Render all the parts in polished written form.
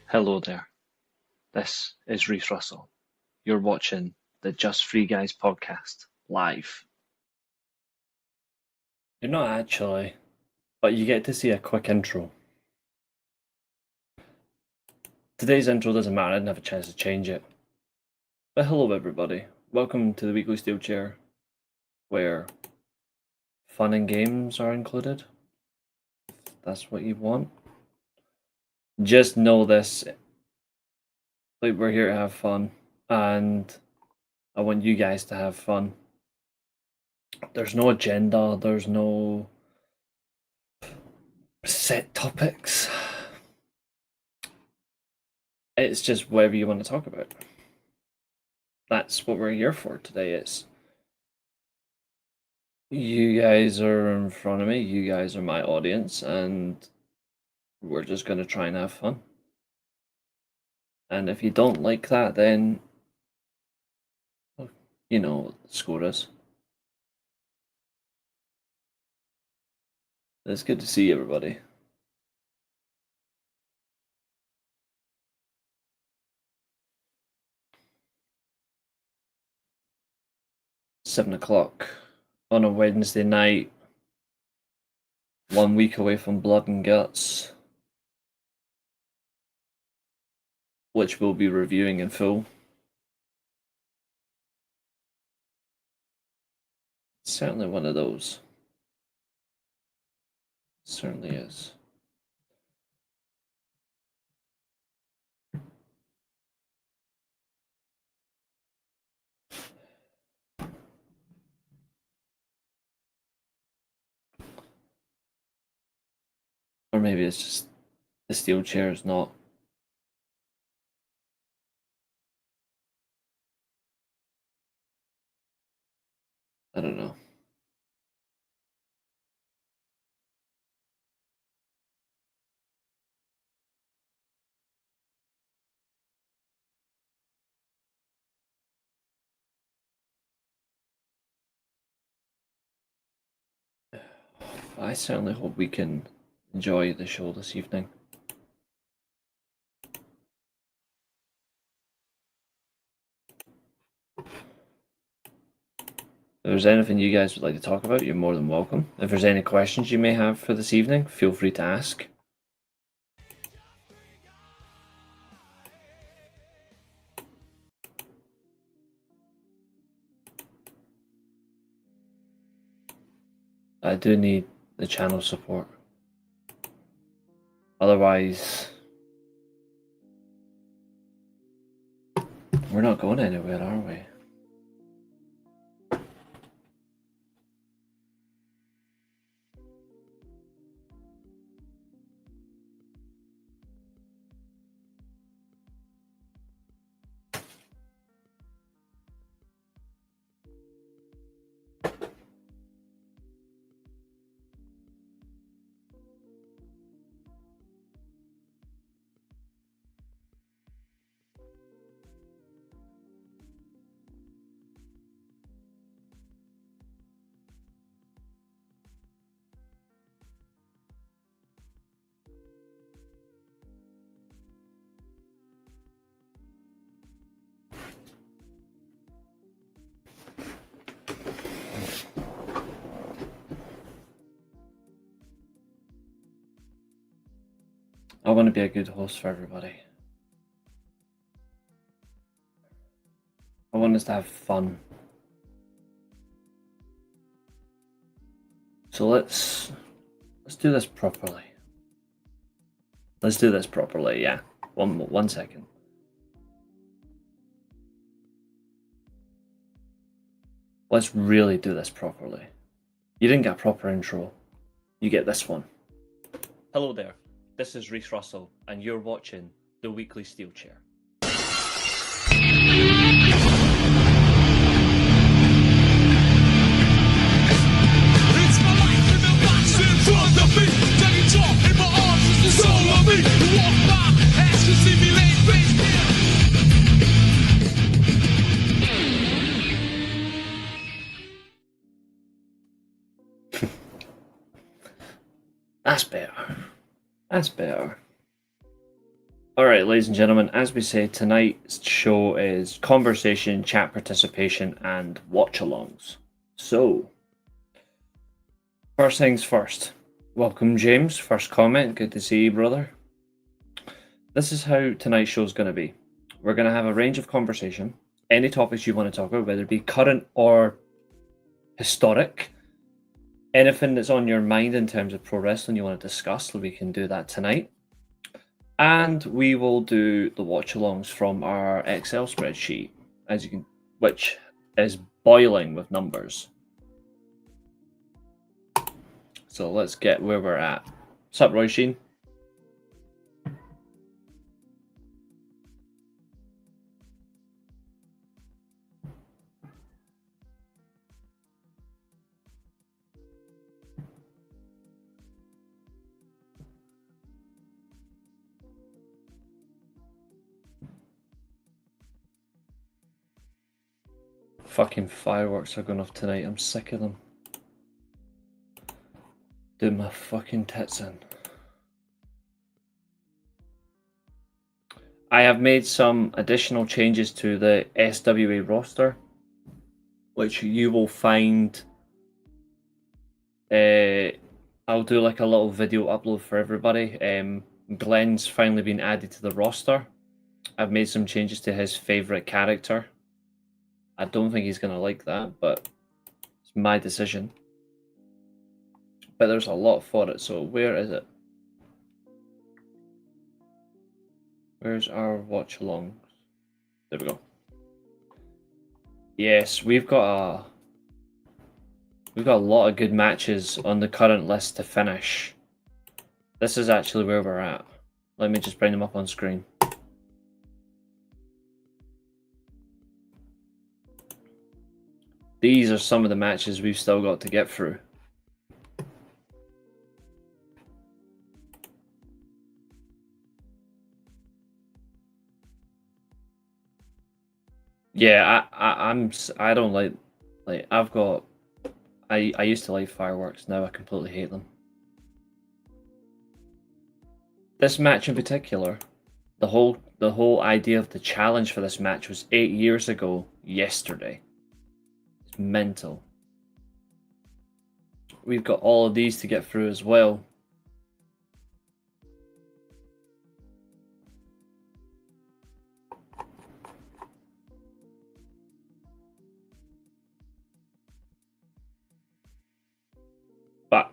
Hello there, this is Reese Russell. You're watching the Just Free Guys podcast live. You're not actually, but you get to see a quick intro. Today's intro doesn't matter, I didn't have a chance to change it. But hello everybody, welcome to the Weekly Steelchair, where fun and games are included. If that's what you want. Just know this, like we're here to have fun, and I want you guys to have fun. There's no agenda, there's no set topics. It's just whatever you want to talk about. That's what we're here for today. You guys are in front of me, you guys are my audience, and we're just going to try and have fun. And if you don't like that, then you know what the score is. It's good to see everybody. £7 on a Wednesday night, 1 week away from Blood and Guts, which we'll be reviewing in full. Certainly one of those. Certainly is. Or maybe it's just the steel chair is not. I don't know. I certainly hope we can enjoy the show this evening. If there's anything you guys would like to talk about, you're more than welcome. If there's any questions you may have for this evening, feel free to ask. I do need the channel support. Otherwise, we're not going anywhere, are we? I want to be a good host for everybody. I want us to have fun. So let's do this properly. Let's do this properly, yeah. One second. Let's really do this properly. You didn't get a proper intro. You get this one. Hello there. This is Reese Russell, and you're watching the Weekly Steelchair. It's my life in the box in front of me. Taking talk in my arms is the soul of me. You walk by, ask to see me laying face down. That's better. That's better. Alright, ladies and gentlemen, as we say, tonight's show is conversation, chat participation, and watch-alongs. So, first things first. Welcome, James. First comment. Good to see you, brother. This is how tonight's show is going to be. We're going to have a range of conversation. Any topics you want to talk about, whether it be current or historic. Anything that's on your mind in terms of pro wrestling you want to discuss, we can do that tonight. And we will do the watch-alongs from our Excel spreadsheet, which is boiling with numbers. So let's get where we're at. What's up, Roy Sheen? Fucking fireworks are going off tonight. I'm sick of them. Do my fucking tits in. I have made some additional changes to the SWA roster, which you will find. I'll do like a little video upload for everybody. Glenn's finally been added to the roster. I've made some changes to his favorite character. I don't think he's gonna like that, but it's my decision. But there's a lot for it, so where is it? Where's our watch-alongs? There we go. Yes, we've got a lot of good matches on the current list to finish. This is actually where we're at. Let me just bring them up on screen. These are some of the matches we've still got to get through. Yeah, I don't like I used to like fireworks, now I completely hate them. This match in particular, the whole idea of the challenge for this match was 8 years ago yesterday. It's mental. We've got all of these to get through as well. But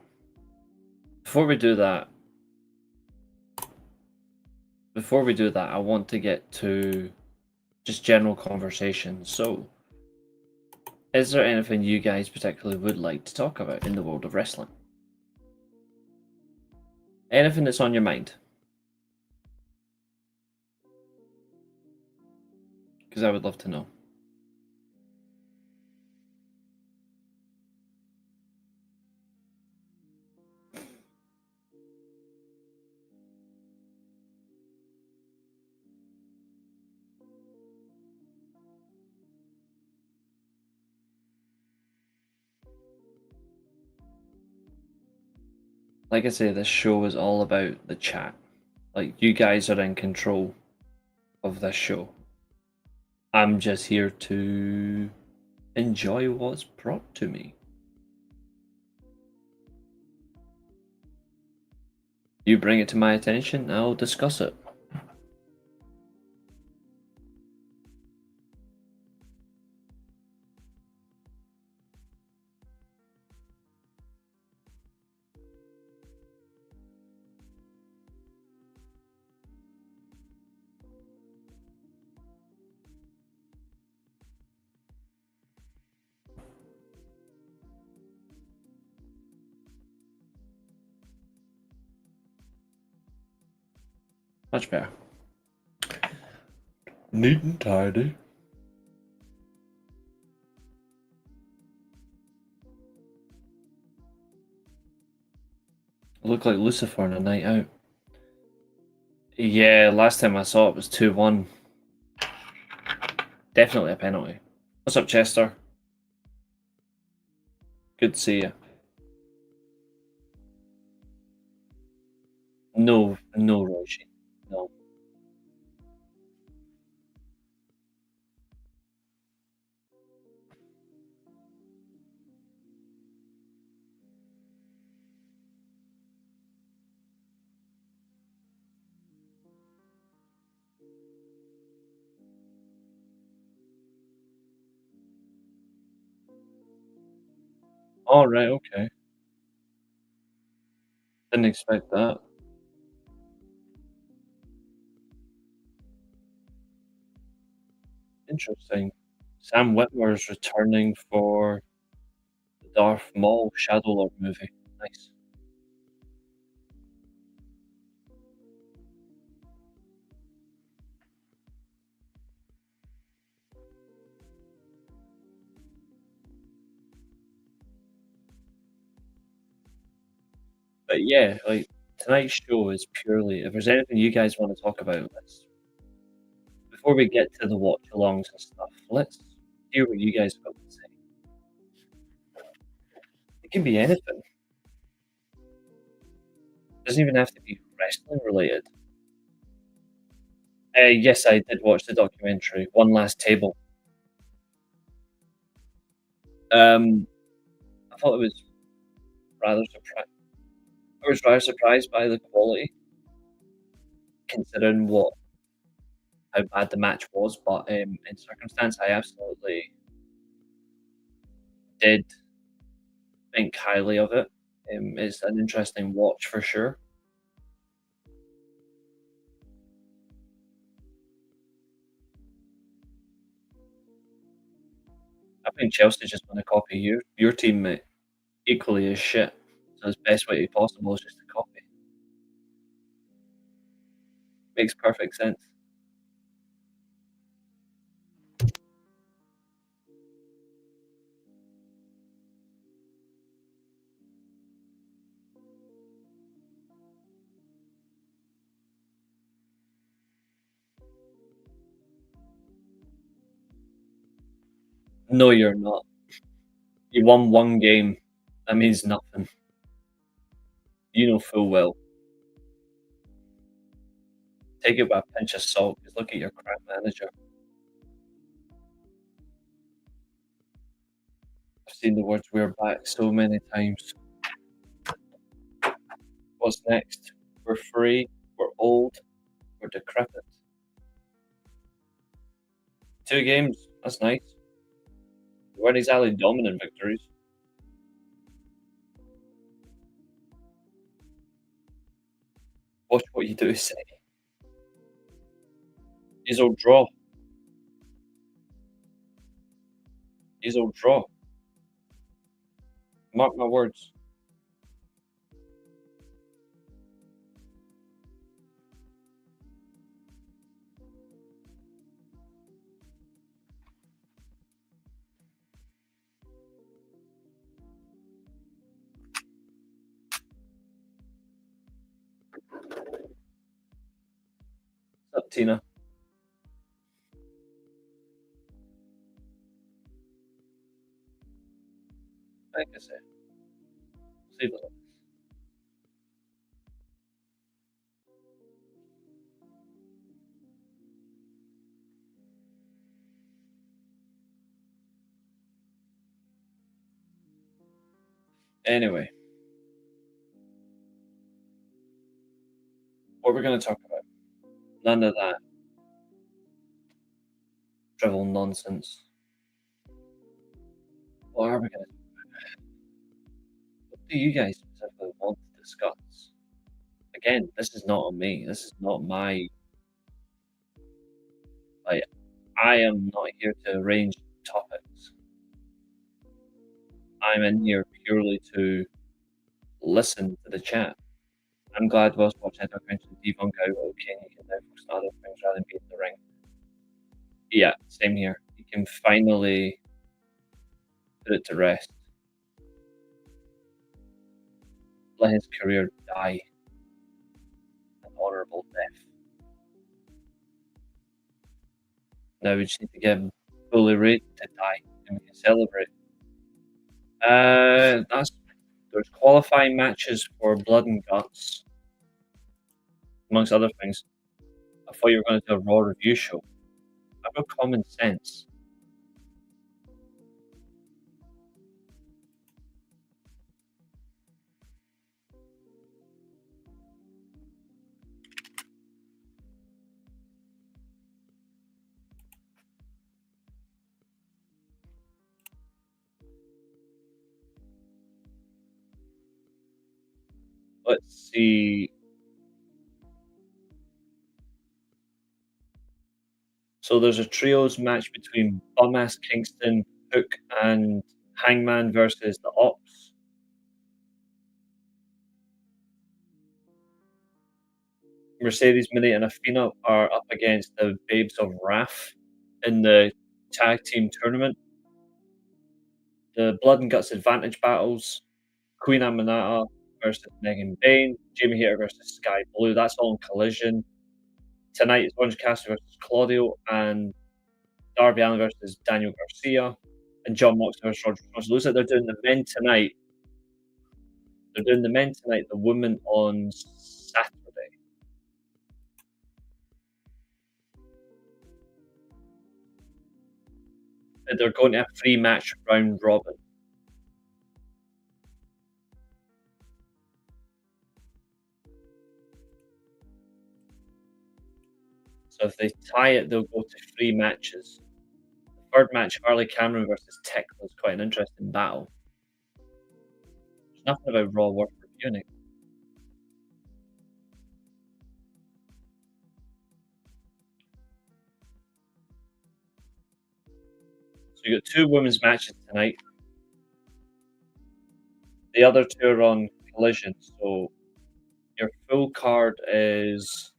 before we do that, I want to get to just general conversation. So, is there anything you guys particularly would like to talk about in the world of wrestling? Anything that's on your mind? Because I would love to know. Like I say, this show is all about the chat. Like, you guys are in control of this show. I'm just here to enjoy what's brought to me. You bring it to my attention, I'll discuss it. Much better. Neat and tidy. Look like Lucifer on a night out. Yeah, last time I saw it was 2-1. Definitely a penalty. What's up, Chester? Good to see you. No, Roshi. No. All right, okay. Didn't expect that. Interesting. Sam Witwer's returning for the Darth Maul Shadowlord movie. Nice. But yeah, like tonight's show is purely. If there's anything you guys want to talk about, let's before we get to the watch-alongs and stuff, let's hear what you guys have got to say. It can be anything. It doesn't even have to be wrestling related. Yes, I did watch the documentary, One Last Table. I thought it was rather surprised. I was rather surprised by the quality, considering how bad the match was. But in circumstance, I absolutely did think highly of it. It's an interesting watch for sure. I think Chelsea just want to copy your teammate equally as shit. So the best way possible is just to copy. Makes perfect sense. No, you're not. You won one game. That means nothing. You know full well. Take it with a pinch of salt. Because look at your crap manager. I've seen the words "we're back" so many times. What's next? We're free. We're old. We're decrepit. 2 games. That's nice. Weren't exactly dominant victories. Watch what you do say. He's all draw. He's all draw. Mark my words. What's up, Tina? Like I said, see you later. Anyway, what we're going to talk about? None of that drivel nonsense. What are we going to? What do you guys specifically want to discuss? Again, this is not on me. This is not my. Like, I am not here to arrange topics. I'm in here purely to listen to the chat. I'm glad whilst watching it, I'm going to debunk out, okay, you can now focus on other things rather than be in the ring. Yeah, same here. You can finally put it to rest. Let his career die an honourable death. Now we just need to get him fully ready to die and we can celebrate. There's qualifying matches for Blood and Guts, amongst other things. I thought you were going to do a Raw review show. I've got common sense. let's see. So there's a trios match between Bum-Ass Kingston, Hook, and Hangman versus the Ops. Mercedes Mini and Athena are up against the Babes of Wrath in the tag team tournament. The Blood and Guts Advantage battles, Queen Aminata versus Megan Bayne, Jamie Hayter versus Sky Blue. That's all in Collision. Tonight is Orange Cassidy versus Claudio, and Darby Allin versus Daniel Garcia, and John Moxley versus Roger Strong. So looks like they're doing the men tonight. They're doing the men tonight, the women on Saturday. And they're going to have 3-match round robin. So if they tie it, they'll go to 3 matches. The third match, Harley Cameron versus Tekla, is quite an interesting battle. There's nothing about Raw worth reviewing it. So you got 2 women's matches tonight. The other 2 are on Collision. So your full card is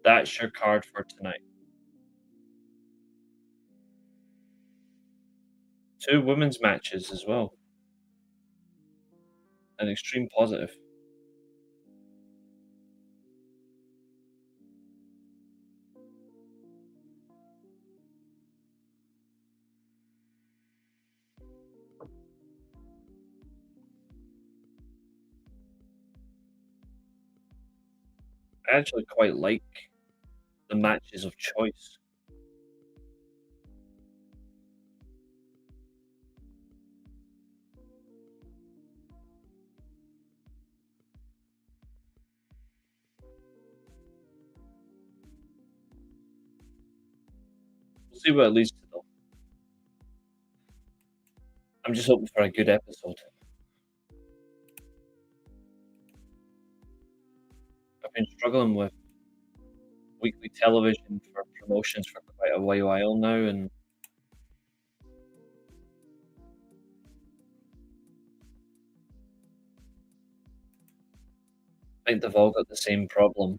that's your card for tonight. 2 women's matches as well. An extreme positive. I actually quite like the matches of choice. We'll see what it leads to, though. I'm just hoping for a good episode. I've been struggling with weekly television for promotions for quite a while now, and I think they've all got the same problem.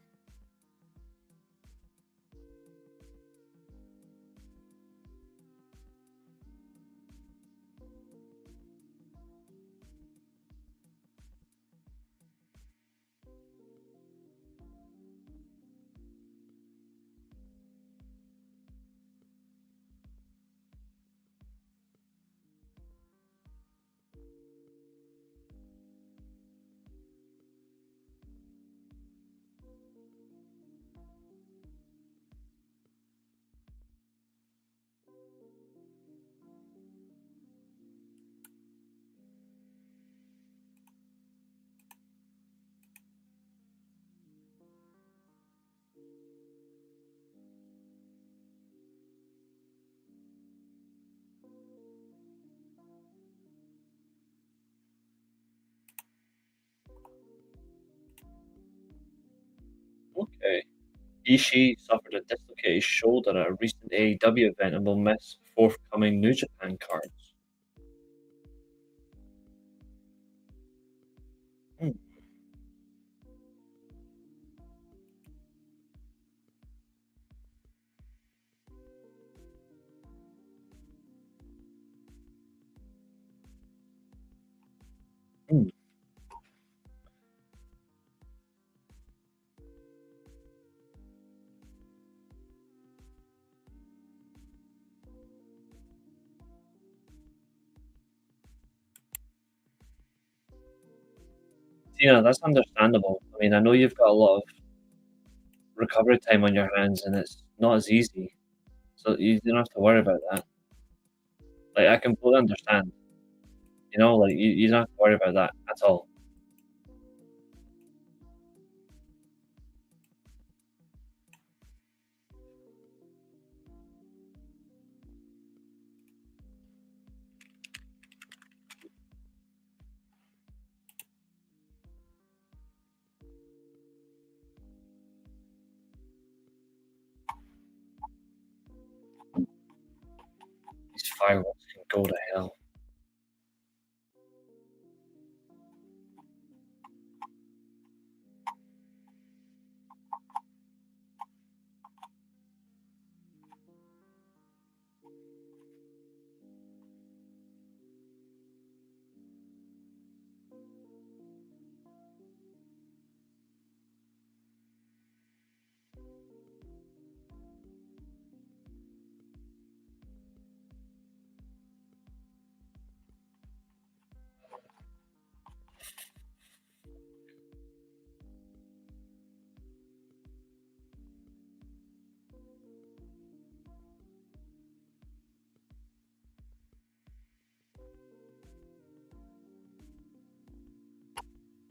Okay. Ishii suffered a dislocated shoulder at a recent AEW event and will miss forthcoming New Japan cards. Hmm. Hmm. Tina, that's understandable. I mean, I know you've got a lot of recovery time on your hands, and it's not as easy, so you don't have to worry about that. Like, I completely understand. You know, like, you don't have to worry about that at all. These fireworks can go to hell.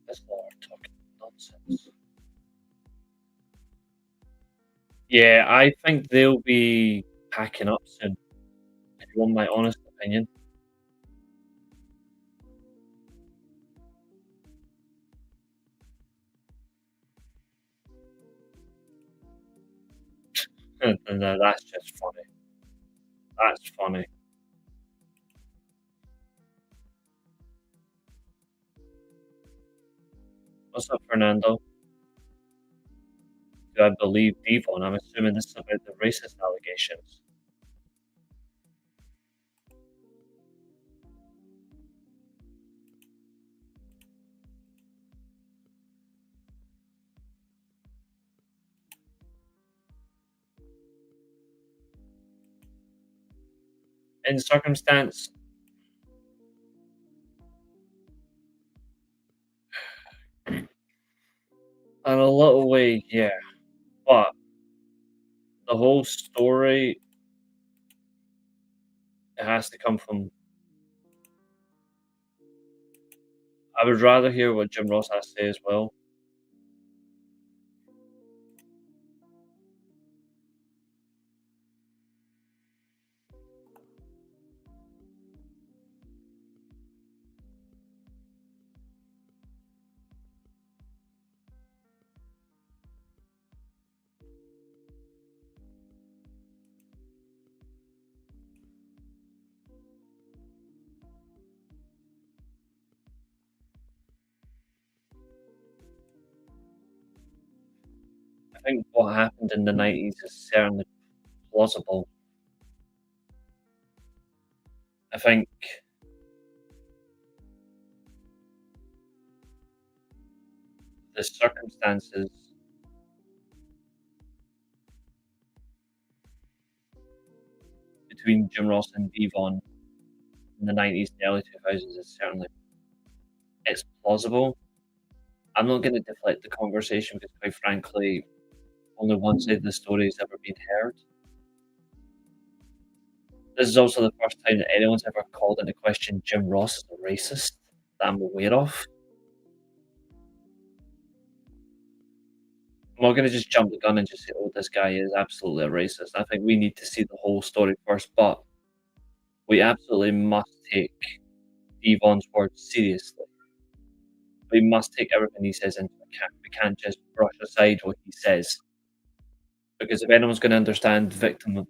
This Lord talking nonsense. Yeah, I think they'll be packing up soon, if you want my honest opinion. No, that's just funny. That's funny. What's up, Fernando? Do I believe Devon? I'm assuming this is about the racist allegations. In circumstance, in a little way, yeah. But the whole story, it has to come from. I would rather hear what Jim Ross has to say as well. I think what happened in the 90s is certainly plausible. I think the circumstances between Jim Ross and Devon in the 90s and early 2000s is certainly it's plausible. I'm not going to deflect the conversation because, quite frankly, only one side of the story has ever been heard. This is also the first time that anyone's ever called into question Jim Ross as a racist that I'm aware of. I'm not going to just jump the gun and just say, oh, this guy is absolutely a racist. I think we need to see the whole story first, but we absolutely must take Devon's words seriously. We must take everything he says into account. We can't just brush aside what he says. Because if anyone's going to understand a victim of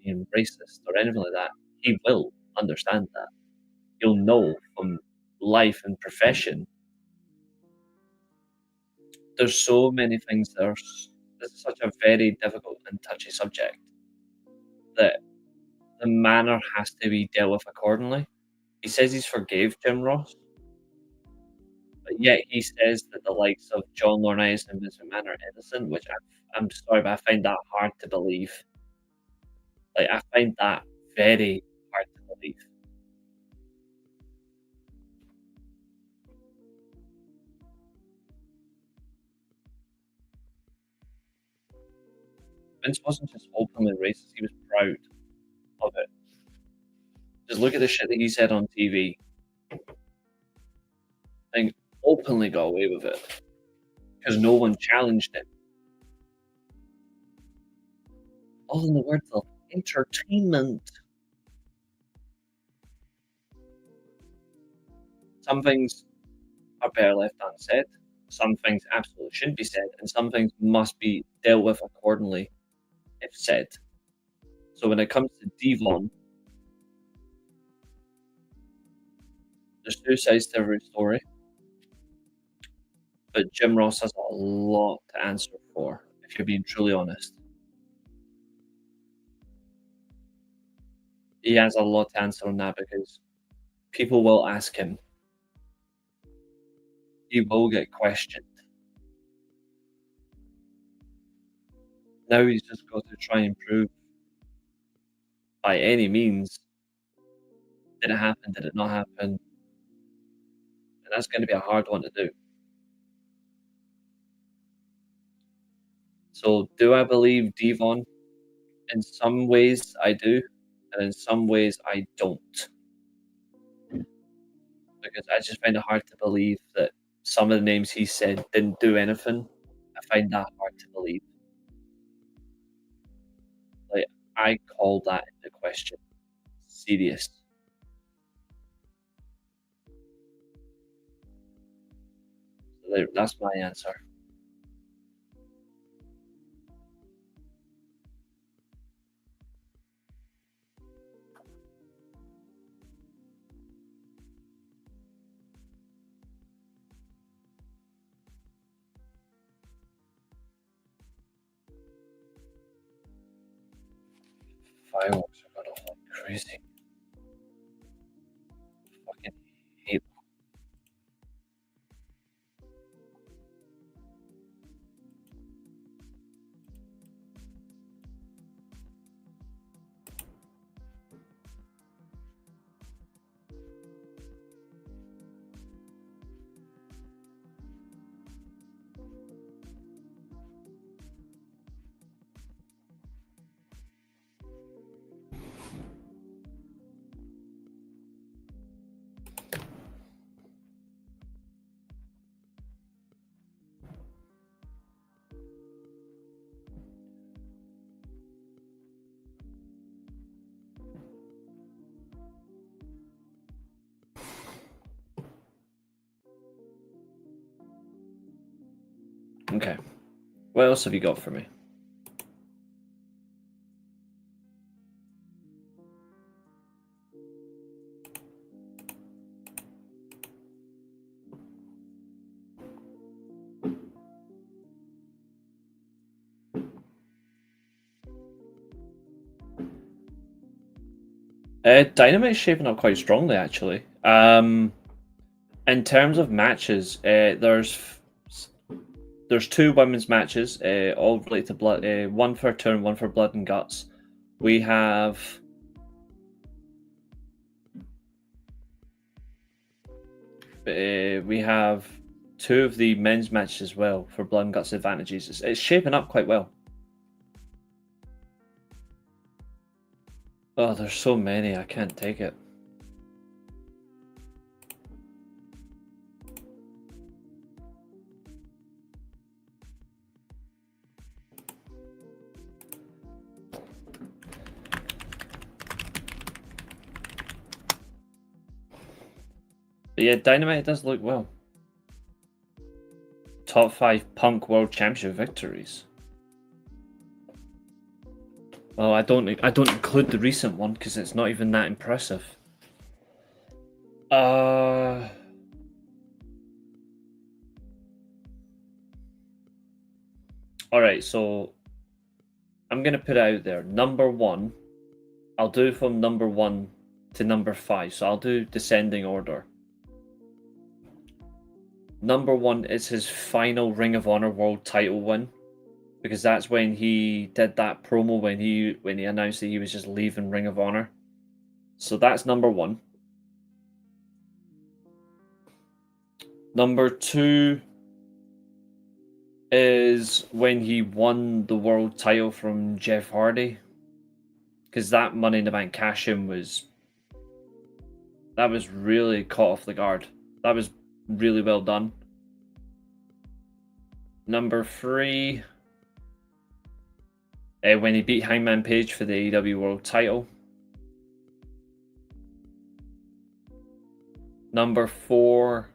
being racist or anything like that, he will understand that. He'll know from life and profession. There's so many things that are. This is such a very difficult and touchy subject that the manner has to be dealt with accordingly. He says he's forgave Jim Ross, but yet he says that the likes of John Laurinaitis and Vince McMahon are innocent, which I'm sorry, but I find that hard to believe. Like, I find that very hard to believe. Vince wasn't just openly racist, he was proud of it. Just look at the shit that he said on TV. And openly got away with it. Because no one challenged him. All in the words of entertainment. Some things are better left unsaid. Some things absolutely shouldn't be said. And some things must be dealt with accordingly if said. So when it comes to Devon, there's two sides to every story. But Jim Ross has a lot to answer for, if you're being truly honest. He has a lot to answer on that because people will ask him. He will get questioned. Now he's just got to try and prove by any means, did it happen, did it not happen? And that's going to be a hard one to do. So do I believe Devon? In some ways I do, and in some ways I don't. Because I just find it hard to believe that some of the names he said didn't do anything. I find that hard to believe. Like, I call that into question. Serious. So that's my answer. Fireworks are gonna look crazy. Fucking hate them. Okay. What else have you got for me? Dynamite's shaping up quite strongly, actually. In terms of matches, there's two women's matches, all related to blood. One for turn, one for blood and guts. We have two of the men's matches as well for blood and guts advantages. It's shaping up quite well. Oh, there's so many, I can't take it. But yeah, Dynamite does look well. Top 5 Punk World Championship victories. Well, I don't include the recent one because it's not even that impressive. Alright, so I'm gonna put it out there. Number 1, I'll do from number 1 to number 5. So I'll do descending order. Number 1 is his final Ring of Honor World Title win, because that's when he did that promo when he announced that he was just leaving Ring of Honor. So that's number 1. Number 2 is when he won the world title from Jeff Hardy, because that Money in the Bank cash-in was That was really caught off the guard. That was really well done. Number 3, when he beat Hangman Page for the AEW World Title. Number 4,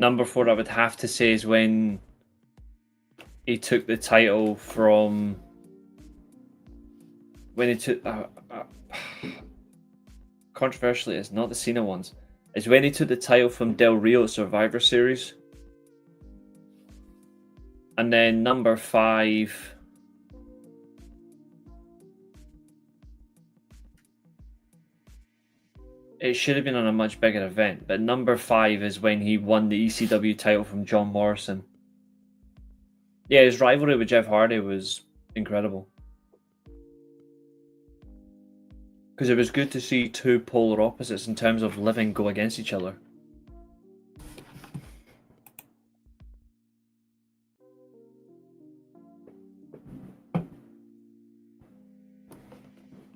I would have to say is when he took the title from... When he took... controversially, it's not the Cena ones. It's when he took the title from Del Rio at Survivor Series. And then number 5... It should have been on a much bigger event, but number 5 is when he won the ECW title from John Morrison. Yeah, his rivalry with Jeff Hardy was incredible. Because it was good to see two polar opposites in terms of living go against each other.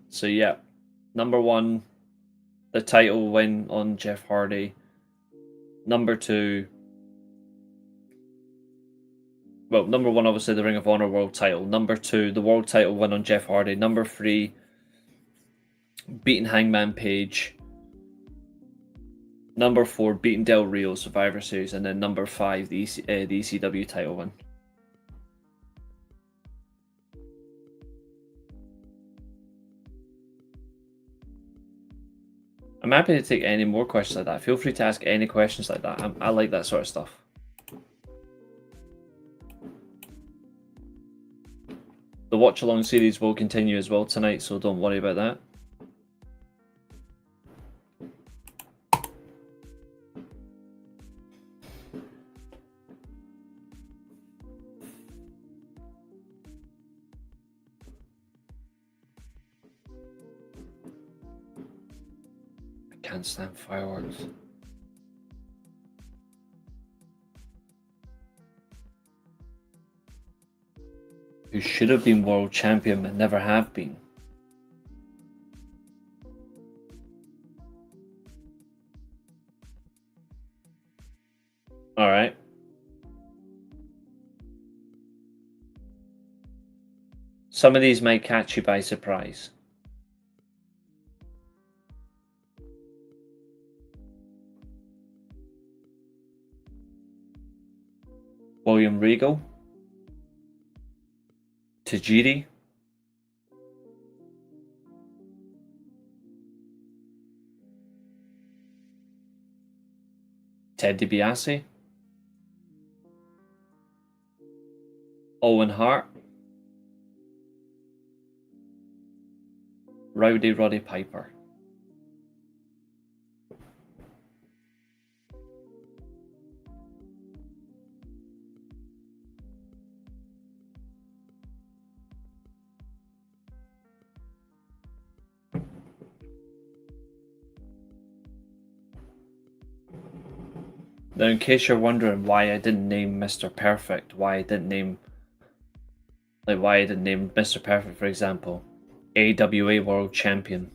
So yeah, number 1, the title win on Jeff Hardy. Number 2, well, number 1 obviously the Ring of Honor World title. Number 2, the World title win on Jeff Hardy. Number 3, beating Hangman Page. Number 4, beating Del Rio Survivor Series, and then number 5, the ECW title win. I'm happy to take any more questions like that. Feel free to ask any questions like that. I like that sort of stuff. The watch-along series will continue as well tonight, so don't worry about that. I can't stand fireworks. Who should have been world champion but never have been. Alright. Some of these might catch you by surprise. William Regal, Tajiri, Ted DiBiase, Owen Hart, Rowdy Roddy Piper. Now, in case you're wondering why I didn't name Mr. Perfect, why I didn't name Mr. Perfect, for example, AWA World Champion.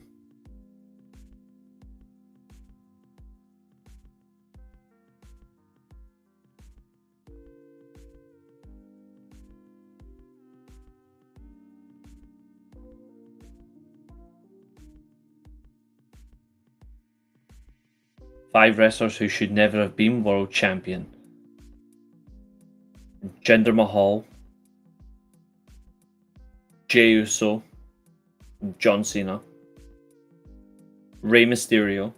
Five wrestlers who should never have been world champion: Jinder Mahal, Jey Uso, John Cena, Rey Mysterio,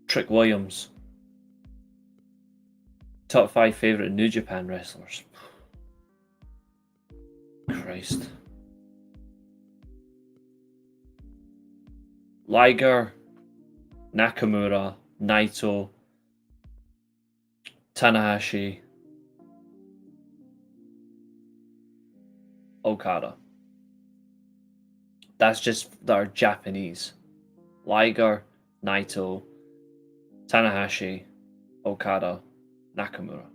Trick Williams. Top 5 favourite New Japan wrestlers. Christ. Liger, Nakamura, Naito, Tanahashi, Okada. That's just our Japanese. Liger, Naito, Tanahashi, Okada, Nakamura.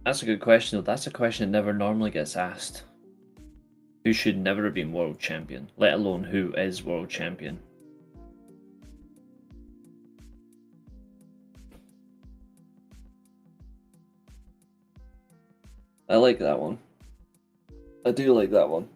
That's a good question, though. That's a question that never normally gets asked. Who should never have been world champion, let alone who is world champion? I like that one. I do like that one.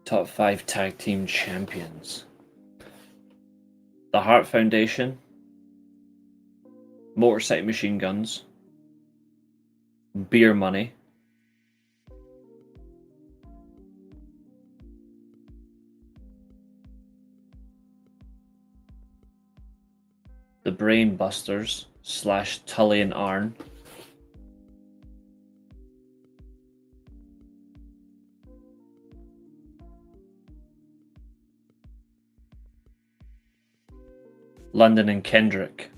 Top 5 tag team champions. The Hart Foundation, Motorcycle Machine Guns, Beer Money, the Brain Busters / Tully and Arn, London and Kendrick.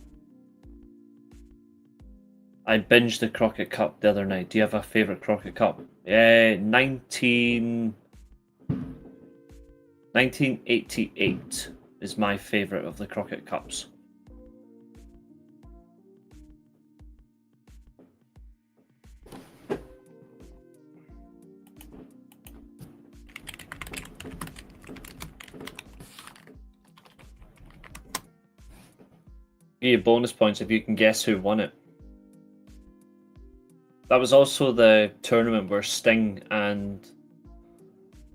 I binged the Crockett Cup the other night. Do you have a favourite Crockett Cup? 1988 is my favourite of the Crockett Cups. Give you bonus points if you can guess who won it. That was also the tournament where Sting and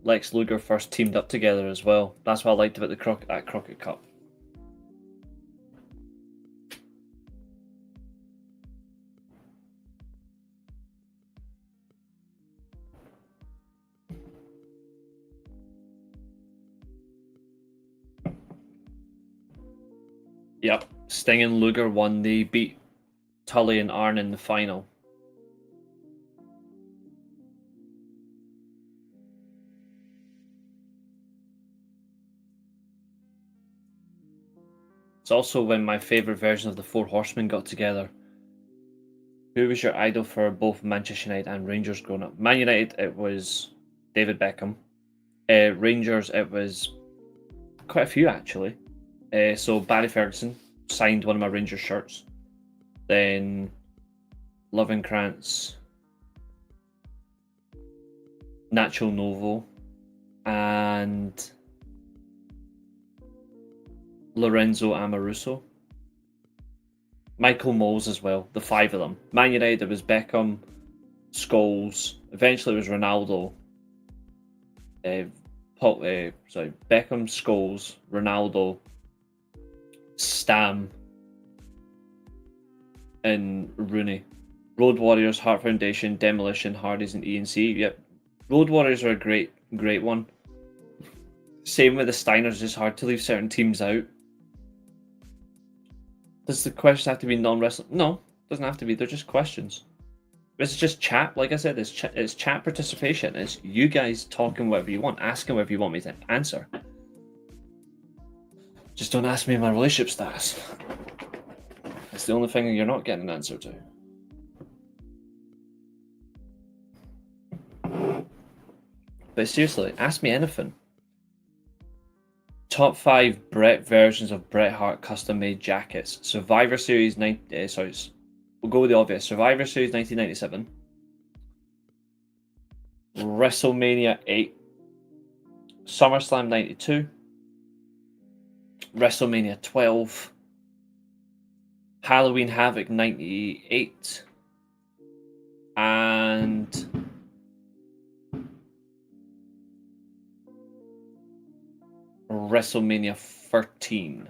Lex Luger first teamed up together as well. That's what I liked about that Crockett Cup. Yep, Sting and Luger won. They beat Tully and Arn in the final. It's also when my favourite version of the Four Horsemen got together. Who was your idol for both Manchester United and Rangers growing up? Man United, it was David Beckham. Rangers, it was quite a few actually. So Barry Ferguson signed one of my Rangers shirts. Then Lovenkrantz, Nacho Novo, and Lorenzo Amoruso. Michael Moles as well, the 5 of them. Man United, it was Beckham, Scholes, eventually it was Ronaldo. Beckham, Scholes, Ronaldo, Stam, and Rooney. Road Warriors, Hart Foundation, Demolition, Hardys, and ENC. Yep, Road Warriors are a great one. Same with the Steiners, it's hard to leave certain teams out. Does the question have to be non-wrestling? No, it doesn't have to be. They're just questions. It's just chat. Like I said, it's chat participation. It's you guys talking whatever you want, asking whatever you want me to answer. Just don't ask me my relationship status. It's the only thing you're not getting an answer to. But seriously, ask me anything. Top 5 Bret versions of Bret Hart custom-made jackets. Survivor Series we'll go with the obvious. Survivor Series 1997. WrestleMania 8. SummerSlam 92. WrestleMania 12. Halloween Havoc 98. And WrestleMania 13.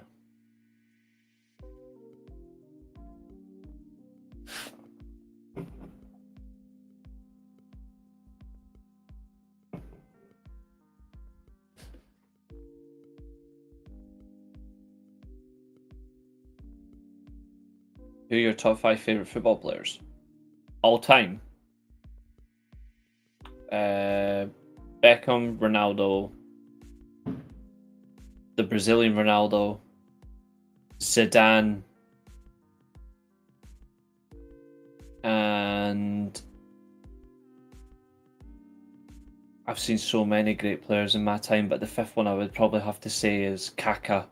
Who are your top 5 favorite football players? All time. Beckham, Ronaldo, the Brazilian Ronaldo, Zidane, and I've seen so many great players in my time, but the fifth one I would probably have to say is Kaká.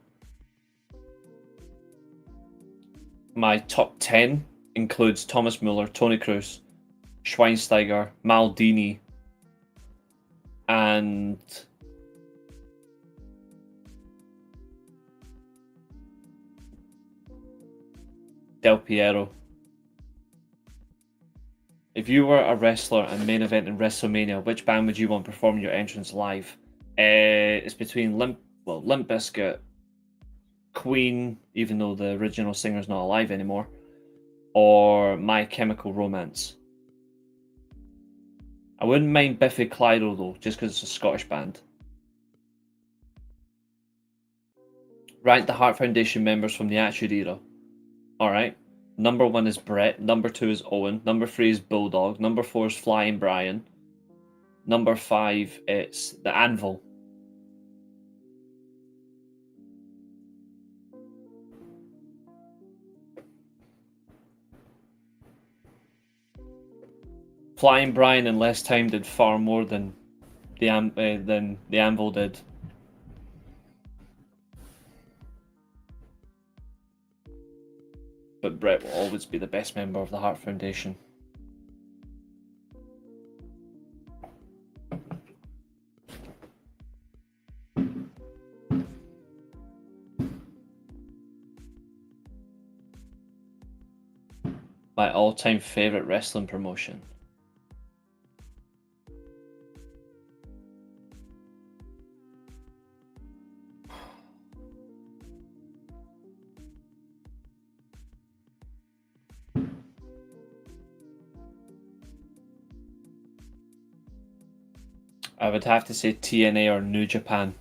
My top 10 includes Thomas Müller, Toni Kroos, Schweinsteiger, Maldini, and Del Piero. If you were a wrestler and main event in WrestleMania, which band would you want performing your entrance live? It's between Limp Bizkit, Queen, even though the original singer's not alive anymore, or My Chemical Romance. I wouldn't mind Biffy Clyro though, just because it's a Scottish band. Rank the Heart Foundation members from the Attitude Era. Alright. Number 1 is Bret. Number 2 is Owen. Number 3 is Bulldog. Number 4 is Flying Brian. Number 5, it's the Anvil. Flying Brian in less time did far more than the Anvil did. But Bret will always be the best member of the Heart Foundation. My all-time favourite wrestling promotion. I would have to say TNA or New Japan.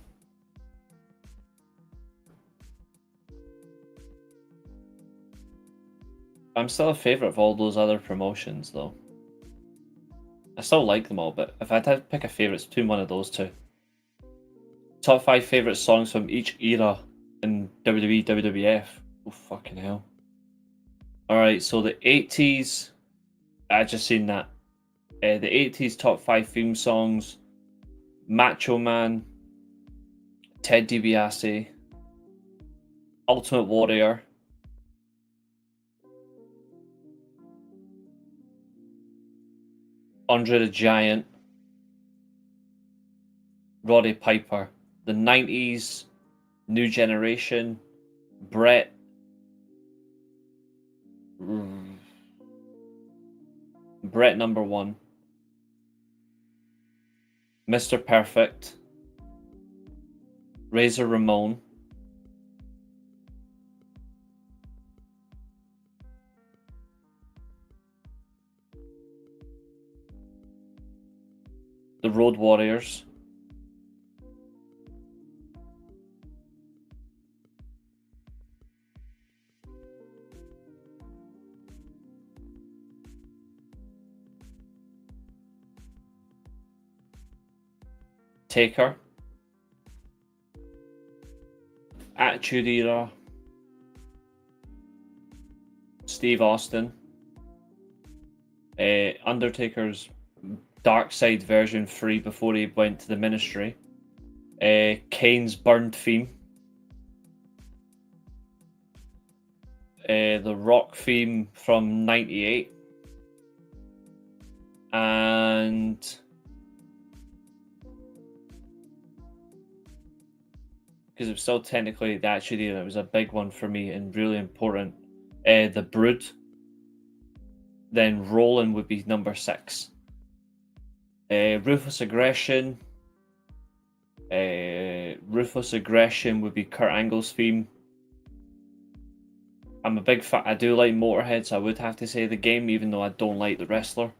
I'm still a favourite of all those other promotions though. I still like them all, but if I had to pick a favourite, it's between one of those two. Top 5 favourite songs from each era in WWE, WWF. Oh fucking hell. Alright, so the 80s, I just seen that. The 80s top 5 theme songs: Macho Man, Ted DiBiase, Ultimate Warrior, Andre the Giant, Roddy Piper. The 90s, New Generation, Bret, number 1, Mr. Perfect, Razor Ramon, the Road Warriors, Taker, Attitude Era, Steve Austin, Undertaker's Dark Side version 3 before he went to the Ministry, Kane's Burned theme, the Rock theme from '98, and because it was still technically the Attitude Era, it was a big one for me and really important. The Brood. Then Rollin' would be number 6. Ruthless Aggression. Ruthless Aggression would be Kurt Angle's theme. I'm a big fan. I do like Motorhead, so I would have to say the game, even though I don't like the wrestler.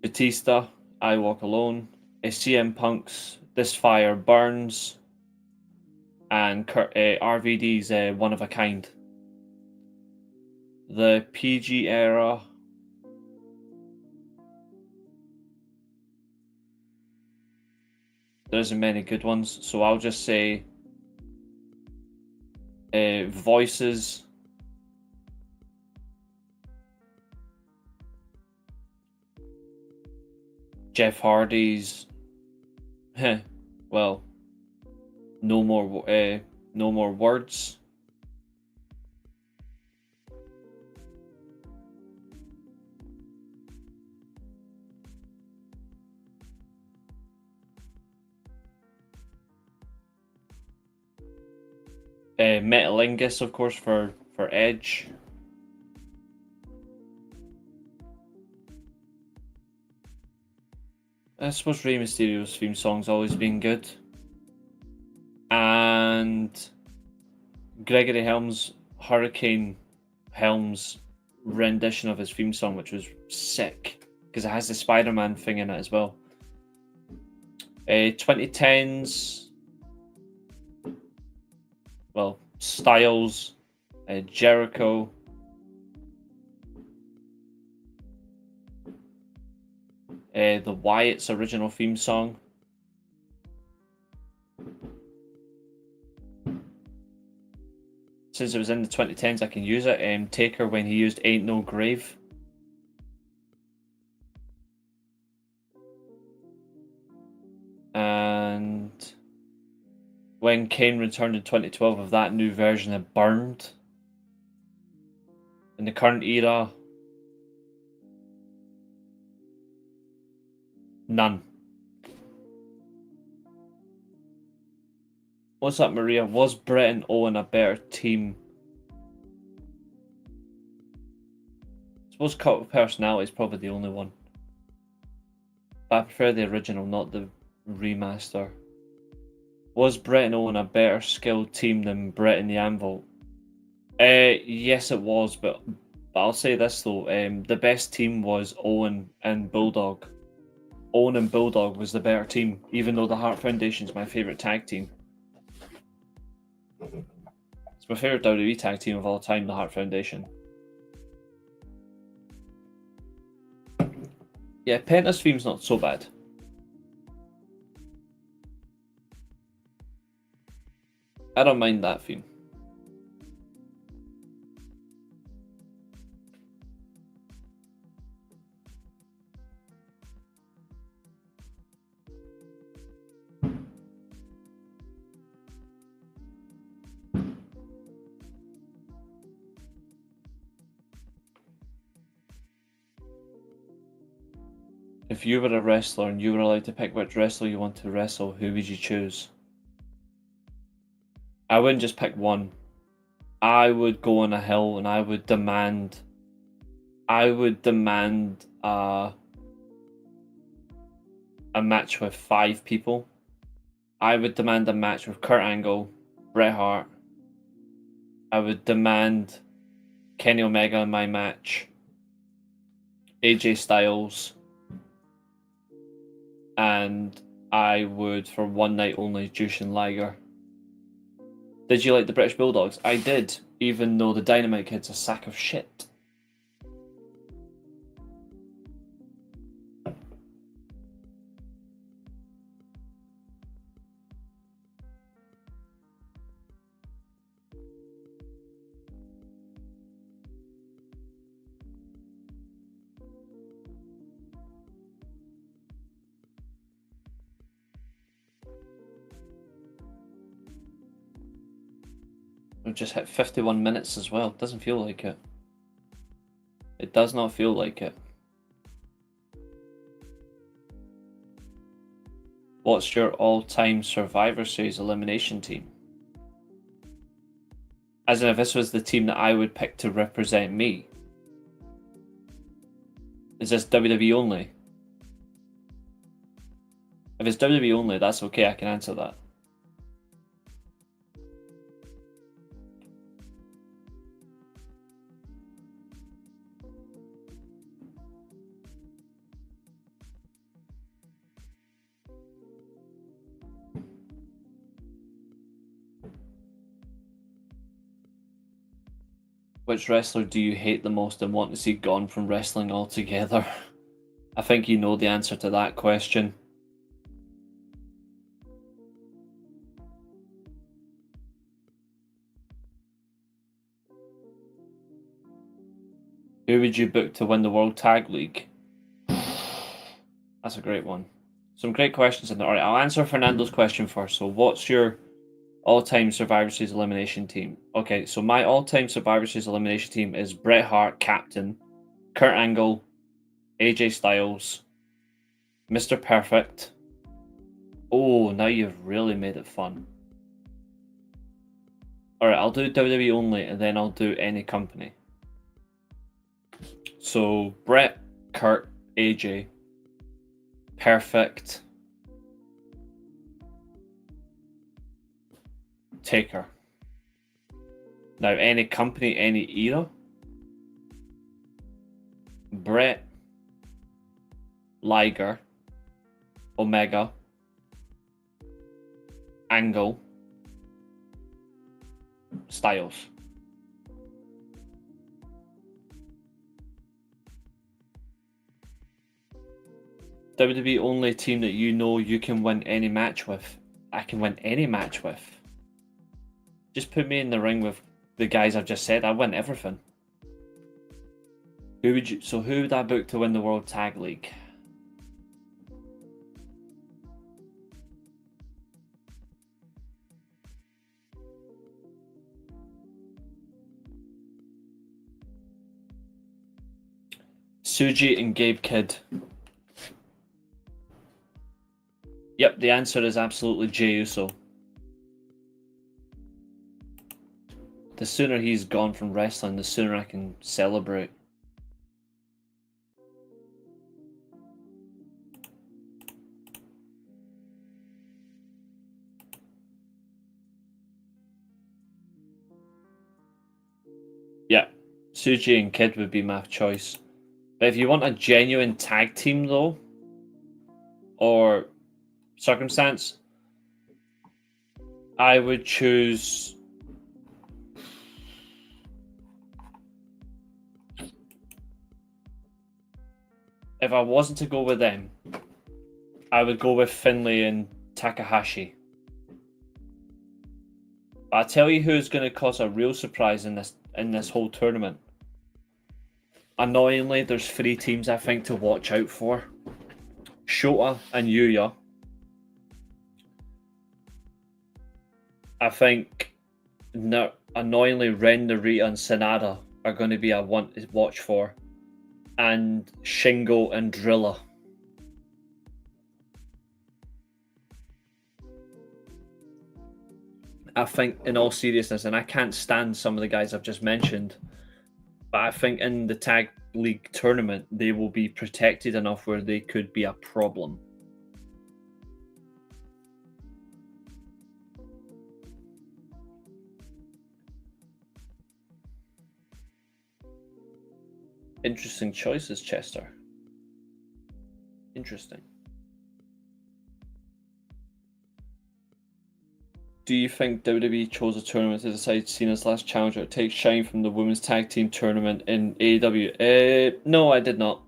Batista, I Walk Alone. CM Punk's This Fire Burns. And RVD's One of a Kind. The PG era. There isn't many good ones, so I'll just say Voices, Jeff Hardy's well, No More Words. Metalingus, of course, for Edge. I suppose Rey Mysterio's theme song's always been good. And Gregory Hurricane Helms' rendition of his theme song, which was sick, because it has the Spider-Man thing in it as well. 2010s, well, Styles, Jericho, the Wyatt's original theme song. Since it was in the 2010s, I can use it. Taker, when he used Ain't No Grave. And when Kane returned in 2012 of that new version of Burned. In the current era, none. What's up, Maria? Was Brett and Owen a better team? I suppose Cult of Personality is probably the only one. But I prefer the original, not the remaster. Was Brett and Owen a better skilled team than Brett and the Anvil? Yes, it was, but I'll say this though: the best team was Owen and Bulldog. Owen and Bulldog was the better team, even though the Hart Foundation is my favourite tag team. It's my favourite WWE tag team of all time, the Hart Foundation. Yeah, Penta's theme's not so bad. I don't mind that theme. If you were a wrestler and you were allowed to pick which wrestler you want to wrestle, who would you choose? I wouldn't just pick one. I would go on a hill and I would demand a match with 5 people. I would demand a match with Kurt Angle, Bret Hart. I would demand Kenny Omega in my match, AJ Styles, and I would, for one night only, Jushin Liger. Did you like the British Bulldogs? I did, even though the Dynamite Kid's a sack of shit. We've just hit 51 minutes as well. Doesn't feel like it. It does not feel like it. What's your all-time Survivor Series elimination team? As in, if this was the team that I would pick to represent me. Is this WWE only? If it's WWE only, that's okay, I can answer that. Which wrestler do you hate the most and want to see gone from wrestling altogether? I think you know the answer to that question. Who would you book to win the World Tag League? That's a great one. Some great questions in there. Alright, I'll answer Fernando's question first. So what's your all-time Survivor Series elimination team? Okay, so my all-time Survivor Series elimination team is Bret Hart, captain, Kurt Angle, AJ Styles, Mr. Perfect. Oh, now you've really made it fun. Alright, I'll do WWE only and then I'll do any company. So, Bret, Kurt, AJ, Perfect, Taker. Now, any company, any era. Bret, Liger, Omega, Angle, Styles. WWE only team that you know you can win any match with. I can win any match with. Just put me in the ring with the guys I've just said. I win everything. Who would I book to win the World Tag League? Suji and Gabe Kidd. Yep, the answer is absolutely Jey Uso. The sooner he's gone from wrestling, the sooner I can celebrate. Yeah, Suji and Kidd would be my choice. But if you want a genuine tag team though, or circumstance, I would choose if I wasn't to go with them, I would go with Finlay and Takahashi. But I'll tell you who's going to cause a real surprise in this whole tournament. Annoyingly, there's 3 teams I think to watch out for. Shota and Yuya. I think annoyingly Ren, Narita and Sanada are going to be a one to watch for. And Shingo and Drilla. I think in all seriousness, and I can't stand some of the guys I've just mentioned, but I think in the Tag League tournament, they will be protected enough where they could be a problem. Interesting choices, Chester. Interesting. Do you think WWE chose a tournament to decide Cena's last challenger to take shine from the women's tag team tournament in AEW? No, I did not.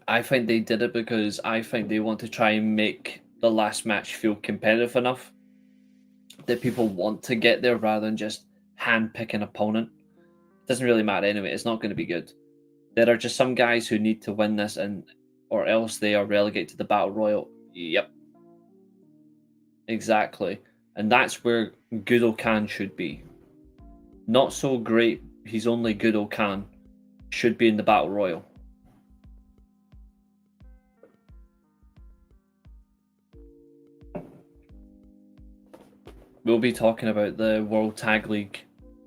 I think they did it because I think they want to try and make the last match feel competitive enough that people want to get there rather than just hand-pick an opponent. Doesn't really matter anyway. It's not going to be good. There are just some guys who need to win this, or else they are relegated to the Battle Royal. Yep. Exactly. And that's where good Okan should be. Not so great, he's only good Okan should be in the Battle Royal. We'll be talking about the World Tag League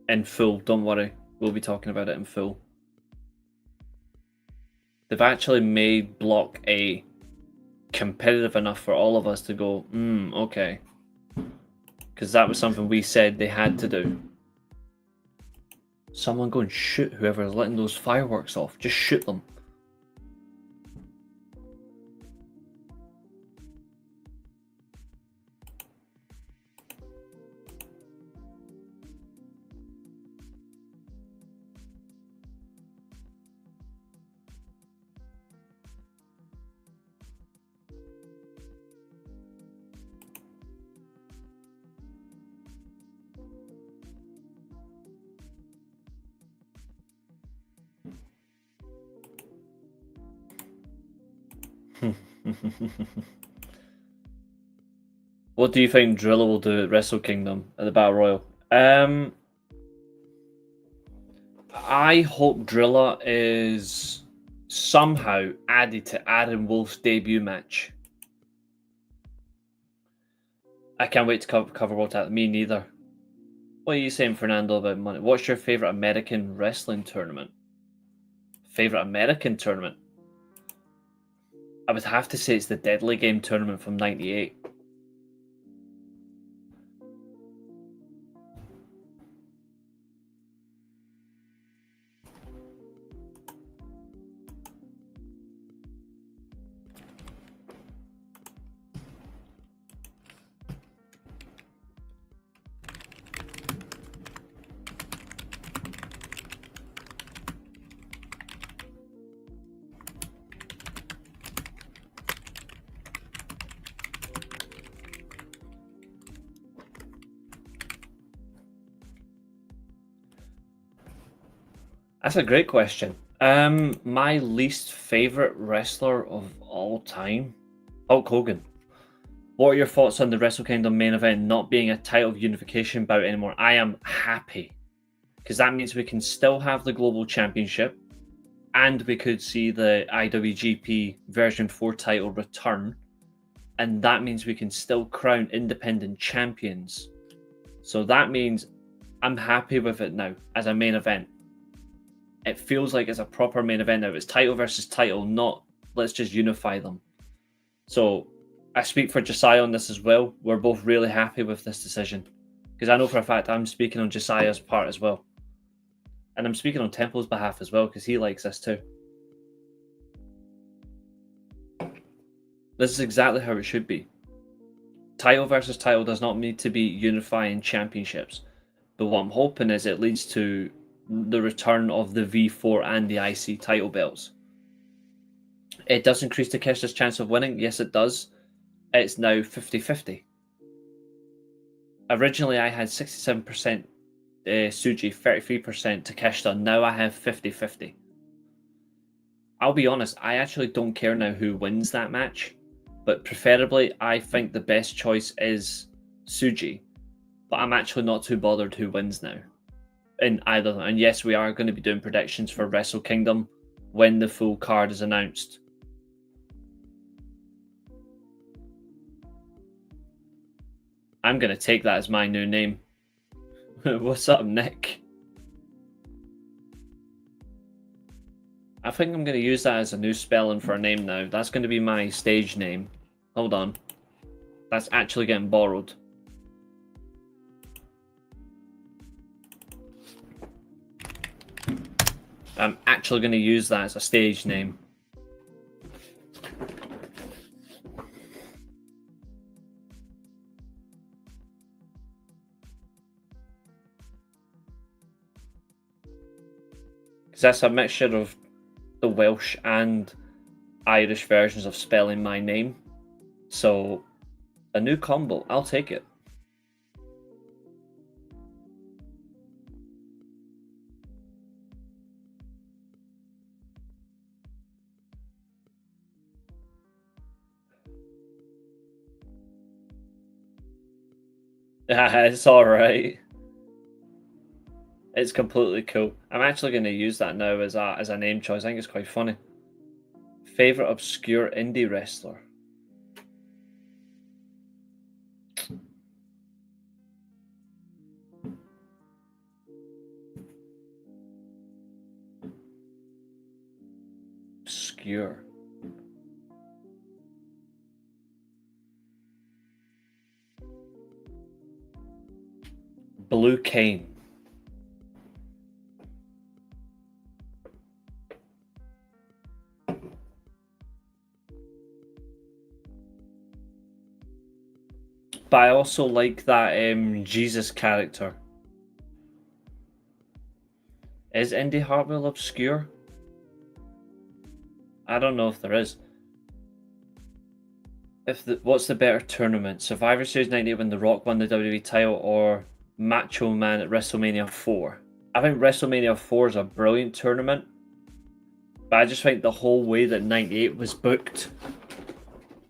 in full, don't worry. We'll be talking about it in full. They've actually made Block A competitive enough for all of us to go, okay. Because that was something we said they had to do. Someone go and shoot whoever's letting those fireworks off. Just shoot them. What do you think Drilla will do at Wrestle Kingdom at the Battle Royal? I hope Drilla is somehow added to Aaron Wolf's debut match. I can't wait to cover World Tag. Me neither. What are you saying, Fernando, about money? What's your favourite American wrestling tournament? Favourite American tournament? I would have to say it's the Deadly Game tournament from '98. That's a great question. My least favorite wrestler of all time, Hulk Hogan. What are your thoughts on the Wrestle Kingdom main event not being a title unification bout anymore? I am happy because that means we can still have the Global Championship and we could see the IWGP version 4 title return, and that means we can still crown independent champions. So that means I'm happy with it now as a main event. It feels like it's a proper main event now. It's title versus title, not let's just unify them. So I speak for Josiah on this as well. We're both really happy with this decision because I know for a fact I'm speaking on Josiah's part as well. And I'm speaking on Temple's behalf as well because he likes this too. This is exactly how it should be. Title versus title does not need to be unifying championships. But what I'm hoping is it leads to the return of the V4 and the IC title belts. It does increase Takeshita's chance of winning. Yes, it does. It's now 50-50. Originally, I had 67% Tsuji, 33% Takeshita. Now I have 50-50. I'll be honest, I actually don't care now who wins that match. But preferably, I think the best choice is Tsuji. But I'm actually not too bothered who wins now in either of them. And yes, we are going to be doing predictions for Wrestle Kingdom when the full card is announced. I'm going to take that as my new name. What's up, Nick? I think I'm going to use that as a new spelling for a name now. That's going to be my stage name. Hold on. That's actually getting borrowed. I'm actually going to use that as a stage name. Because that's a mixture of the Welsh and Irish versions of spelling my name. So, a new combo. I'll take it. It's alright. It's completely cool. I'm actually going to use that now as a name choice. I think it's quite funny. Favorite obscure indie wrestler. Obscure. Blue Cane. But I also like that Jesus character. Is Indy Hartwell obscure? I don't know if there is. What's the better tournament? Survivor Series 98 when The Rock won the WWE title, or Macho Man at WrestleMania 4? I think WrestleMania 4 is a brilliant tournament, but I just think the whole way that 98 was booked,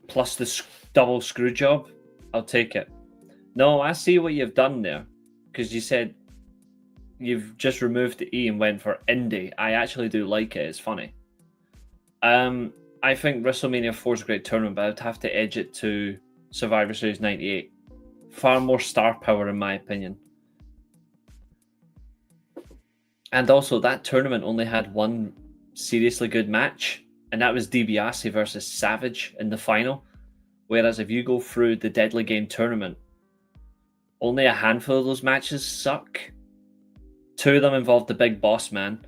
plus the double screw job, I'll take it. No, I see what you've done there, because you said you've just removed the E and went for indie. I actually do like it. It's funny. I think WrestleMania 4 is a great tournament, but I'd have to edge it to Survivor Series 98. Far more star power, in my opinion. And also, that tournament only had one seriously good match, and that was DiBiase versus Savage in the final. Whereas if you go through the Deadly Game tournament, only a handful of those matches suck. 2 of them involved the Big Boss Man,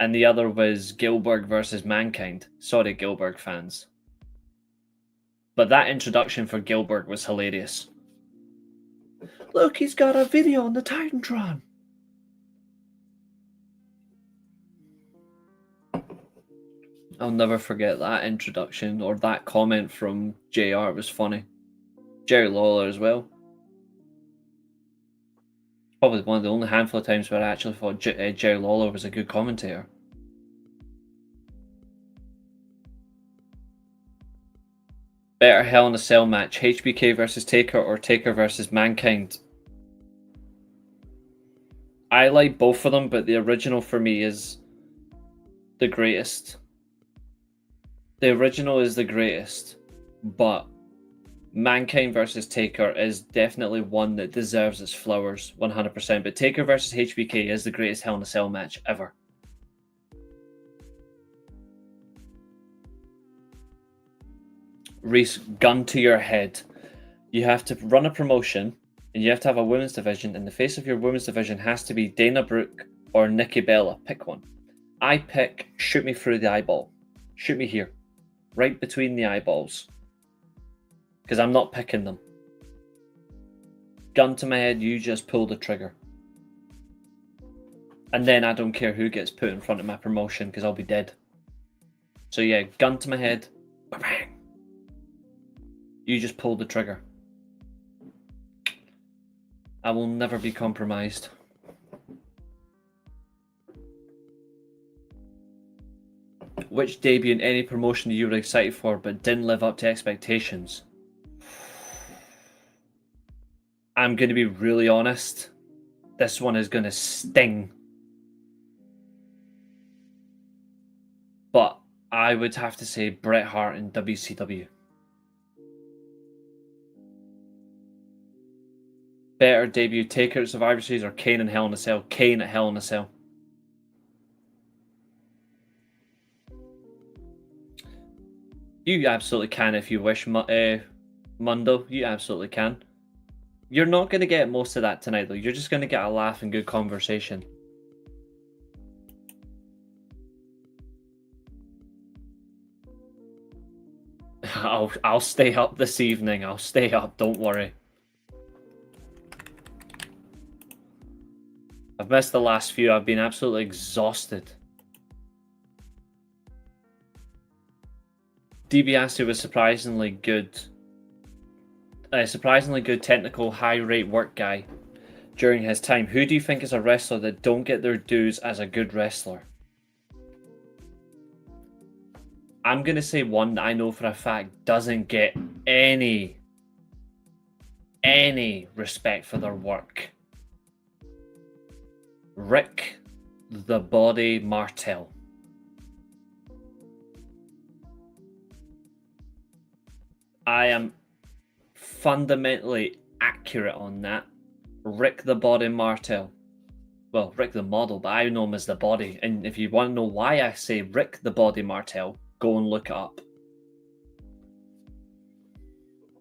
and the other was Gilbert versus Mankind. Sorry, Gilbert fans. But that introduction for Gilbert was hilarious. Look, he's got a video on the Titantron. I'll never forget that introduction or that comment from JR. It was funny. Jerry Lawler as well. Probably one of the only handful of times where I actually thought Jerry Lawler was a good commentator. Better Hell in a Cell match, HBK versus Taker or Taker versus Mankind? I like both of them, but the original for me is the greatest. The original is the greatest, but Mankind versus Taker is definitely one that deserves its flowers, 100%. But Taker versus HBK is the greatest Hell in a Cell match ever. Reese, gun to your head. You have to run a promotion, and you have to have a women's division, and the face of your women's division has to be Dana Brooke or Nikki Bella. Pick one. I pick shoot me through the eyeball. Shoot me here. Right between the eyeballs. Because I'm not picking them. Gun to my head, you just pull the trigger. And then I don't care who gets put in front of my promotion, because I'll be dead. So yeah, gun to my head. Bang. You just pull the trigger. I will never be compromised. Which debut in any promotion you were excited for but didn't live up to expectations? I'm going to be really honest. This one is going to sting. But I would have to say Bret Hart in WCW. Better debut, Taker at Survivor Series or Kane in Hell in a Cell? Kane at Hell in a Cell. You absolutely can if you wish, Mundo. You absolutely can. You're not going to get most of that tonight, though. You're just going to get a laugh and good conversation. I'll stay up this evening. I'll stay up. Don't worry. I've missed the last few. I've been absolutely exhausted. DiBiase was surprisingly good. Surprisingly good technical, high rate work guy during his time. Who do you think is a wrestler that don't get their dues as a good wrestler? I'm going to say one that I know for a fact doesn't get any any respect for their work. Rick the Body Martel. I am fundamentally accurate on that. Rick the Body Martel. Well, Rick the Model, but I know him as the Body. And if you want to know why I say Rick the Body Martel, go and look it up.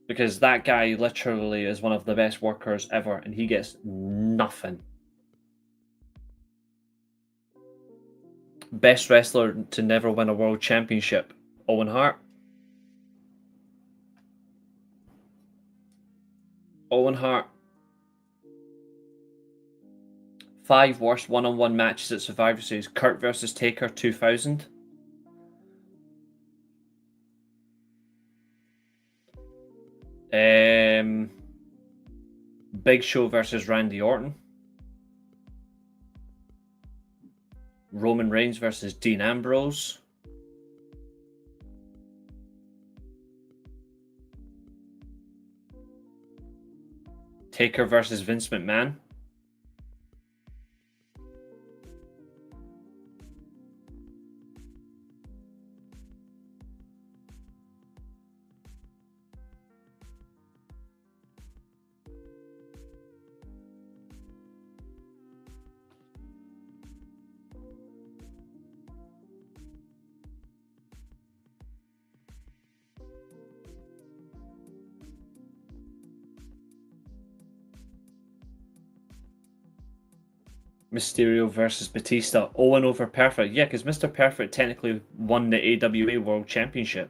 Because that guy literally is one of the best workers ever, and he gets nothing. Best wrestler to never win a world championship, Owen Hart. Owen Hart. 5 worst one-on-one matches at Survivor Series. Kurt versus Taker 2000. Big Show versus Randy Orton. Roman Reigns versus Dean Ambrose. Taker versus Vince McMahon. Mysterio versus Batista. Owen over Perfect. Yeah, because Mr. Perfect technically won the AWA World Championship.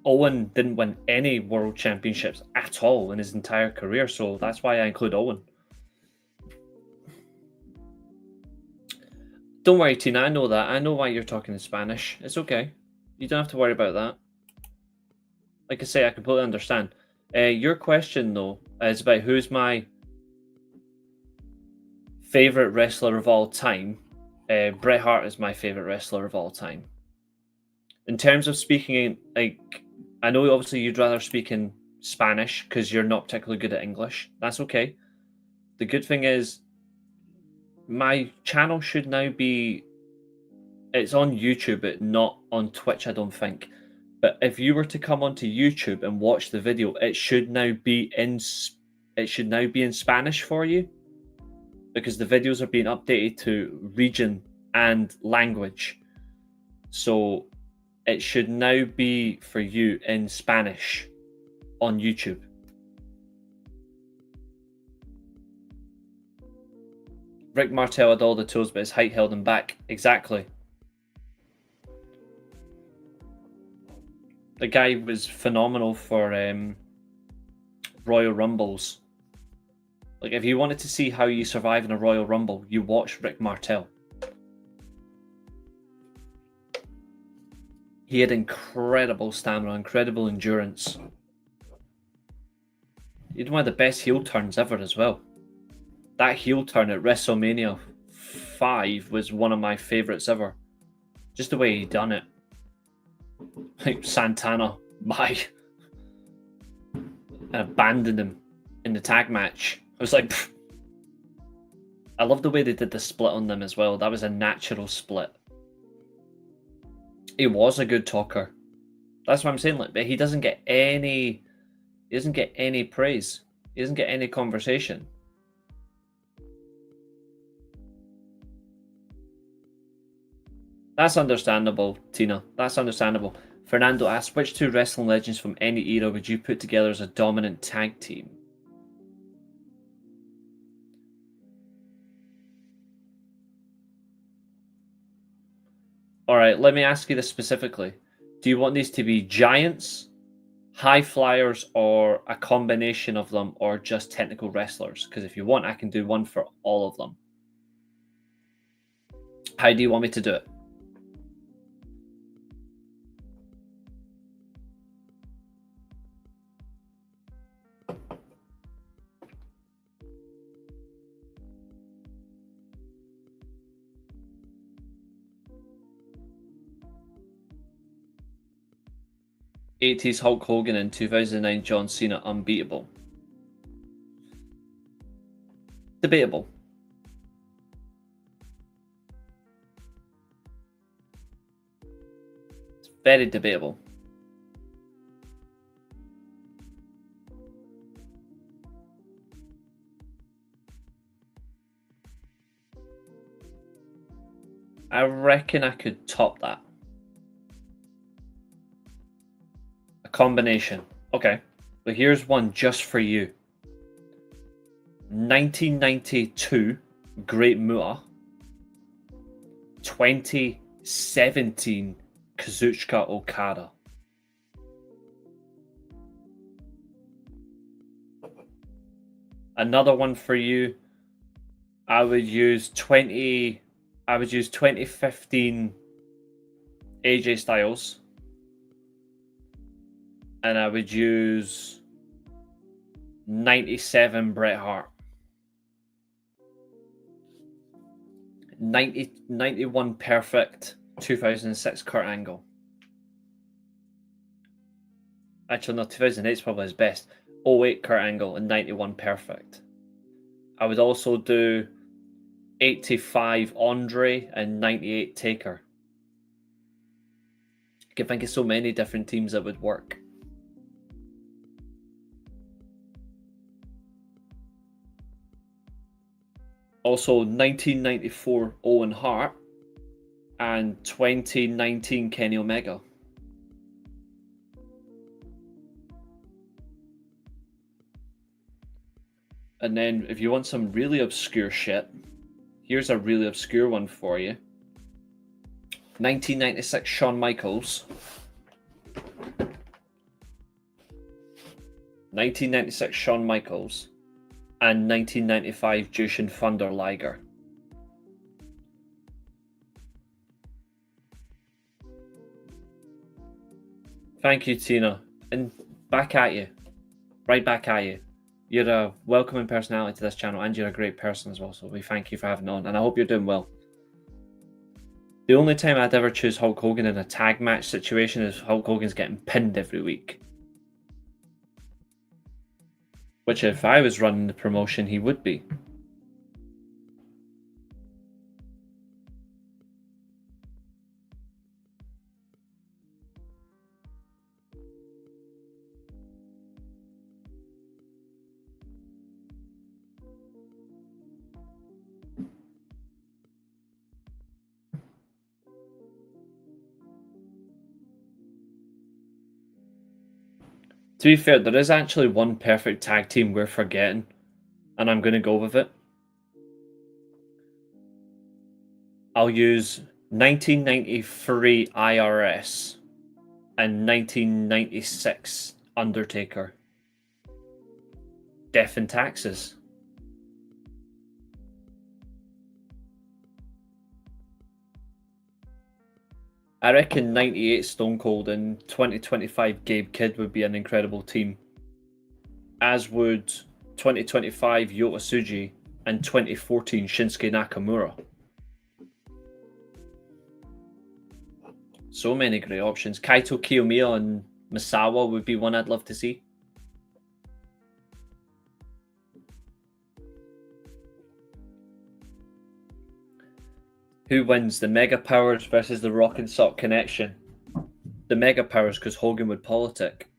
Owen didn't win any World Championships at all in his entire career, so that's why I include Owen. Don't worry, Tina, I know that. I know why you're talking in Spanish. It's okay. You don't have to worry about that. Like I say, I completely understand. Your question, though, is about who's my favorite wrestler of all time. Bret Hart is my favorite wrestler of all time. In terms of speaking, I know obviously you'd rather speak in Spanish because you're not particularly good at English. That's okay. The good thing is, my channel should now be. It's on YouTube, but not on Twitch, I don't think. But if you were to come onto YouTube and watch the video, it should now be in Spanish for you. Because the videos are being updated to region and language. So it should now be for you in Spanish on YouTube. Rick Martel had all the tools, but his height held him back. Exactly. The guy was phenomenal for Royal Rumbles. Like, if you wanted to see how you survive in a Royal Rumble, you watch Rick Martel. He had incredible stamina, incredible endurance. He had one of the best heel turns ever as well. That heel turn at WrestleMania 5 was one of my favourites ever. Just the way he done it. Like Santana, bye. And abandoned him in the tag match. I was like, pfft. I love the way they did the split on them as well. That was a natural split. He was a good talker. That's what I'm saying. Like, but he doesn't get any praise. He doesn't get any conversation. That's understandable, Tina. That's understandable. Fernando asks, which 2 wrestling legends from any era would you put together as a dominant tag team? All right, let me ask you this specifically. Do you want these to be giants, high flyers, or a combination of them, or just technical wrestlers? Because if you want, I can do one for all of them. How do you want me to do it? '80s Hulk Hogan and 2009 John Cena unbeatable. debatable. It's very debatable. I reckon I could top that. A combination. Okay, but here's one just for you. 1992 Great Muta. 2017 Kazuchika Okada. Another one for you. I would use 2015 AJ Styles. And I would use 97 Bret Hart. 91 perfect, 2006 Kurt Angle. Actually, no, 2008 is probably his best. 08 Kurt Angle and 91 perfect. I would also do 85 Andre and 98 Taker. I can think of so many different teams that would work. Also, 1994 Owen Hart and 2019 Kenny Omega. And then, if you want some really obscure shit, here's a really obscure one for you. 1996 Shawn Michaels. 1996 Shawn Michaels. And 1995 Jushin Thunder Liger. Thank you, Tina. And back at you. Right back at you. You're a welcoming personality to this channel, and you're a great person as well, so we thank you for having on, and I hope you're doing well. The only time I'd ever choose Hulk Hogan in a tag match situation is Hulk Hogan's getting pinned every week. Which, if I was running the promotion, he would be. To be fair, there is actually one perfect tag team we're forgetting, and I'm going to go with it. I'll use 1993 IRS and 1996 Undertaker. Death and Taxes. I reckon 98 Stone Cold and 2025 Gabe Kidd would be an incredible team. As would 2025 Yota Tsuji and 2014 Shinsuke Nakamura. So many great options. Kaito Kiyomiya and Misawa would be one I'd love to see. Who wins, the Mega Powers versus the Rock and Sock Connection? The Mega Powers, because Hogan would politic.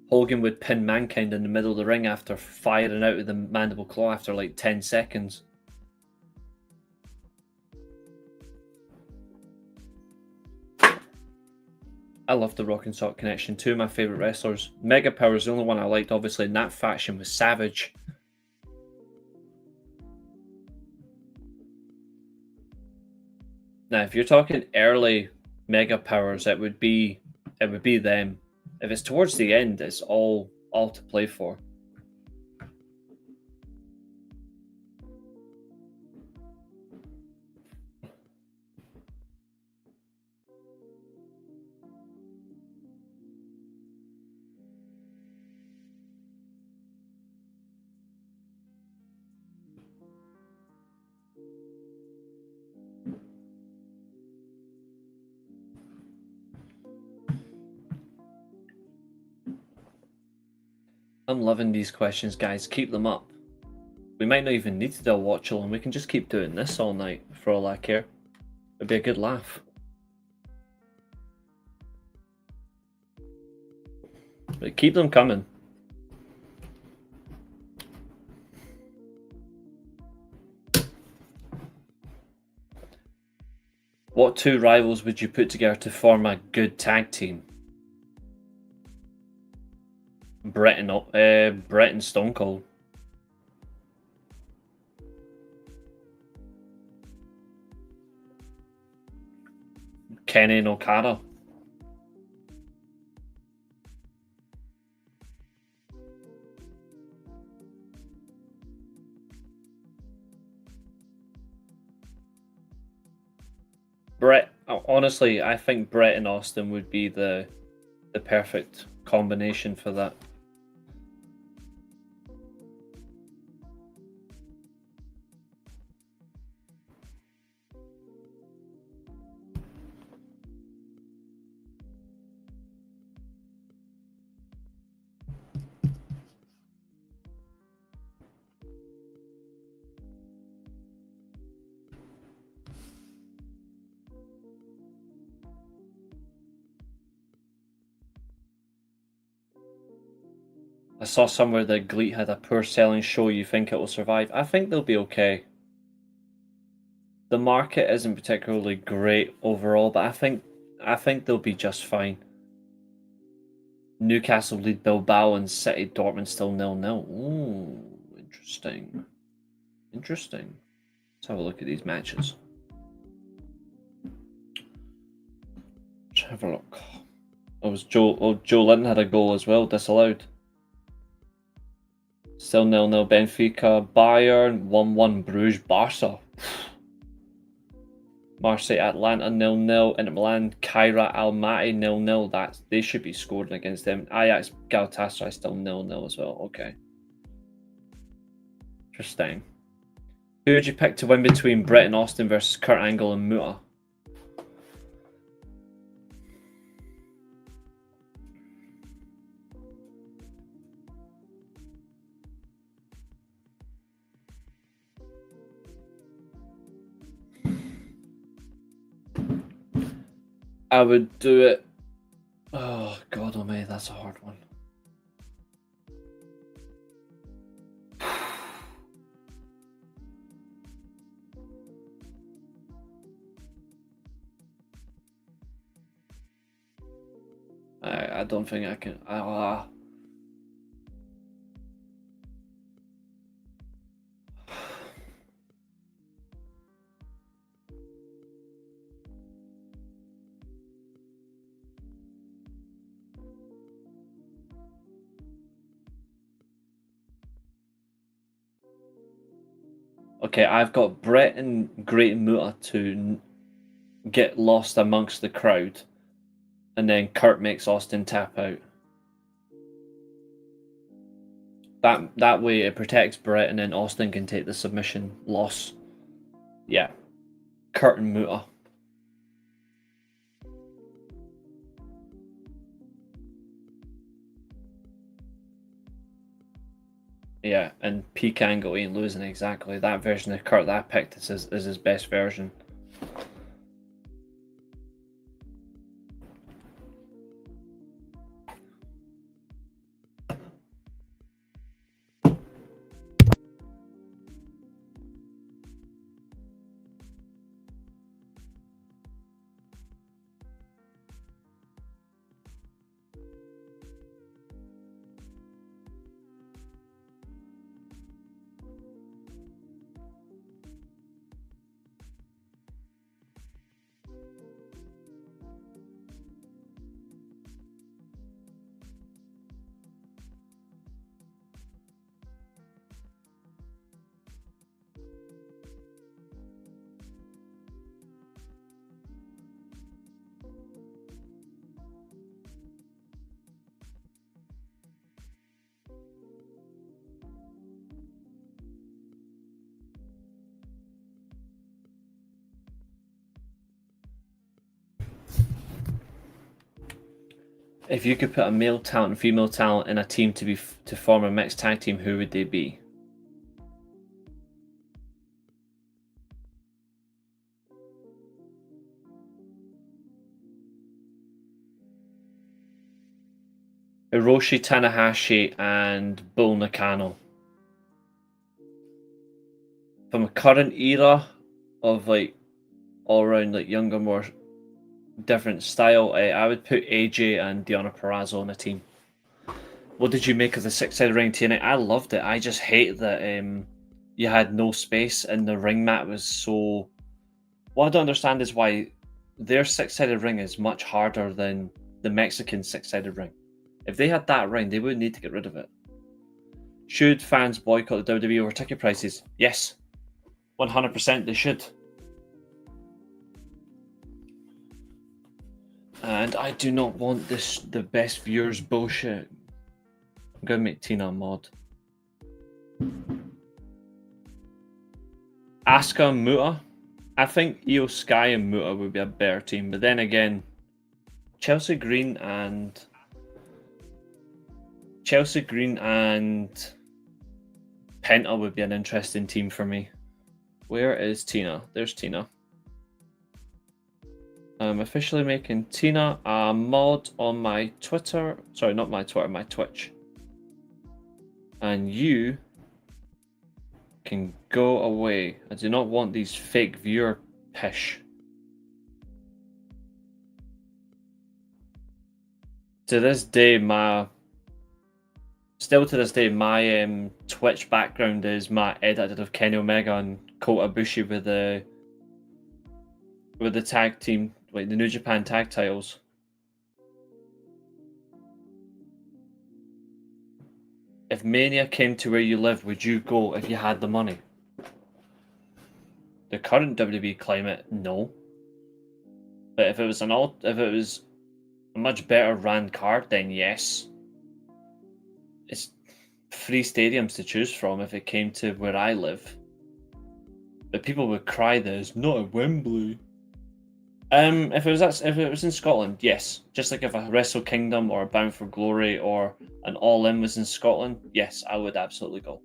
Hogan would pin Mankind in the middle of the ring after firing out of the mandible claw after like 10 seconds. I love the Rock and Sock Connection. Two of my favourite wrestlers. Mega Powers, the only one I liked, obviously, in that faction was Savage. Now, if you're talking early Mega Powers, it would be them. If it's towards the end, it's all to play for. I'm loving these questions, guys. Keep them up. We might not even need to do a watch along. We can just keep doing this all night for all I care. It'd be a good laugh. But keep them coming. What two rivals would you put together to form a good tag team? Brett and Stone Cold. Kenny and Okada. Brett, honestly, I think Brett and Austin would be the perfect combination for that. I saw somewhere that Gleet had a poor selling show. You think it will survive? I think they'll be okay. The market isn't particularly great overall, but I think they'll be just fine. Newcastle lead Bilbao and City Dortmund still 0-0. Ooh, interesting. Interesting. Let's have a look at these matches. Let's have a look. Joe Linton had a goal as well, disallowed. Still 0-0 Benfica, Bayern, 1-1 Bruges, Barca. Marseille, Atlanta 0-0, Inter Milan, Caira, Almaty 0-0. They should be scoring against them. Ajax, Galatasaray still 0-0 as well. Okay. Interesting. Who would you pick to win between Brett and Austin versus Kurt Angle and Muta? I would do it. Oh, God almighty, that's a hard one. I don't think I can. Okay, I've got Brett and Great Muta to get lost amongst the crowd, and then Kurt makes Austin tap out. That way it protects Brett, and then Austin can take the submission loss. Yeah, Kurt and Muta. Yeah, and peak angle ain't losing exactly. That version of Kurt that I picked is his best version. If you could put a male talent and female talent in a team to form a mixed tag team, who would they be? Hiroshi Tanahashi and Bull Nakano. From a current era of like all around like younger, more different style, I would put AJ and Deonna Purrazzo on a team. What did you make of the six-sided ring tonight? I loved it. I just hate that you had no space and the ring mat was so. What I don't understand is why their six-sided ring is much harder than the Mexican six-sided ring. If they had that ring, they wouldn't need to get rid of it. Should fans boycott the WWE over ticket prices? Yes. 100% they should. And I do not want the best viewers bullshit. I'm going to make Tina a mod. Asuka and Muta. I think Io Sky and Muta would be a better team. But then again, Chelsea Green and Penta would be an interesting team for me. Where is Tina? There's Tina. I'm officially making Tina a mod on my Twitter. Sorry, not my Twitter, my Twitch. And you can go away. I do not want these fake viewer pish. To this day, my Twitch background is my edit I did of Kenny Omega and Kota Ibushi with the tag team, like the New Japan tag titles. If Mania came to where you live, would you go if you had the money? The current WWE climate, no. But if it was a much better ran card, then yes. It's 3 stadiums to choose from if it came to where I live. But people would cry that it's not at Wembley. If it was in Scotland, yes. Just like if a Wrestle Kingdom or a Bound for Glory or an All In was in Scotland, yes, I would absolutely go.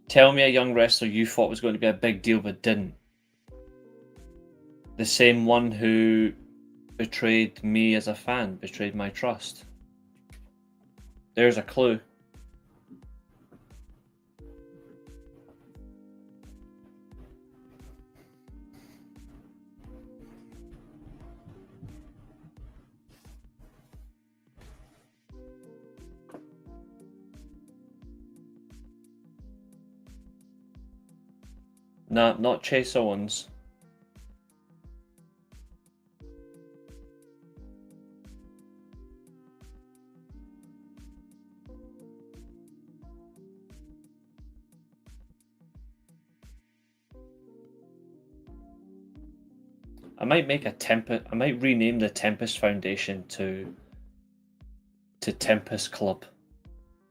Tell me a young wrestler you thought was going to be a big deal but didn't. The same one who betrayed me as a fan, betrayed my trust. There's a clue. Nah, not Chase Owens. I might make I might rename the Tempest Foundation to Tempest Club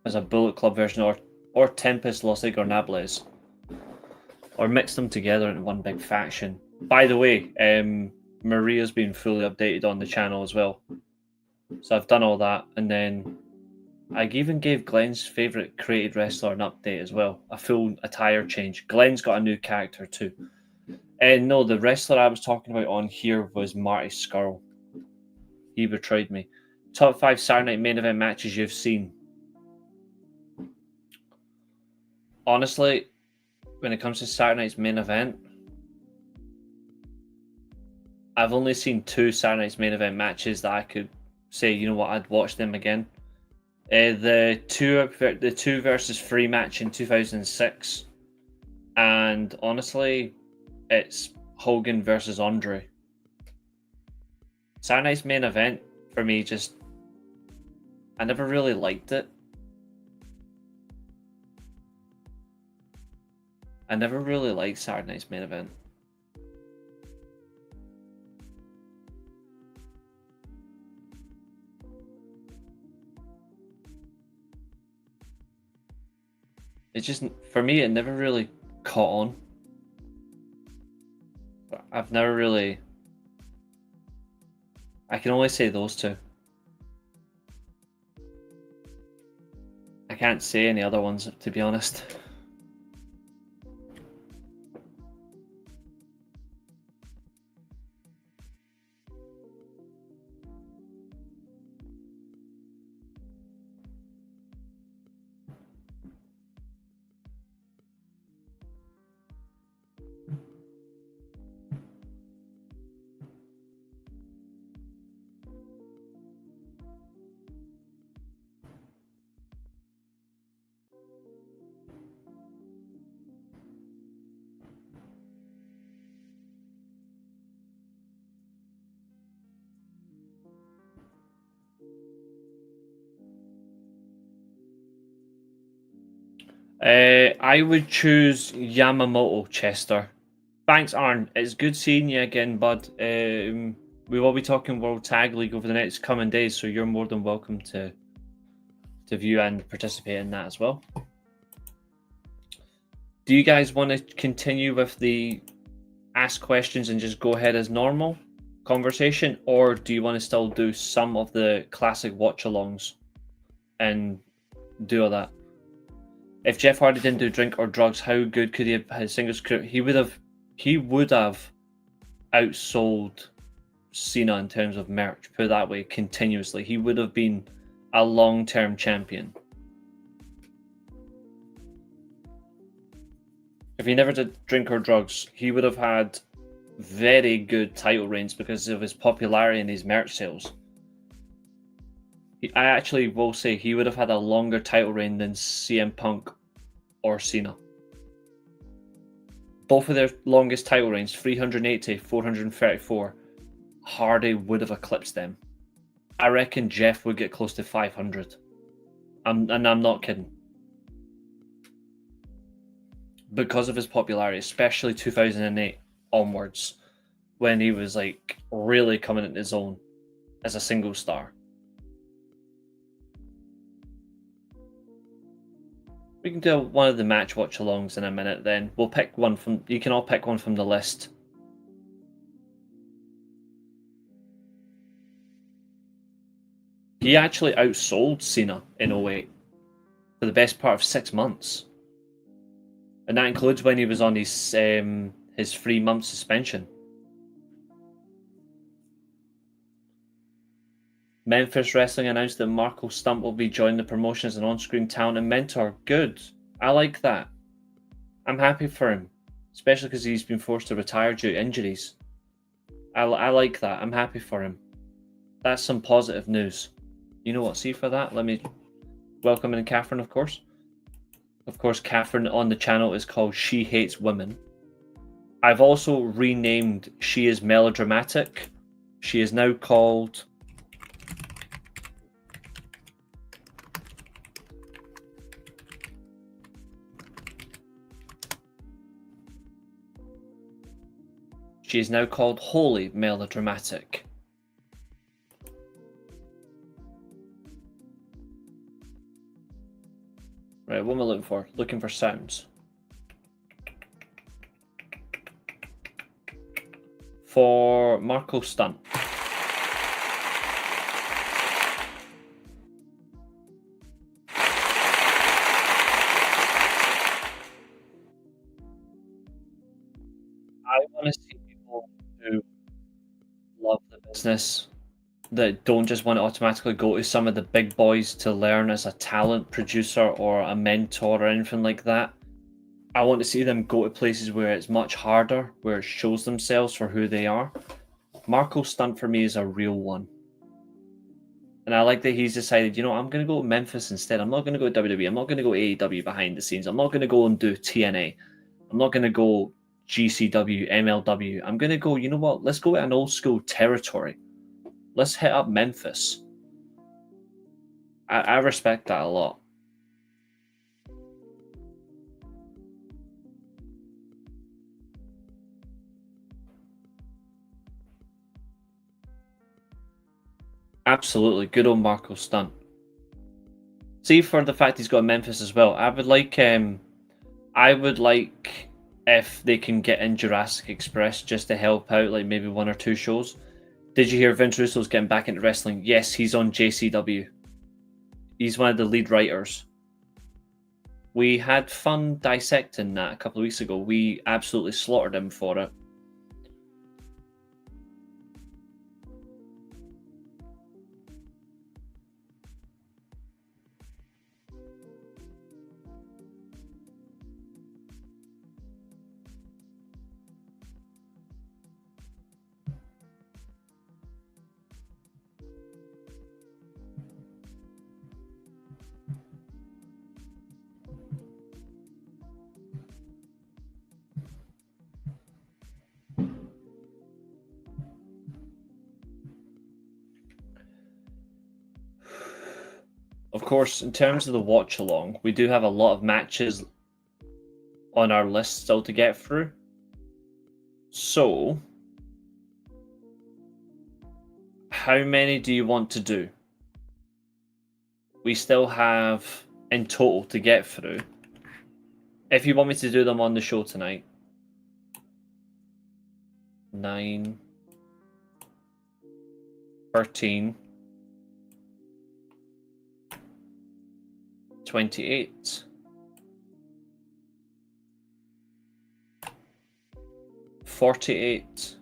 as a Bullet Club version, or Tempest Los Ingobernables, or mix them together into one big faction. By the way, Maria's been fully updated on the channel as well, so I've done all that, and then I even gave Glenn's favourite created wrestler an update as well, a full attire change. Glenn's got a new character too. And no, the wrestler I was talking about on here was Marty Scurll. He betrayed me. Top 5 Saturday Night main event matches you've seen. Honestly, when it comes to Saturday Night's main event, I've only seen 2 Saturday Night's main event matches that I could say, you know what, I'd watch them again. The 2 versus 3 match in 2006, and honestly, it's Hogan versus Andre. Saturday Night's main event for me, I never really liked it. I never really liked Saturday Night's main event. It just, for me, it never really caught on. I've never really I can only say those two. I can't say any other ones, to be honest. I would choose Yamamoto, Chester. Thanks, Arn. It's good seeing you again, bud. We will be talking World Tag League over the next coming days, so you're more than welcome to view and participate in that as well. Do you guys want to continue with the ask questions and just go ahead as normal conversation, or do you want to still do some of the classic watch-alongs and do all that? If Jeff Hardy didn't do drink or drugs, how good could he have had singles career? He would have outsold Cena in terms of merch, put it that way, continuously. He would have been a long-term champion. If he never did drink or drugs, he would have had very good title reigns because of his popularity and his merch sales. I actually will say he would have had a longer title reign than CM Punk or Cena. Both of their longest title reigns, 380, 434, Hardy would have eclipsed them. I reckon Jeff would get close to 500. And I'm not kidding. Because of his popularity, especially 2008 onwards, when he was like really coming into his own as a single star. We can do one of the match watch-alongs in a minute then. We'll pick one from... You can all pick one from the list. He actually outsold Cena in 08 for the best part of 6 months. And that includes when he was on his 3-month suspension. Memphis Wrestling announced that Marco Stunt will be joining the promotion as an on-screen talent and mentor. Good. I like that. I'm happy for him. Especially because he's been forced to retire due to injuries. I like that. I'm happy for him. That's some positive news. You know what? See for that? Let me welcome in Catherine, of course. Of course, Catherine on the channel is called She Hates Women. I've also renamed She Is Melodramatic. She is now called... She is now called Wholly Melodramatic. Right, what am I looking for? Looking for sounds. For Marco Stunt. I want to see people who love the business, that don't just want to automatically go to some of the big boys to learn as a talent producer or a mentor or anything like that. I want to see them go to places where it's much harder, where it shows themselves for who they are. Marco Stunt for me is a real one. And I like that he's decided, you know, I'm going to go to Memphis instead. I'm not going to go to WWE. I'm not going to go AEW behind the scenes. I'm not going to go and do TNA. I'm not going to go GCW, MLW. I'm going to go, you know what? Let's go to an old school territory. Let's hit up Memphis. I respect that a lot. Absolutely. Good old Marco Stunt. See, for the fact he's got Memphis as well, I would like if they can get in Jurassic Express just to help out, like maybe 1 or 2 shows. Did you hear Vince Russo's getting back into wrestling? Yes, he's on JCW. He's one of the lead writers. We had fun dissecting that a couple of weeks ago. We absolutely slaughtered him for it. Of course, in terms of the watch along, we do have a lot of matches on our list still to get through. So, how many do you want to do? We still have in total to get through. If you want me to do them on the show tonight, 9, 13, 28, 48.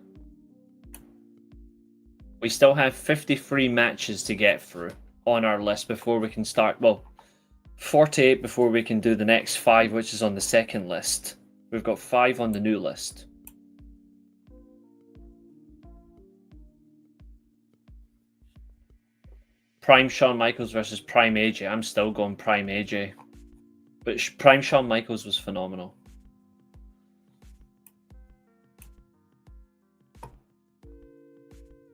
We still have 53 matches to get through on our list before we can start. Well, 48 before we can do the next 5, which is on the second list. We've got 5 on the new list. Prime Shawn Michaels versus Prime AJ. I'm still going Prime AJ. But Prime Shawn Michaels was phenomenal.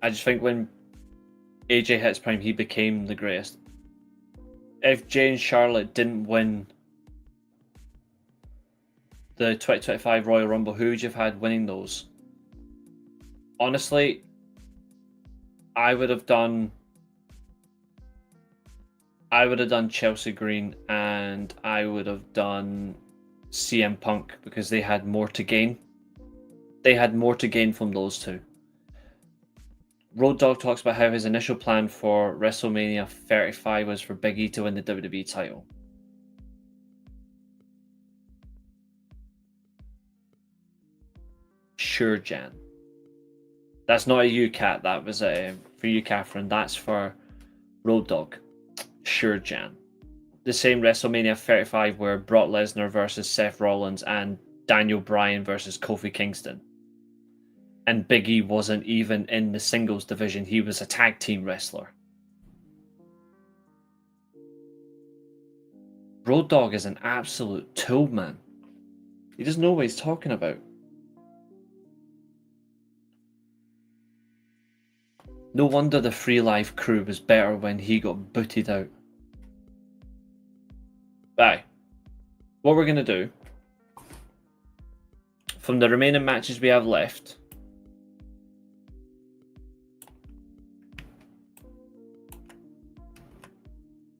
I just think when AJ hits Prime, he became the greatest. If Jay and Charlotte didn't win the 2025 Royal Rumble, who would you have had winning those? Honestly, I would have done Chelsea Green, and I would have done CM Punk because they had more to gain. They had more to gain from those two. Road Dogg talks about how his initial plan for WrestleMania 35 was for Big E to win the WWE title. Sure, Jan. That's not a you, Cat. That was for you, Catherine. That's for Road Dogg. Sure, Jan. The same WrestleMania 35 where Brock Lesnar versus Seth Rollins and Daniel Bryan versus Kofi Kingston. And Big E wasn't even in the singles division. He was a tag team wrestler. Road Dogg is an absolute tool, man. He doesn't know what he's talking about. No wonder the Free Life crew was better when he got booted out. Aye. What we're going to do, from the remaining matches we have left,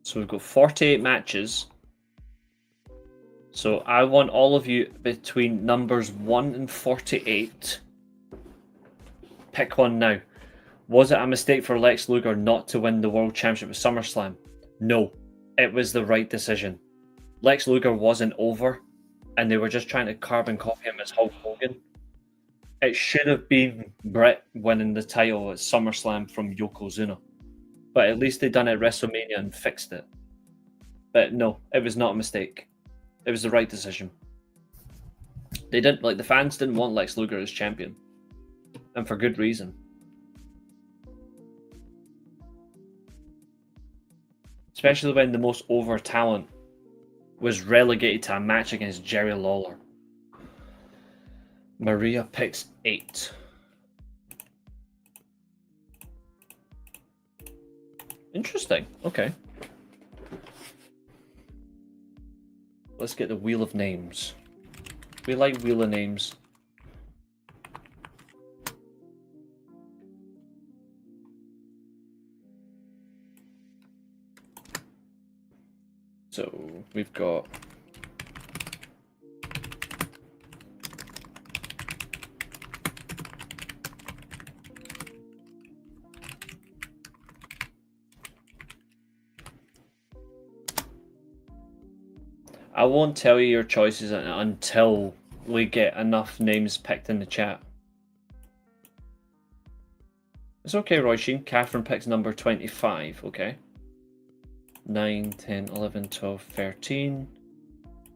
so we've got 48 matches. So I want all of you between numbers 1 and 48. Pick one now. Was it a mistake for Lex Luger not to win the World Championship at SummerSlam? No, it was the right decision. Lex Luger wasn't over, and they were just trying to carbon copy him as Hulk Hogan. It should have been Brett winning the title at SummerSlam from Yokozuna. But at least they done it at WrestleMania and fixed it. But no, it was not a mistake. It was the right decision. They didn't, like, the fans didn't want Lex Luger as champion. And for good reason. Especially when the most over talent was relegated to a match against Jerry Lawler. Maria picks 8. Interesting. Okay. Let's get the Wheel of Names. We like Wheel of Names. So we've got I won't tell you your choices until we get enough names picked in the chat. It's okay, Roy Sheen. Catherine picks number 25, okay? 9, 10, 11, 12, 13,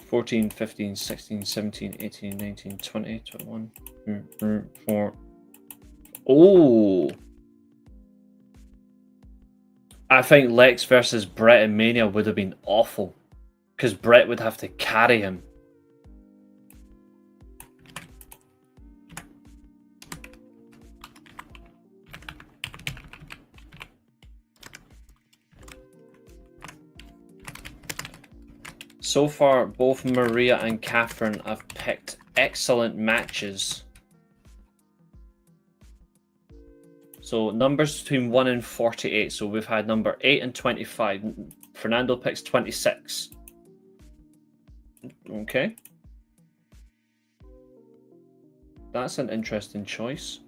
14, 15, 16, 17, 18, 19, 20, 21, 4. Oh! I think Lex versus Brett in Mania would have been awful. Because Brett would have to carry him. So far, both Maria and Catherine have picked excellent matches. So numbers between 1 and 48. So we've had number 8 and 25. Fernando picks 26. Okay. That's an interesting choice.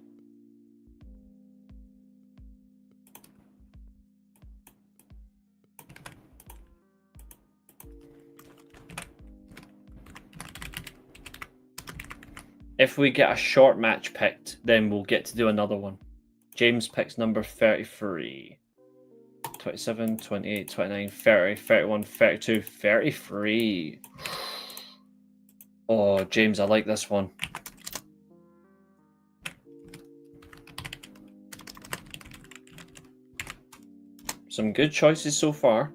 If we get a short match picked, then we'll get to do another one. James picks number 33. 27, 28, 29, 30, 31, 32, 33. Oh, James, I like this one. Some good choices so far.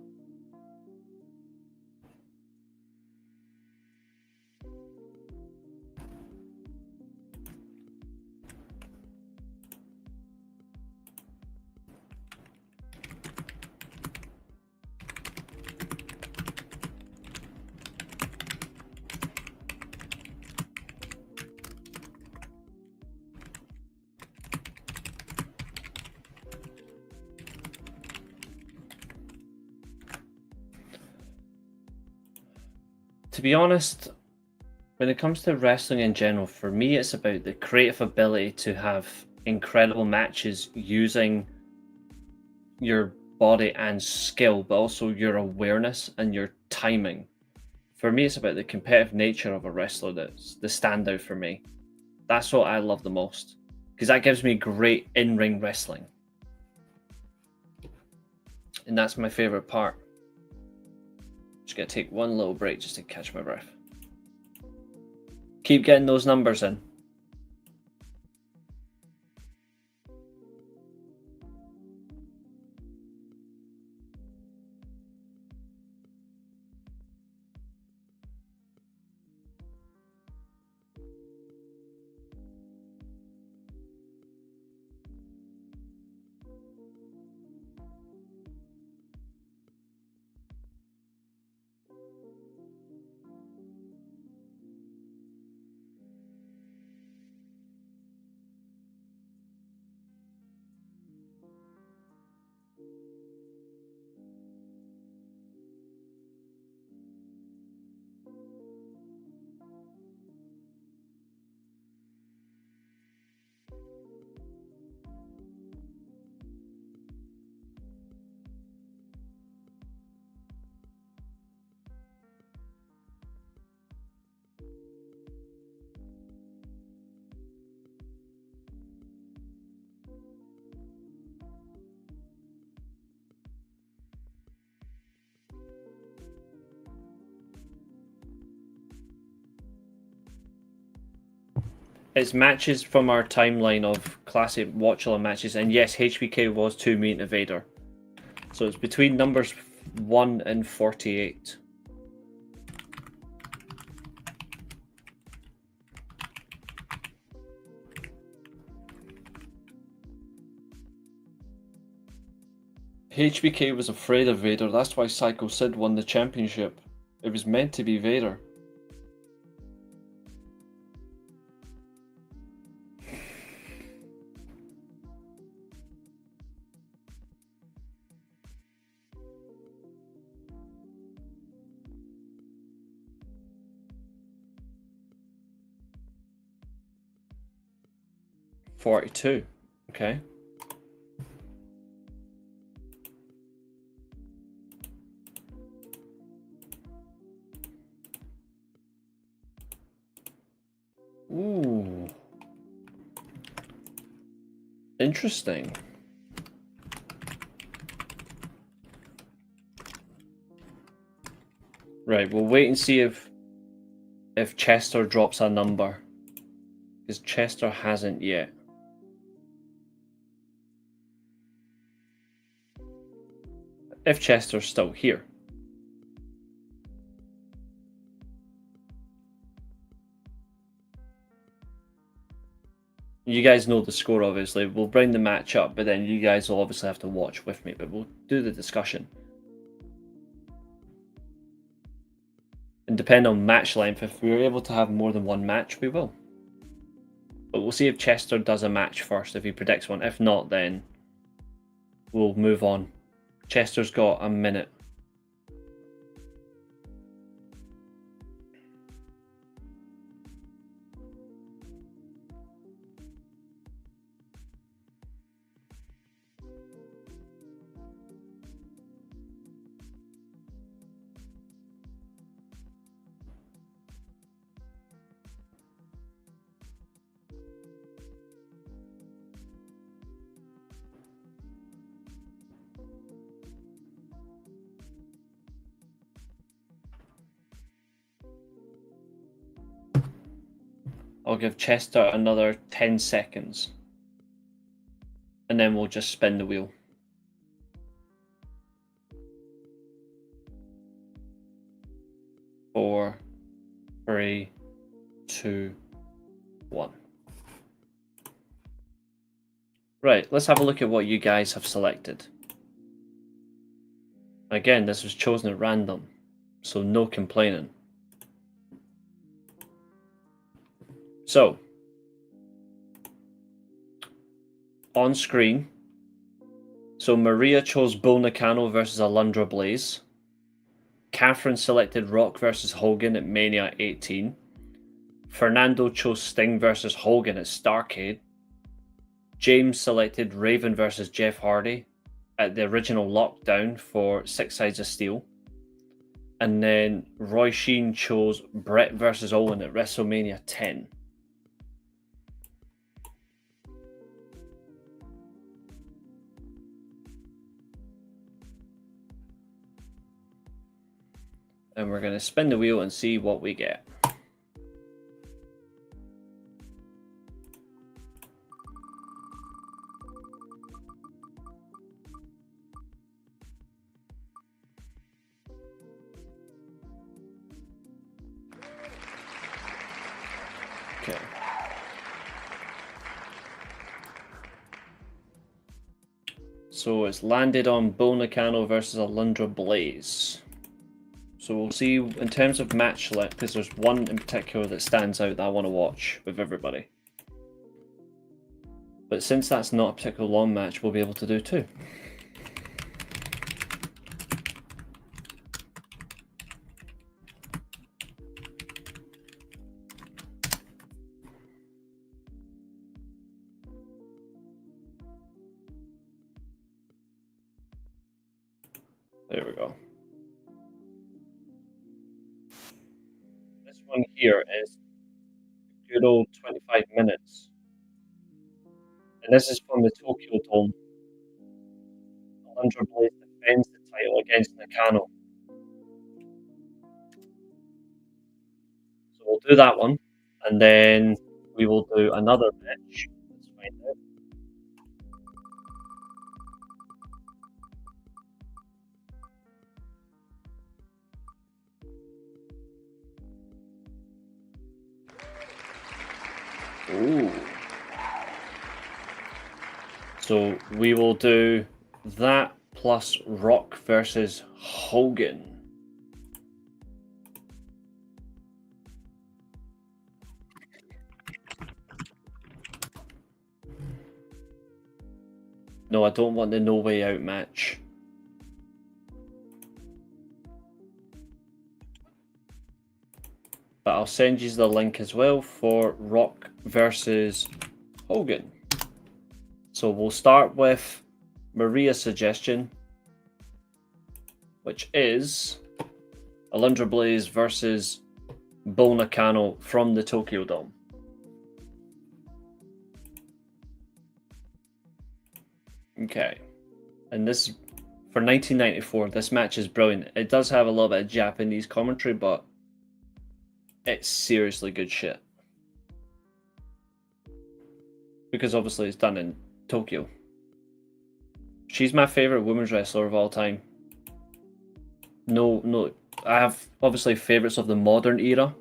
To be honest, when it comes to wrestling in general, for me, it's about the creative ability to have incredible matches using your body and skill, but also your awareness and your timing. For me, it's about the competitive nature of a wrestler that's the standout for me. That's what I love the most, because that gives me great in-ring wrestling. And that's my favorite part. Just gonna take one little break just to catch my breath. Keep getting those numbers in. It's matches from our timeline of classic Watchalong matches, and yes, HBK was 2 meeting Vader. So it's between numbers 1 and 48. HBK was afraid of Vader, that's why Psycho Sid won the championship. It was meant to be Vader. $42, okay. Ooh. Interesting. Right, we'll wait and see if Chester drops a number. Because Chester hasn't yet. If Chester's still here. You guys know the score, obviously. We'll bring the match up, but then you guys will obviously have to watch with me, but we'll do the discussion. And depending on match length, if we're able to have more than one match, we will. But we'll see if Chester does a match first, if he predicts one. If not, then we'll move on. Chester's got a minute. I'll give Chester another 10 seconds. And then we'll just spin the wheel. Four, 3, 2, 1. Right, let's have a look at what you guys have selected. Again, this was chosen at random, so no complaining. So, on screen, so Maria chose Bull Nakano versus Alundra Blaze. Catherine selected Rock versus Hogan at Mania 18. Fernando chose Sting versus Hogan at Starrcade. James selected Raven versus Jeff Hardy at the original Lockdown for Six Sides of Steel. And then Roy Sheen chose Brett versus Owen at WrestleMania 10. And we're going to spin the wheel and see what we get. Okay. So it's landed on Bull Nakano versus Alundra Blaze. So we'll see in terms of match length, because there's one in particular that stands out that I want to watch with everybody. But since that's not a particularly long match, we'll be able to do two. There we go. This one here is a good old 25 minutes. And this is from the Tokyo Dome. Alundra Blaze defends the title against Nakano. So we'll do that one, and then we will do another match. Let's find out. Ooh. So we will do that plus Rock versus Hogan. No, I don't want the No Way Out match. But I'll send you the link as well for Rock versus Hogan. So we'll start with Maria's suggestion, which is Alundra Blaze versus Bull Nakano from the Tokyo Dome. Okay. And this, for 1994, this match is brilliant. It does have a little bit of Japanese commentary, but it's seriously good shit. Because obviously it's done in Tokyo. She's my favorite women's wrestler of all time. No, I have obviously favorites of the modern era.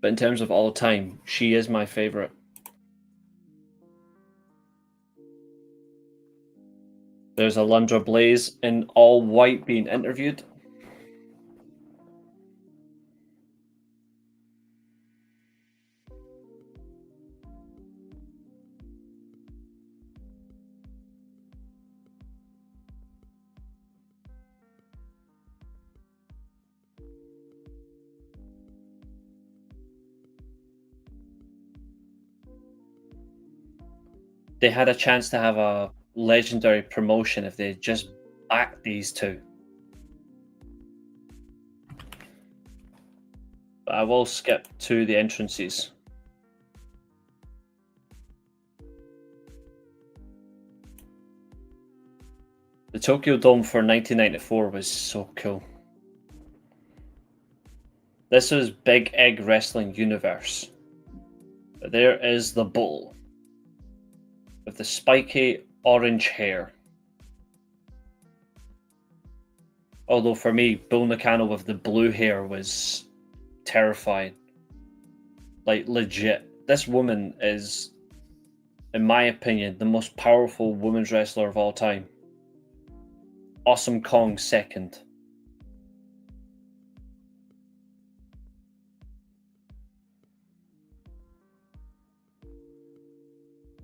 But in terms of all time, she is my favorite. There's Alundra Blaze in all white being interviewed. They had a chance to have a legendary promotion if they just backed these two. But I will skip to the entrances. The Tokyo Dome for 1994 was so cool. This was Big Egg Wrestling Universe. But there is the Bull with the spiky orange hair. Although for me, Bull Nakano with the blue hair was terrifying. Like, legit. This woman is, in my opinion, the most powerful women's wrestler of all time. Awesome Kong second.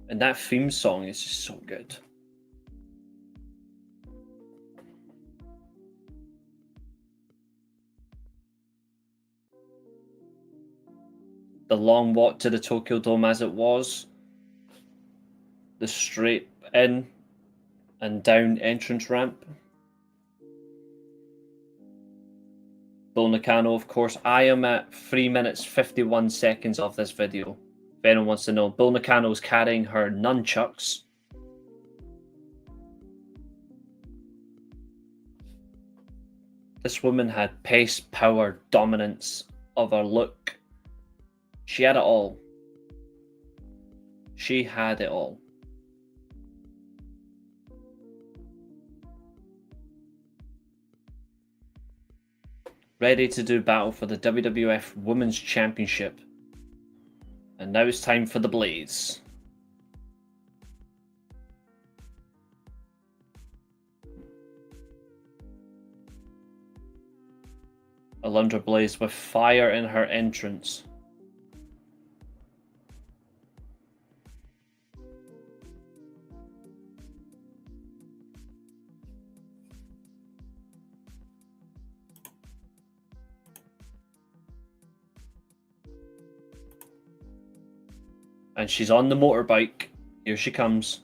And that theme song is just so good. The long walk to the Tokyo Dome as it was. The straight in and down entrance ramp. Bull Nakano, of course. I am at 3 minutes 51 seconds of this video. If anyone wants to know, Bull Nakano is carrying her nunchucks. This woman had pace, power, dominance of her look. She had it all. She had it all. Ready to do battle for the WWF Women's Championship. And now it's time for the Blaze. Alundra Blaze with fire in her entrance. And she's on the motorbike. Here she comes.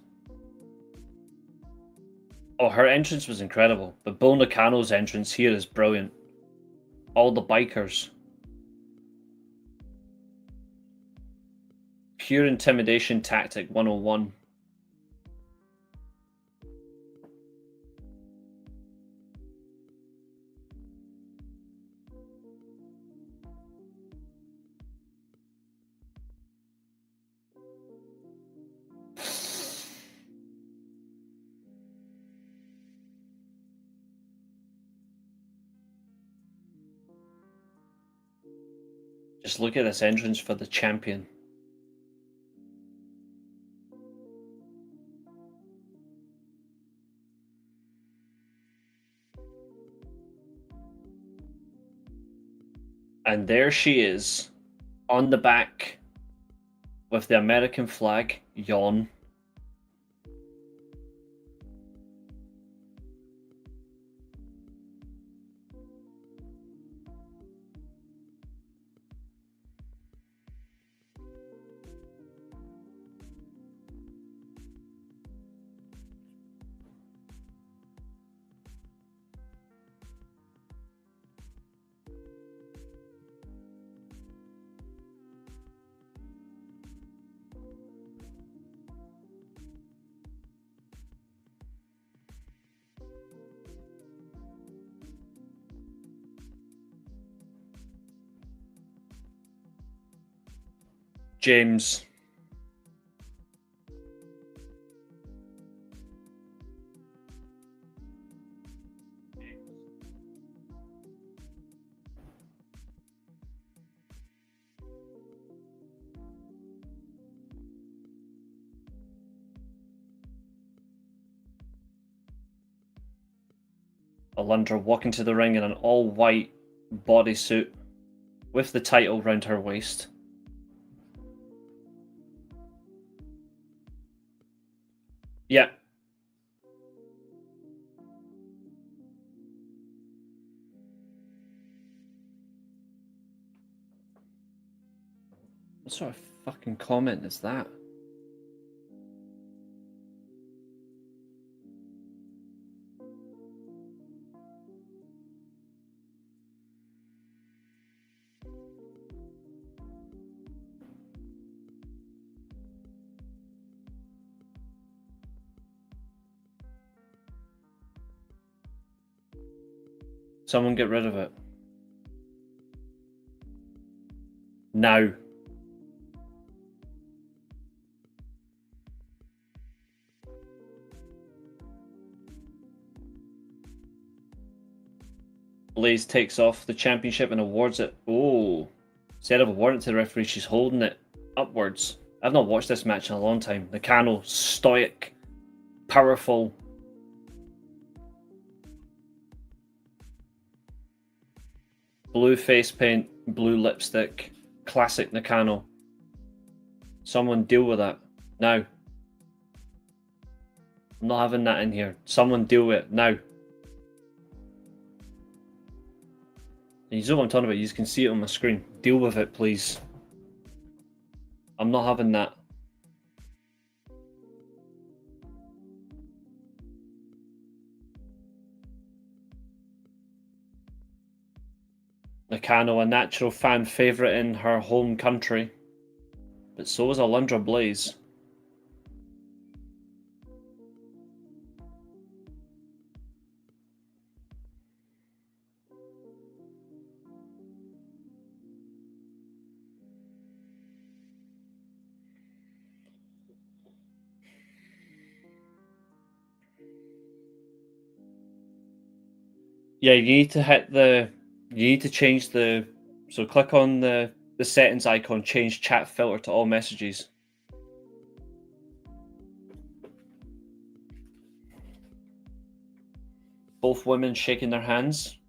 Oh, her entrance was incredible. But Bull Nakano's entrance here is brilliant. All the bikers. Pure intimidation tactic 101. Just look at this entrance for the champion. And there she is, on the back, with the American flag, yawn. James. Alundra walking to the ring in an all-white bodysuit with the title round her waist. Yeah. What sort of fucking comment is that? Someone get rid of it. Now. Blaze takes off the championship and awards it. Oh. Instead of awarding it to the referee, she's holding it upwards. I've not watched this match in a long time. Nakano, stoic, powerful. Blue face paint, blue lipstick, classic Nakano. Someone deal with that now. I'm not having that in here. Someone deal with it now. You know what I'm talking about, you can see it on my screen. Deal with it, please. I'm not having that. Nakano, a natural fan favourite in her home country. But so is Alundra Blaze. Yeah, you need to hit the... You need to change the... So click on the settings icon, change chat filter to all messages. Both women shaking their hands.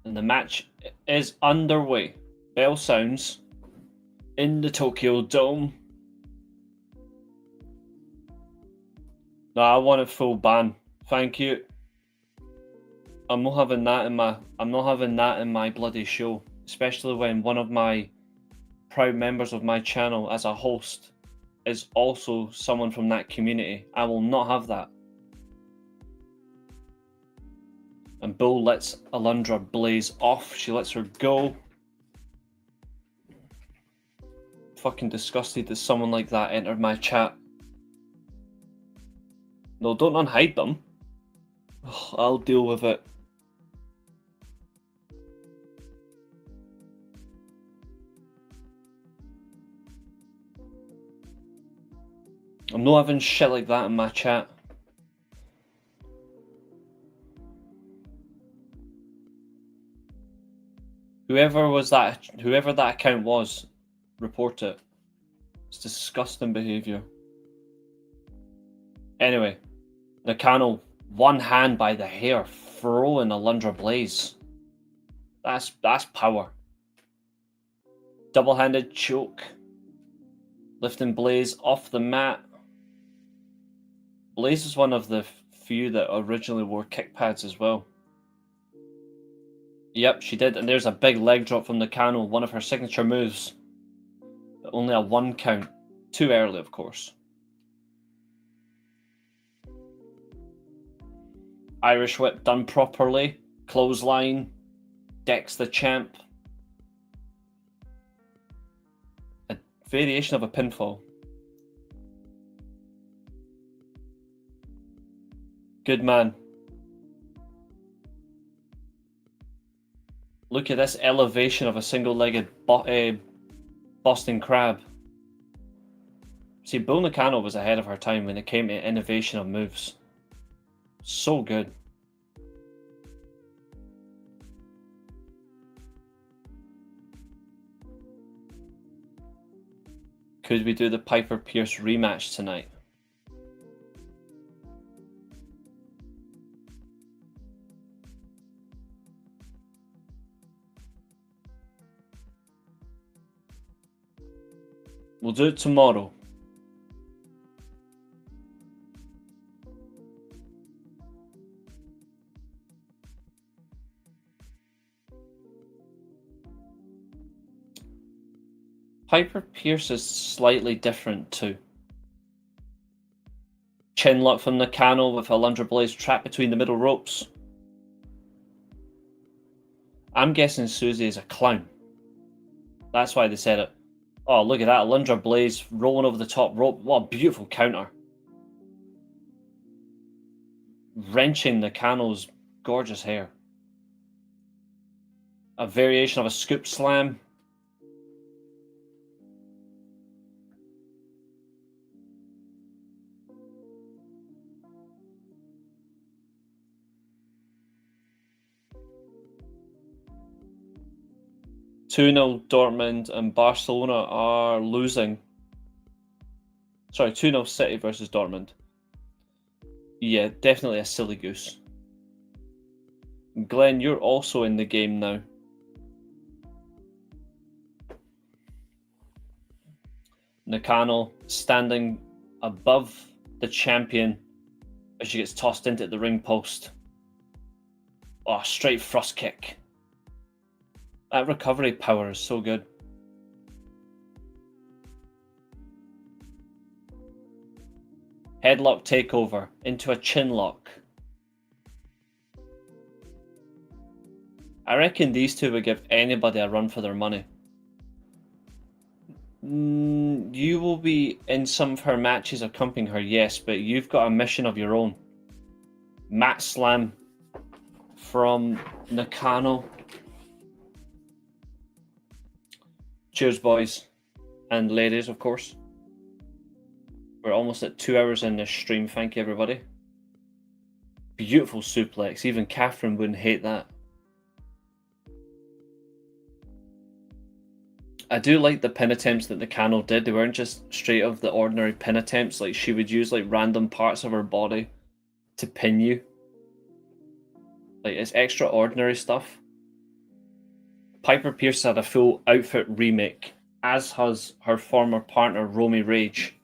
And the match is underway. Bell sounds in the Tokyo Dome. No, I want a full ban. Thank you. I'm not having that in my bloody show, especially when one of my proud members of my channel as a host is also someone from that community. I will not have that. And Bull lets Alundra Blaze off. She lets her go. Fucking disgusted that someone like that entered my chat. No, don't unhide them. Ugh, I'll deal with it. I'm not having shit like that in my chat. Whoever that account was, report it. It's disgusting behaviour. Anyway, Nakano, one hand by the hair, throwing Alundra Blaze. That's power. Double-handed choke. Lifting Blaze off the mat. Blaze is one of the few that originally wore kick pads as well. Yep, she did, and there's a big leg drop from Nakano, one of her signature moves. But only a 1 count. Too early, of course. Irish whip done properly. Clothesline. Decks the champ. A variation of a pinfall. Good man. Look at this elevation of a single-legged Boston Crab. See, Bull Nakano was ahead of her time when it came to innovation of moves. So good. Could we do the Piper Pierce rematch tonight? We'll do it tomorrow. Piper Pierce is slightly different too. Chin lock from Nakano with a Alundra Blaze trapped between the middle ropes. I'm guessing Susie is a clown. That's why they said it. Oh, look at that. Alundra Blaze rolling over the top rope. What a beautiful counter. Wrenching Nakano's gorgeous hair. A variation of a scoop slam. Two-0 Dortmund and Barcelona are losing. Sorry, 2-0 City versus Dortmund. Yeah, definitely a silly goose. Glenn, you're also in the game now. Nakano standing above the champion as she gets tossed into the ring post. Oh, straight thrust kick. That recovery power is so good. Headlock takeover into a chin lock. I reckon these two would give anybody a run for their money. You will be in some of her matches accompanying her, yes, but you've got a mission of your own. Mat slam from Nakano. Cheers, boys and ladies, of course. We're almost at 2 hours in this stream. Thank you, everybody. Beautiful suplex. Even Catherine wouldn't hate that. I do like the pin attempts that Nakano did. They weren't just straight of the ordinary pin attempts. Like, she would use like random parts of her body to pin you. Like, it's extraordinary stuff. Piper Pierce had a full outfit remake, as has her former partner Romy Rage.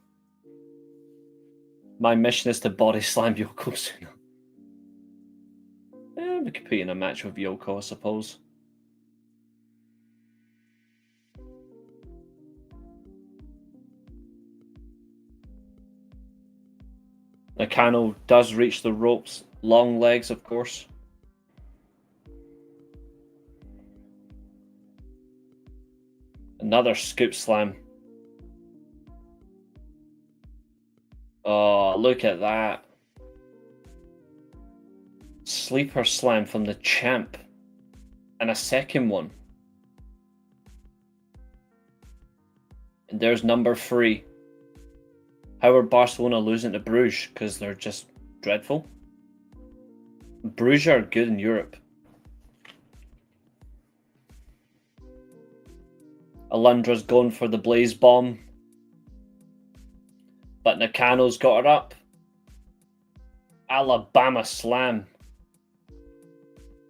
My mission is to body slam Yokozuna. We could put you in a match with Yoko, I suppose. Nakano does reach the ropes. Long legs, of course. Another scoop slam. Oh, look at that. Sleeper slam from the champ. And a second one. And there's number 3. How are Barcelona losing to Bruges? Because they're just dreadful. Bruges are good in Europe. Alundra's going for the Blaze Bomb. But Nakano's got her up. Alabama Slam.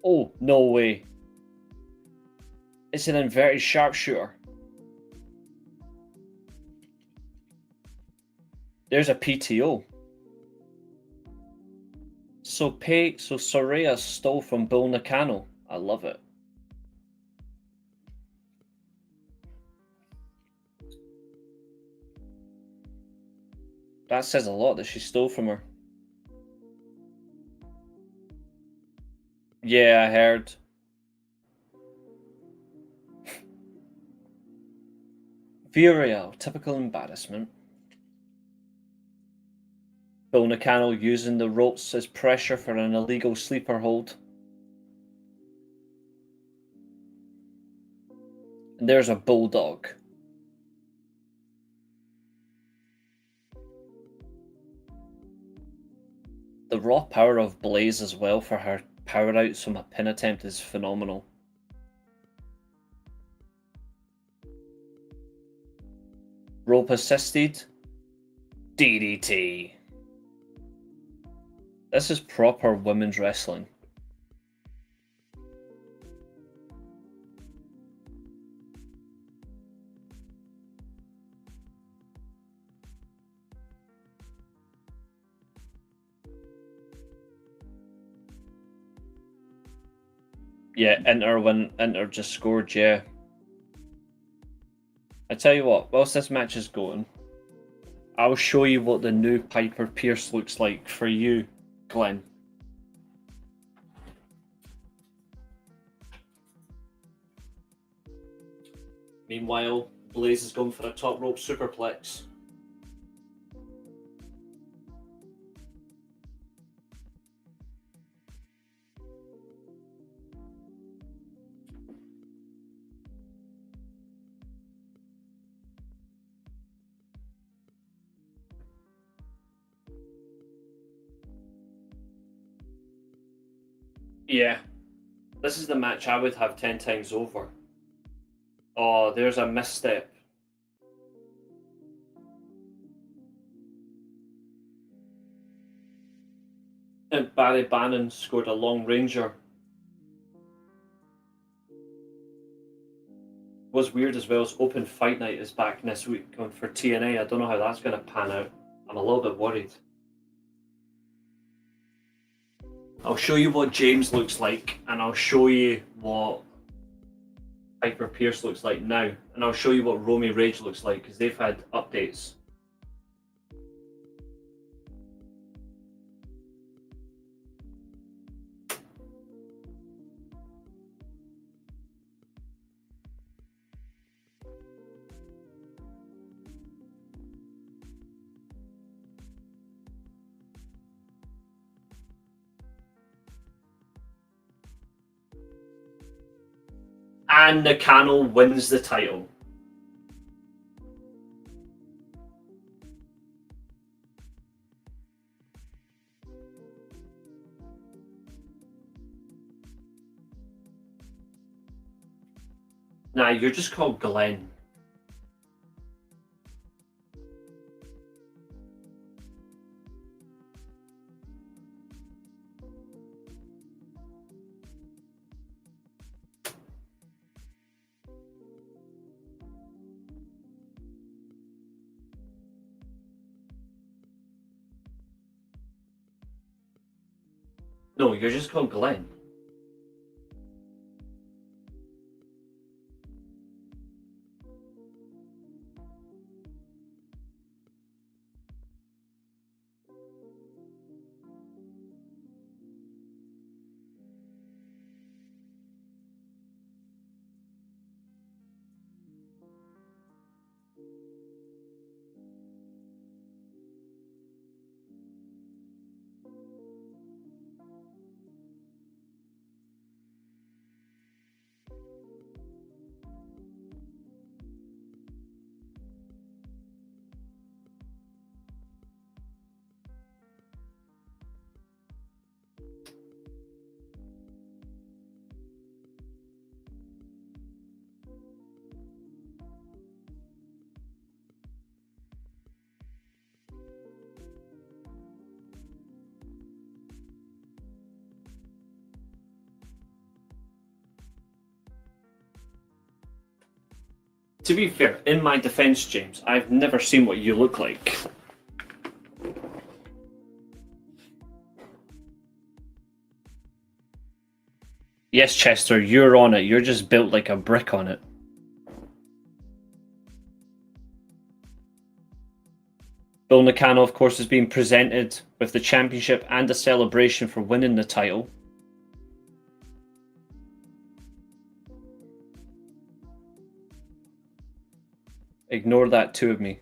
Oh, no way. It's an inverted sharpshooter. There's a PTO. So Soraya stole from Bull Nakano. I love it. That says a lot that she stole from her. Yeah, I heard. Virial, typical embarrassment. Bull Nakano using the ropes as pressure for an illegal sleeper hold. And there's a bulldog. The raw power of Blaze as well for her power outs from a pin attempt is phenomenal. Rope assisted. DDT. This is proper women's wrestling. Yeah, Inter just scored, yeah. I tell you what, whilst this match is going, I'll show you what the new Piper Pierce looks like for you, Glenn. Meanwhile, Blaze is going for a top rope superplex. Yeah, this is the match I would have 10 times over. Oh, there's a misstep. And Barry Bannon scored a long ranger. What's weird as well is Open Fight Night is back this week for TNA. I don't know how that's going to pan out. I'm a little bit worried. I'll show you what James looks like, and I'll show you what Piper Pierce looks like now, and I'll show you what Romy Rage looks like, because they've had updates. And Nakano wins the title. Nah, you're just called Glenn. No, you're just called Glenn. To be fair, in my defense, James, I've never seen what you look like. Yes, Chester, you're on it. You're just built like a brick on it. Bill Nakano, of course, has been presented with the championship and a celebration for winning the title. Ignore that two of me.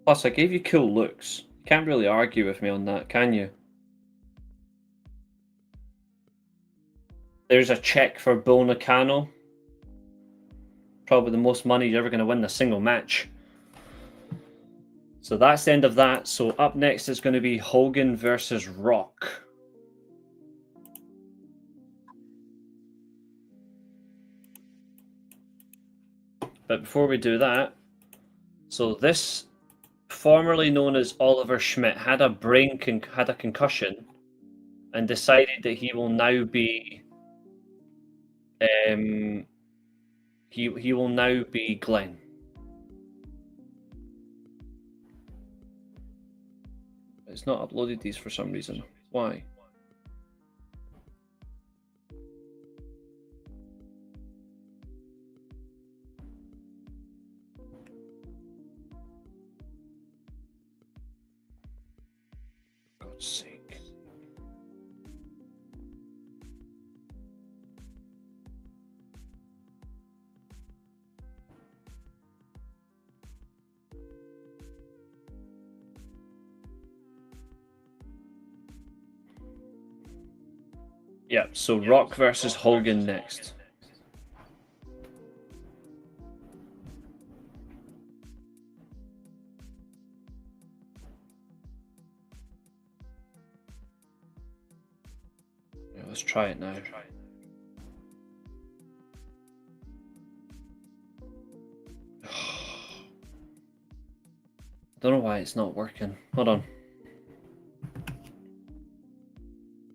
Plus, I gave you cool looks. You can't really argue with me on that, can you? There's a check for Bill Nakano. Probably the most money you're ever going to win in a single match. So that's the end of that. So up next is going to be Hogan versus Rock. But before we do that, so this, formerly known as Oliver Schmidt, had a concussion, and decided that he will now be, he will now be Glenn. It's not uploaded these for some reason. Why? God's sake. Yeah, so Rock versus Hogan next. Yeah, let's try it now. Don't know why it's not working. Hold on.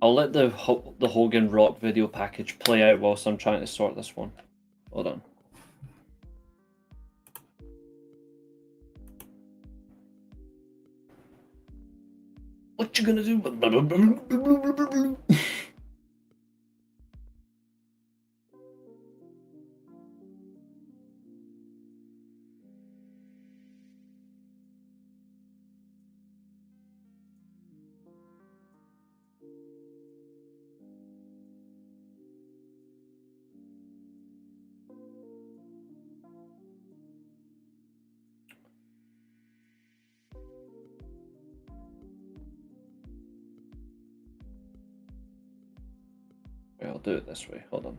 I'll let the Hogan Rock video package play out whilst I'm trying to sort this one. Hold on. What you gonna do? I'll do it this way. Hold on.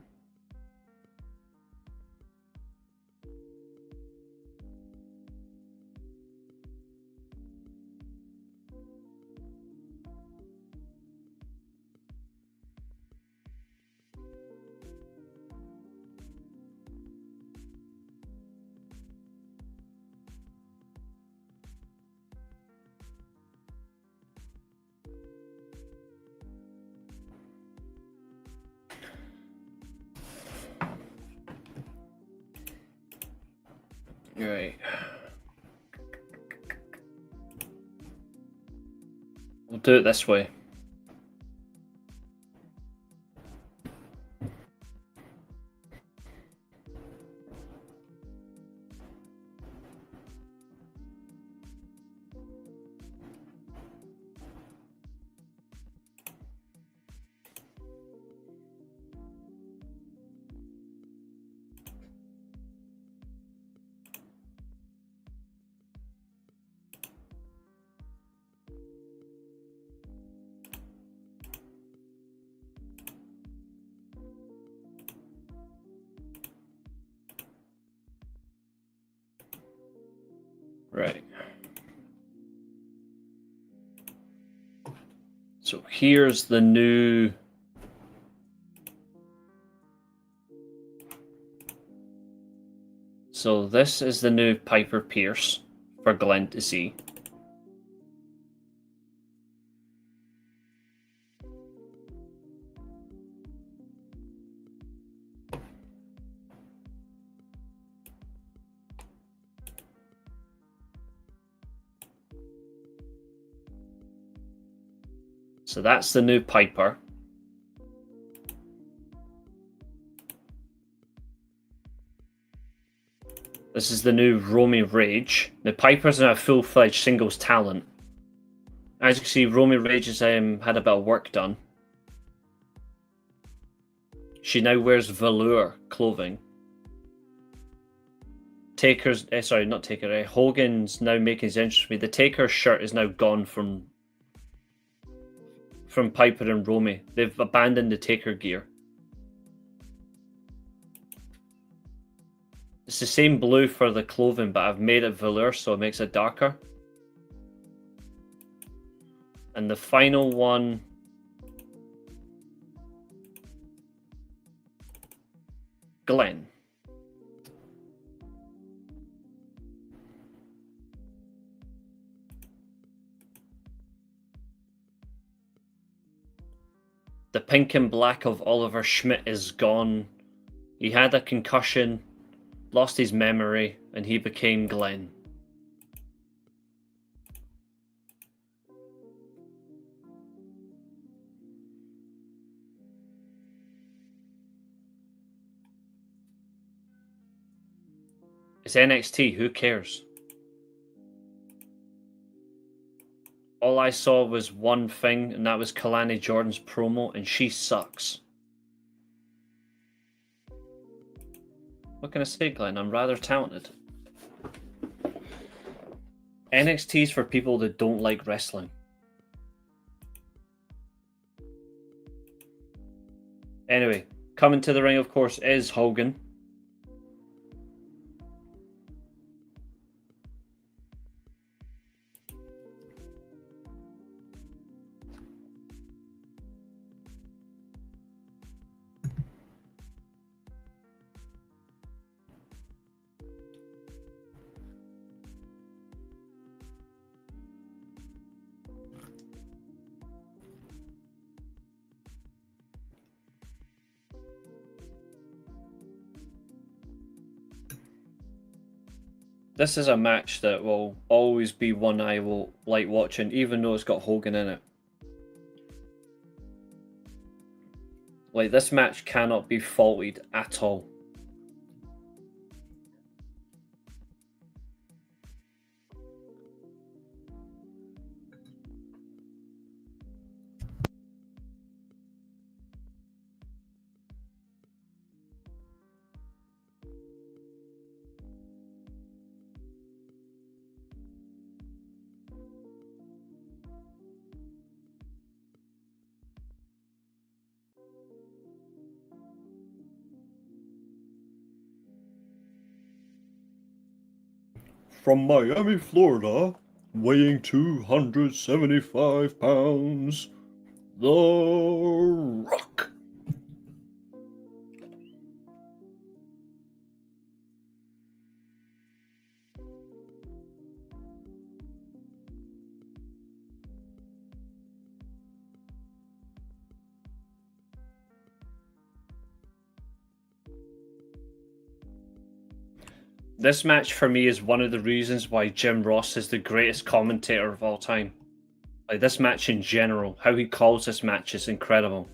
Right. We'll do it this way. Right. So here's the new... So this is the new Piper Pierce for Glenn to see. So that's the new Piper. This is the new Romy Rage. The Piper's now a full-fledged singles talent. As you can see, Romy Rage has had a bit of work done. She now wears velour clothing. Taker's, sorry, not Taker. Hogan's now making his entrance for me. The Taker shirt is now gone from Piper and Romy. They've abandoned the Taker gear. It's the same blue for the clothing, but I've made it velour, so it makes it darker. And the final one... Glenn. The pink and black of Oliver Schmidt is gone. He had a concussion, lost his memory, and he became Glenn. It's NXT, who cares? All I saw was one thing, and that was Kalani Jordan's promo, and she sucks. What can I say, Glenn? I'm rather talented. NXT is for people that don't like wrestling. Anyway, coming to the ring, of course, is Hogan. This is a match that will always be one I will like watching, even though it's got Hogan in it. Like, this match cannot be faulted at all. From Miami, Florida, weighing 275 pounds, The Rock. This match for me is one of the reasons why Jim Ross is the greatest commentator of all time. Like, this match in general, how he calls this match is incredible.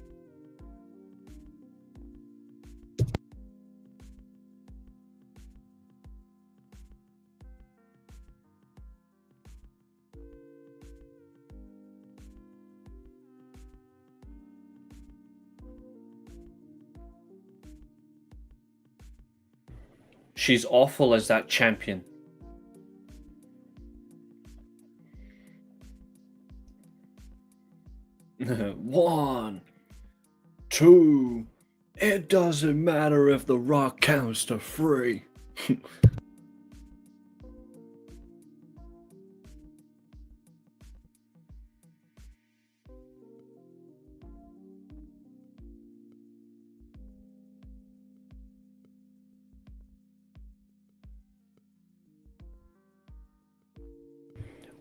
She's awful as that champion. One, two, it doesn't matter if The Rock counts to 3.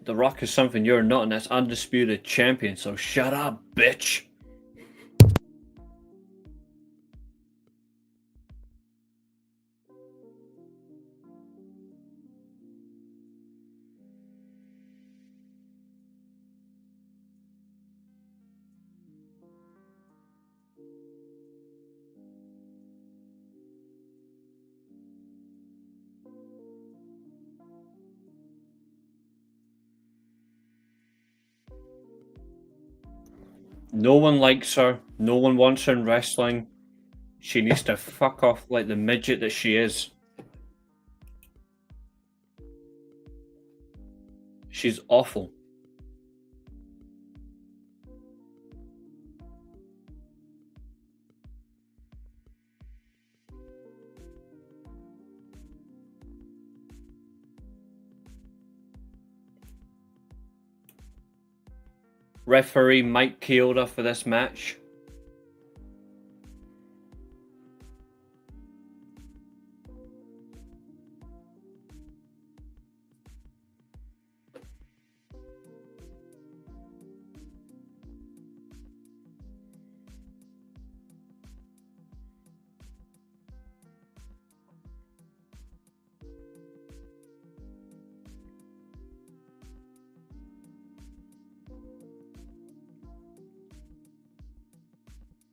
The Rock is something you're not, and that's undisputed champion, so shut up, bitch. No one likes her. No one wants her in wrestling. She needs to fuck off like the midget that she is. She's awful. Referee Mike Chioda for this match.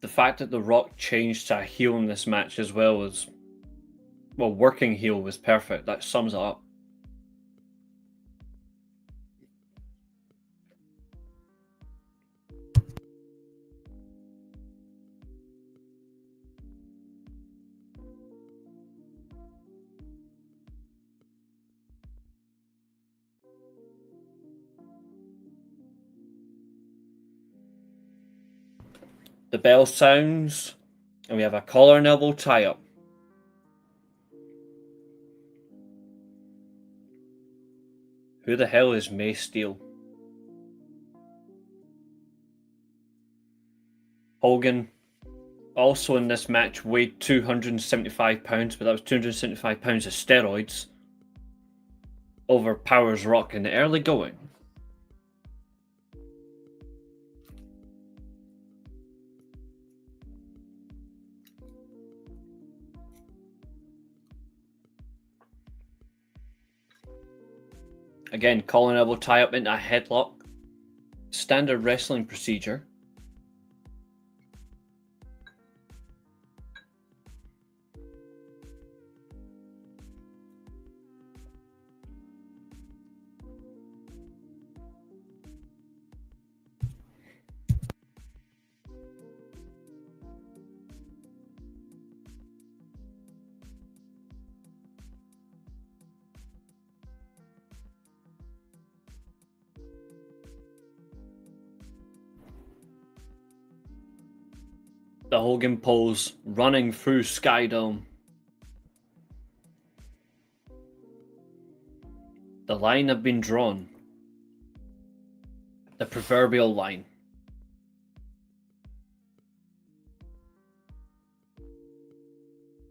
The fact that The Rock changed to a heel in this match as well was, well, working heel was perfect. That sums it up. The bell sounds, and we have a collar and elbow tie-up. Who the hell is May Steele? Hogan, also in this match, weighed 275 pounds, but that was 275 pounds of steroids. Overpowers Rock in the early going. Again, collar and elbow tie up into a headlock. Standard wrestling procedure. The Hogan pose running through Skydome. The line had been drawn. The proverbial line.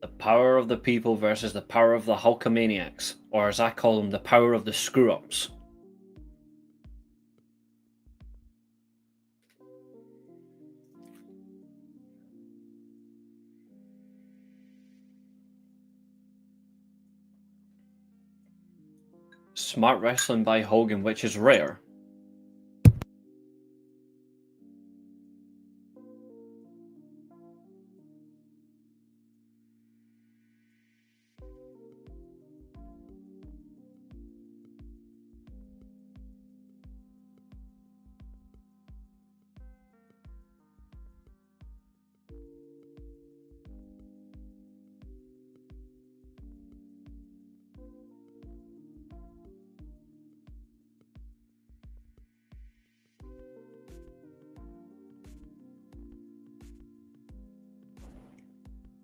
The power of the people versus the power of the Hulkamaniacs, or as I call them, the power of the screw-ups. Smart wrestling by Hogan, which is rare.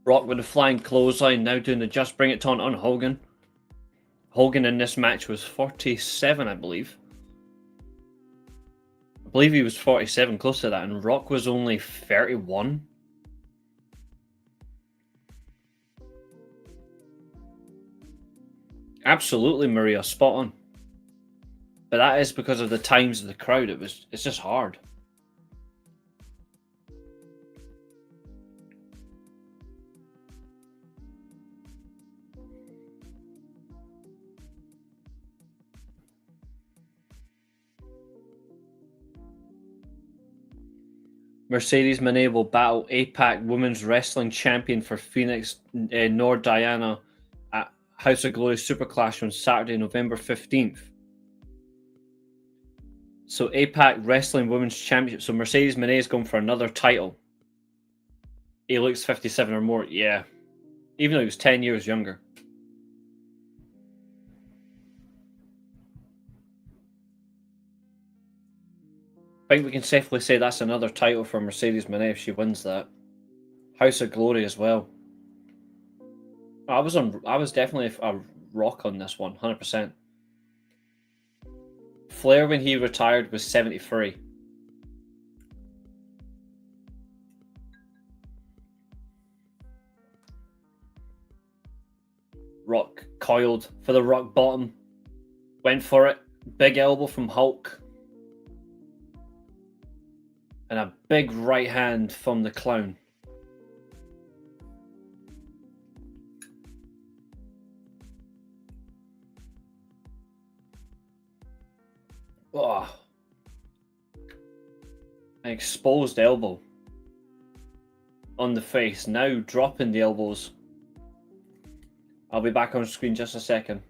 Rock with a flying clothesline, now doing the just bring it taunt on Hogan. Hogan in this match was 47, I believe. I believe he was 47, close to that, and Rock was only 31. Absolutely, Maria, spot on. But that is because of the times of the crowd. It's just hard. Mercedes Moné will battle APAC Women's Wrestling Champion for Phoenix Nord Diana at House of Glory Super Clash on Saturday, November 15th. So APAC Wrestling Women's Championship. So Mercedes Moné is going for another title. He looks 57 or more. Yeah. Even though he was 10 years younger. I think we can safely say that's another title for Mercedes Moné if she wins that. House of Glory as well. I was definitely a Rock on this one, 100%. Flair when he retired was 73. coiled for the rock bottom. Went for it. Big elbow from Hulk. And a big right hand from the Clown. Oh. An exposed elbow on the face. Now dropping the elbows. I'll be back on screen just a second.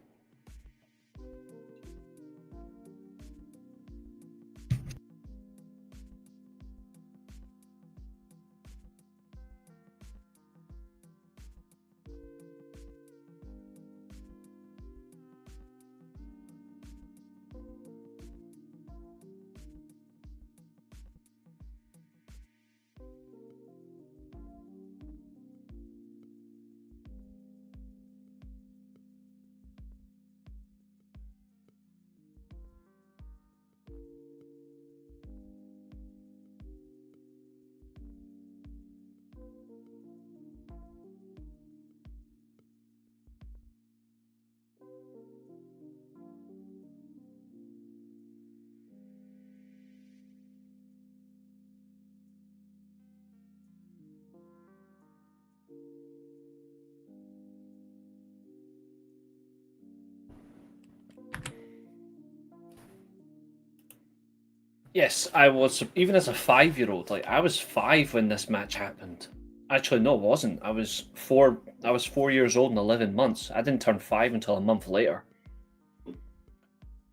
Yes, I was, even as a 5-year-old, like I was 5 when this match happened. Actually, no, it wasn't. I was 4 years old and 11 months. I didn't turn 5 until a month later.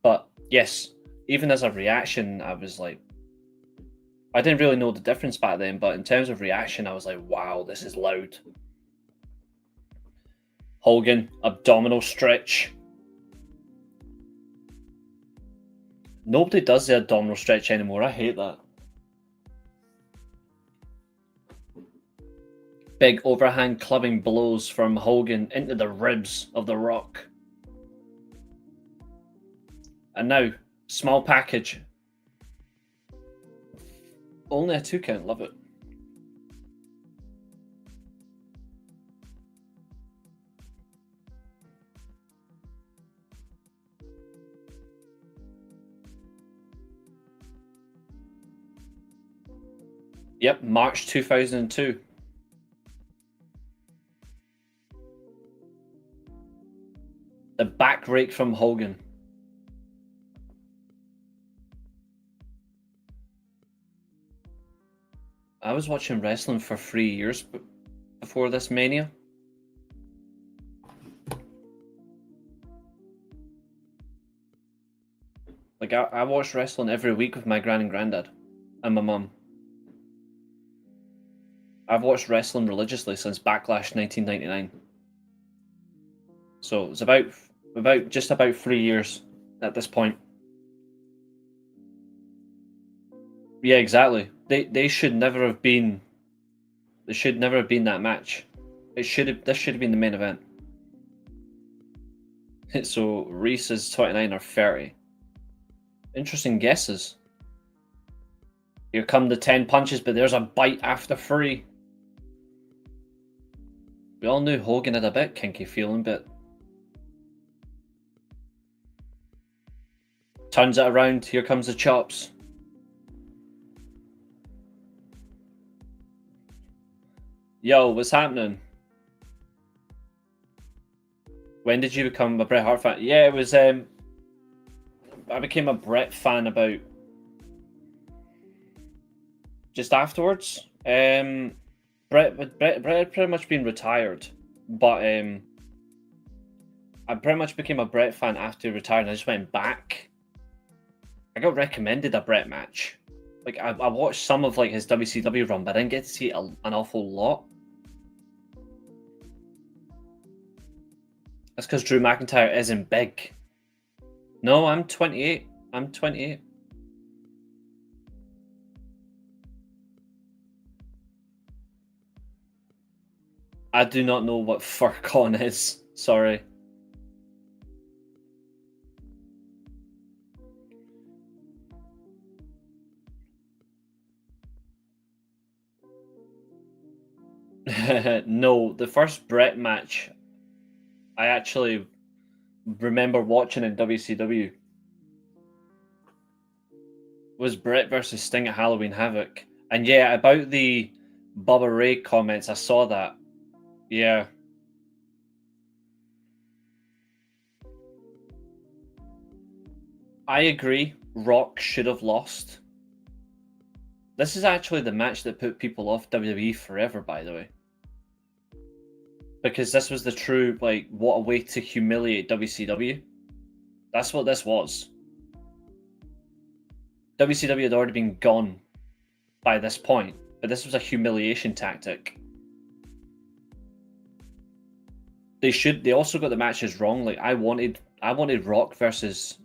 But yes, even as a reaction, I was like, I didn't really know the difference back then, but in terms of reaction, I was like, wow, this is loud. Hogan, abdominal stretch. Nobody does the abdominal stretch anymore. I hate that. Big overhand clubbing blows from Hogan into the ribs of The Rock. And now, small package. Only a 2 count, love it. Yep, March 2002. The back rake from Hogan. I was watching wrestling for 3 years before this Mania. Like, I watched wrestling every week with my gran and granddad and my mum. I've watched wrestling religiously since Backlash 1999. So it's about just about 3 years at this point. Yeah, exactly. They should never have been. They should never have been that match. This should have been the main event. So Reese is 29 or 30. Interesting guesses. Here come the 10 punches, but there's a bite after 3. We all knew Hogan had a bit kinky feeling, but turns it around. Here comes the chops. Yo, what's happening? When did you become a Bret Hart fan? Yeah, it was. I became a Bret fan about just afterwards. Bret had pretty much been retired, but I pretty much became a Bret fan after he retired. And I just went back. I got recommended a Bret match. Like I watched some of like his WCW run, but I didn't get to see an awful lot. That's because Drew McIntyre isn't big. No, I'm 28. I'm 28. I do not know what FurCon is. Sorry. No, the first Bret match, I actually remember watching in WCW was Brett versus Sting at Halloween Havoc. And yeah, about the Bubba Ray comments, I saw that. Yeah. I agree, Rock should have lost. This is actually the match that put people off WWE forever, by the way. Because this was the true, like, what a way to humiliate WCW. That's what this was. WCW had already been gone by this point, but this was a humiliation tactic. They also got the matches wrong. Like, I wanted Rock versus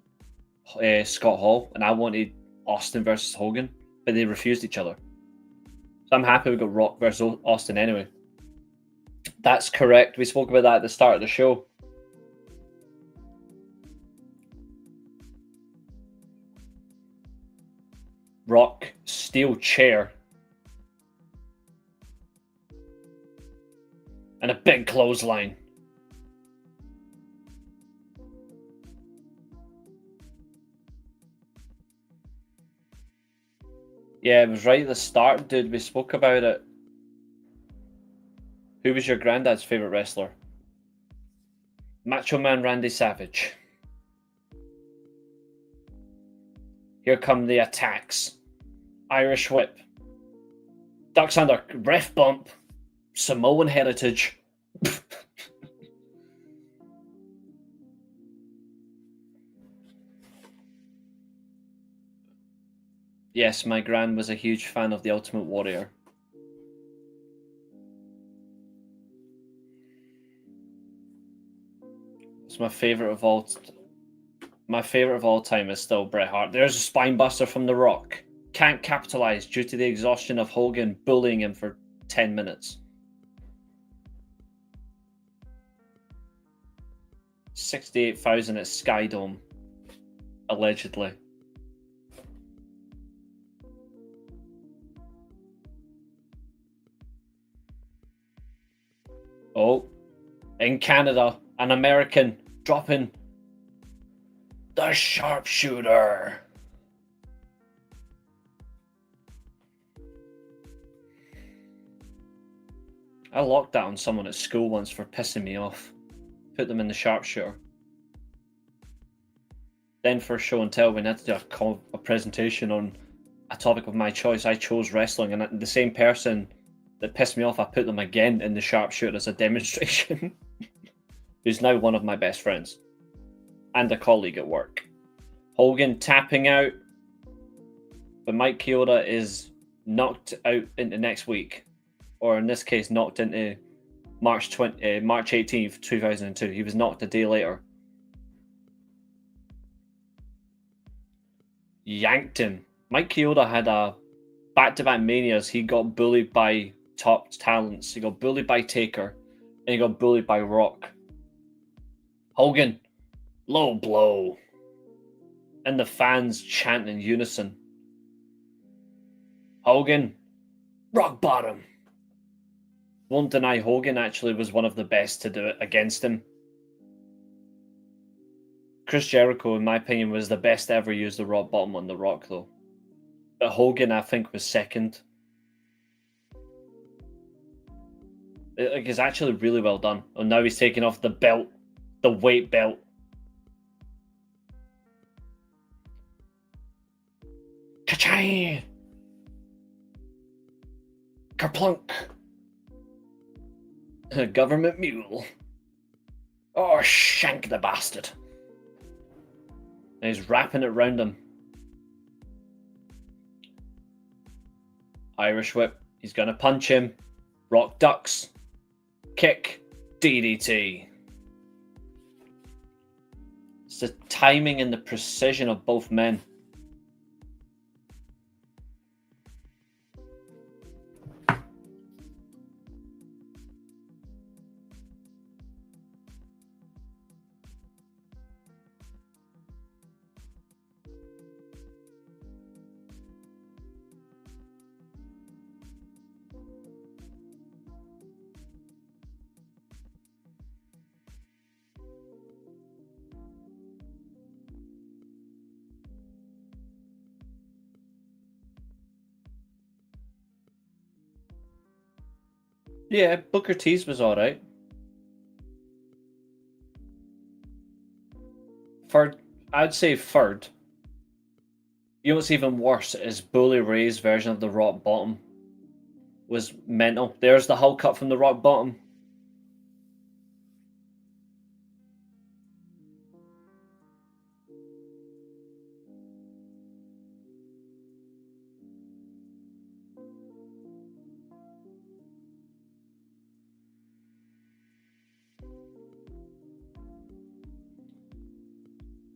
Scott Hall, and I wanted Austin versus Hogan, but they refused each other. So I'm happy we got Rock versus Austin anyway. That's correct. We spoke about that at the start of the show. Rock, steel chair. And a big clothesline. Yeah, it was right at the start, dude. We spoke about it. Who was your granddad's favourite wrestler? Macho Man Randy Savage. Here come the attacks. Irish Whip. Ducks under. Ref bump. Samoan heritage. Yes, my gran was a huge fan of The Ultimate Warrior. It's my favorite of all. My favorite of all time is still Bret Hart. There's a spine buster from The Rock. Can't capitalize due to the exhaustion of Hogan bullying him for 10 minutes. 68,000 at Sky Dome, allegedly. Oh, in Canada, an American dropping the sharpshooter. I locked that on someone at school once for pissing me off. Put them in the sharpshooter. Then for show and tell, when I had to do a presentation on a topic of my choice, I chose wrestling, and the same person that pissed me off, I put them again in the sharpshooter as a demonstration. Who's now one of my best friends and a colleague at work. Hogan tapping out, but Mike Chioda is knocked out into next week, or in this case, knocked into March 18th, 2002. He was knocked a day later. Yanked him. Mike Chioda had a back-to-back manias. He got bullied by top talents. He got bullied by Taker, and he got bullied by Rock. Hogan, low blow. And the fans chant in unison. Hogan, rock bottom. Won't deny Hogan actually was one of the best to do it against him. Chris Jericho, in my opinion, was the best to ever use the rock bottom on The Rock, though. But Hogan, I think, was second. It's actually really well done. And now he's taking off the belt, the weight belt. Ka-chang! Kerplunk! Government mule. Oh, shank the bastard. And he's wrapping it round him. Irish whip. He's going to punch him. Rock ducks. Kick. DDT. It's the timing and the precision of both men. Yeah, Booker T's was alright. Third, I'd say third. You know what's even worse is Bully Ray's version of the Rock Bottom was mental. There's the Hulk cut from the Rock Bottom.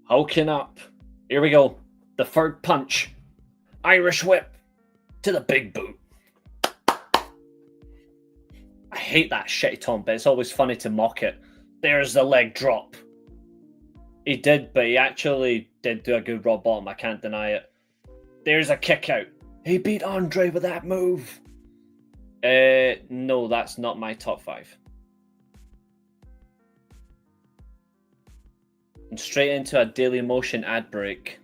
Hulking up. Here we go. The third punch. Irish whip to the big boot. I hate that shitty taunt, but it's always funny to mock it. There's the leg drop. He did, but he actually did do a good Rock Bottom. I can't deny it. There's a kick out. He beat Andre with that move. No, that's not my top 5. And straight into a Daily Motion ad break.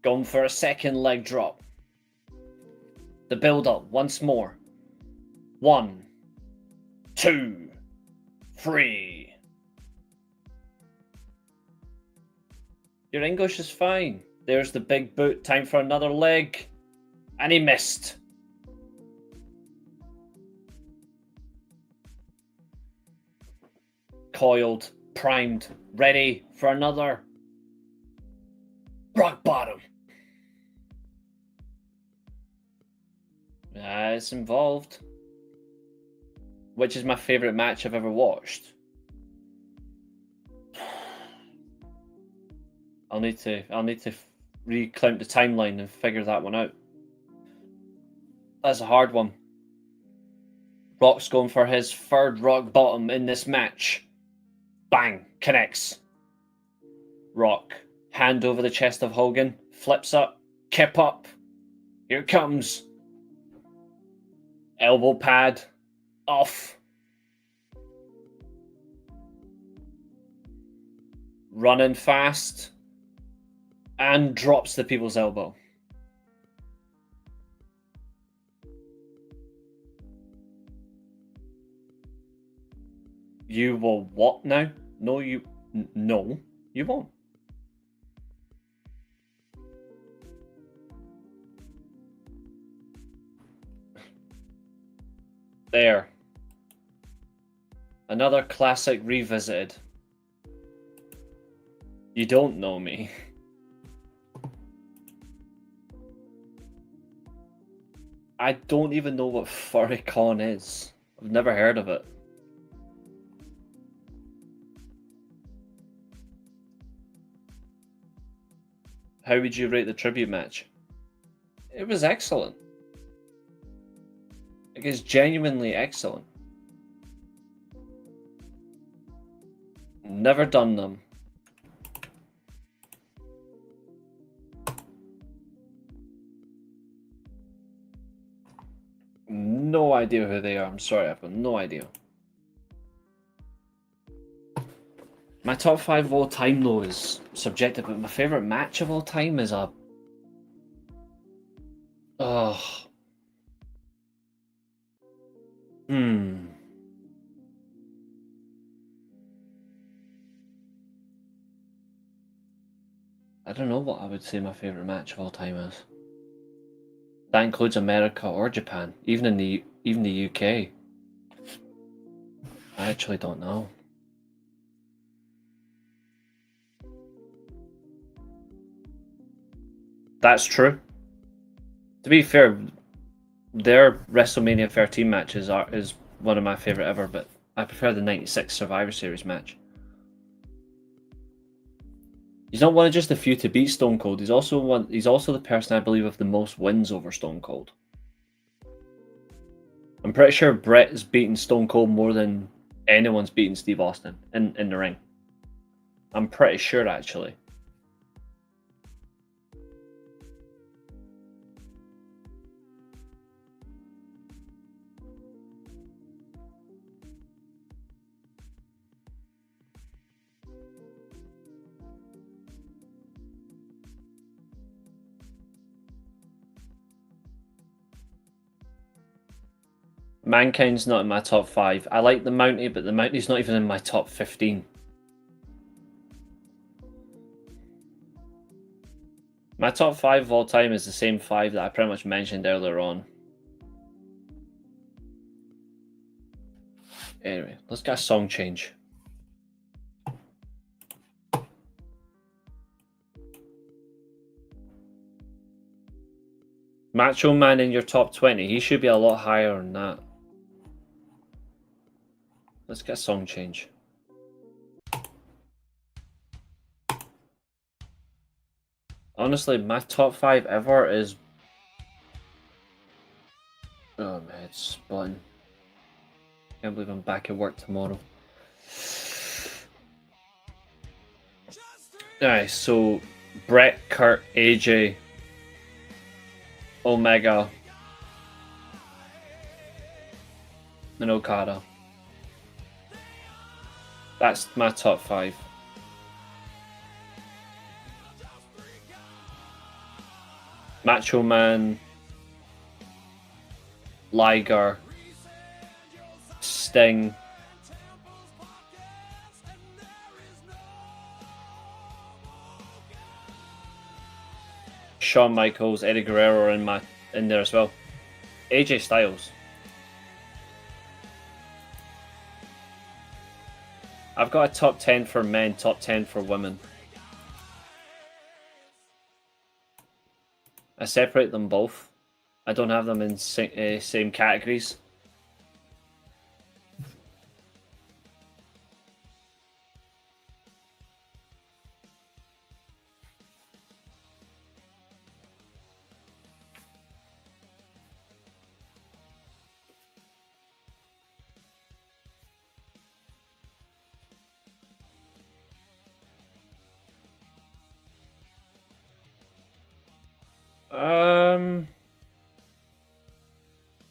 Going for a second leg drop. The build up once more. 1, 2, 3. Your English is fine. There's the big boot. Time for another leg. And he missed. Coiled, primed, ready for another. Rock bottom. It's involved. Which is my favourite match I've ever watched. I'll need to recount the timeline and figure that one out. That's a hard one. Rock's going for his third rock bottom in this match. Bang! Connects. Rock. Hand over the chest of Hogan. Flips up. Kip up. Here it comes. Elbow pad. Off. Running fast. And drops the people's elbow. You will what now? No, you won't. There. Another classic revisited. You don't know me. I don't even know what Furrycon is. I've never heard of it. How would you rate the tribute match? It was excellent. It is genuinely excellent. Never done them. No idea who they are. I'm sorry, I've got no idea. My top 5 of all time, though, is subjective, but my favourite match of all time is a... Oh. I don't know what I would say my favourite match of all time is. That includes America or Japan, even the UK. I actually don't know. That's true. To be fair, their WrestleMania 13 matches is one of my favourite ever, but I prefer the 96 Survivor Series match. He's not one of just a few to beat Stone Cold. He's also the person I believe of the most wins over Stone Cold. I'm pretty sure Bret has beaten Stone Cold more than anyone's beaten Steve Austin in the ring. I'm pretty sure, actually. Mankind's not in my top 5. I like the Mountie, but the Mountie's not even in my top 15. My top 5 of all time is the same 5 that I pretty much mentioned earlier on. Anyway, let's get a song change. Macho Man in your top 20. He should be a lot higher than that. Let's get a song change. Honestly, my top 5 ever is... Oh, my head's splitting. Can't believe I'm back at work tomorrow. Alright, so Brett, Kurt, AJ, Omega, and Okada. That's my top 5. Macho Man, Liger, Sting, Shawn Michaels, Eddie Guerrero are in there as well. AJ Styles. I've got a top 10 for men, top 10 for women. I separate them both. I don't have them in same categories.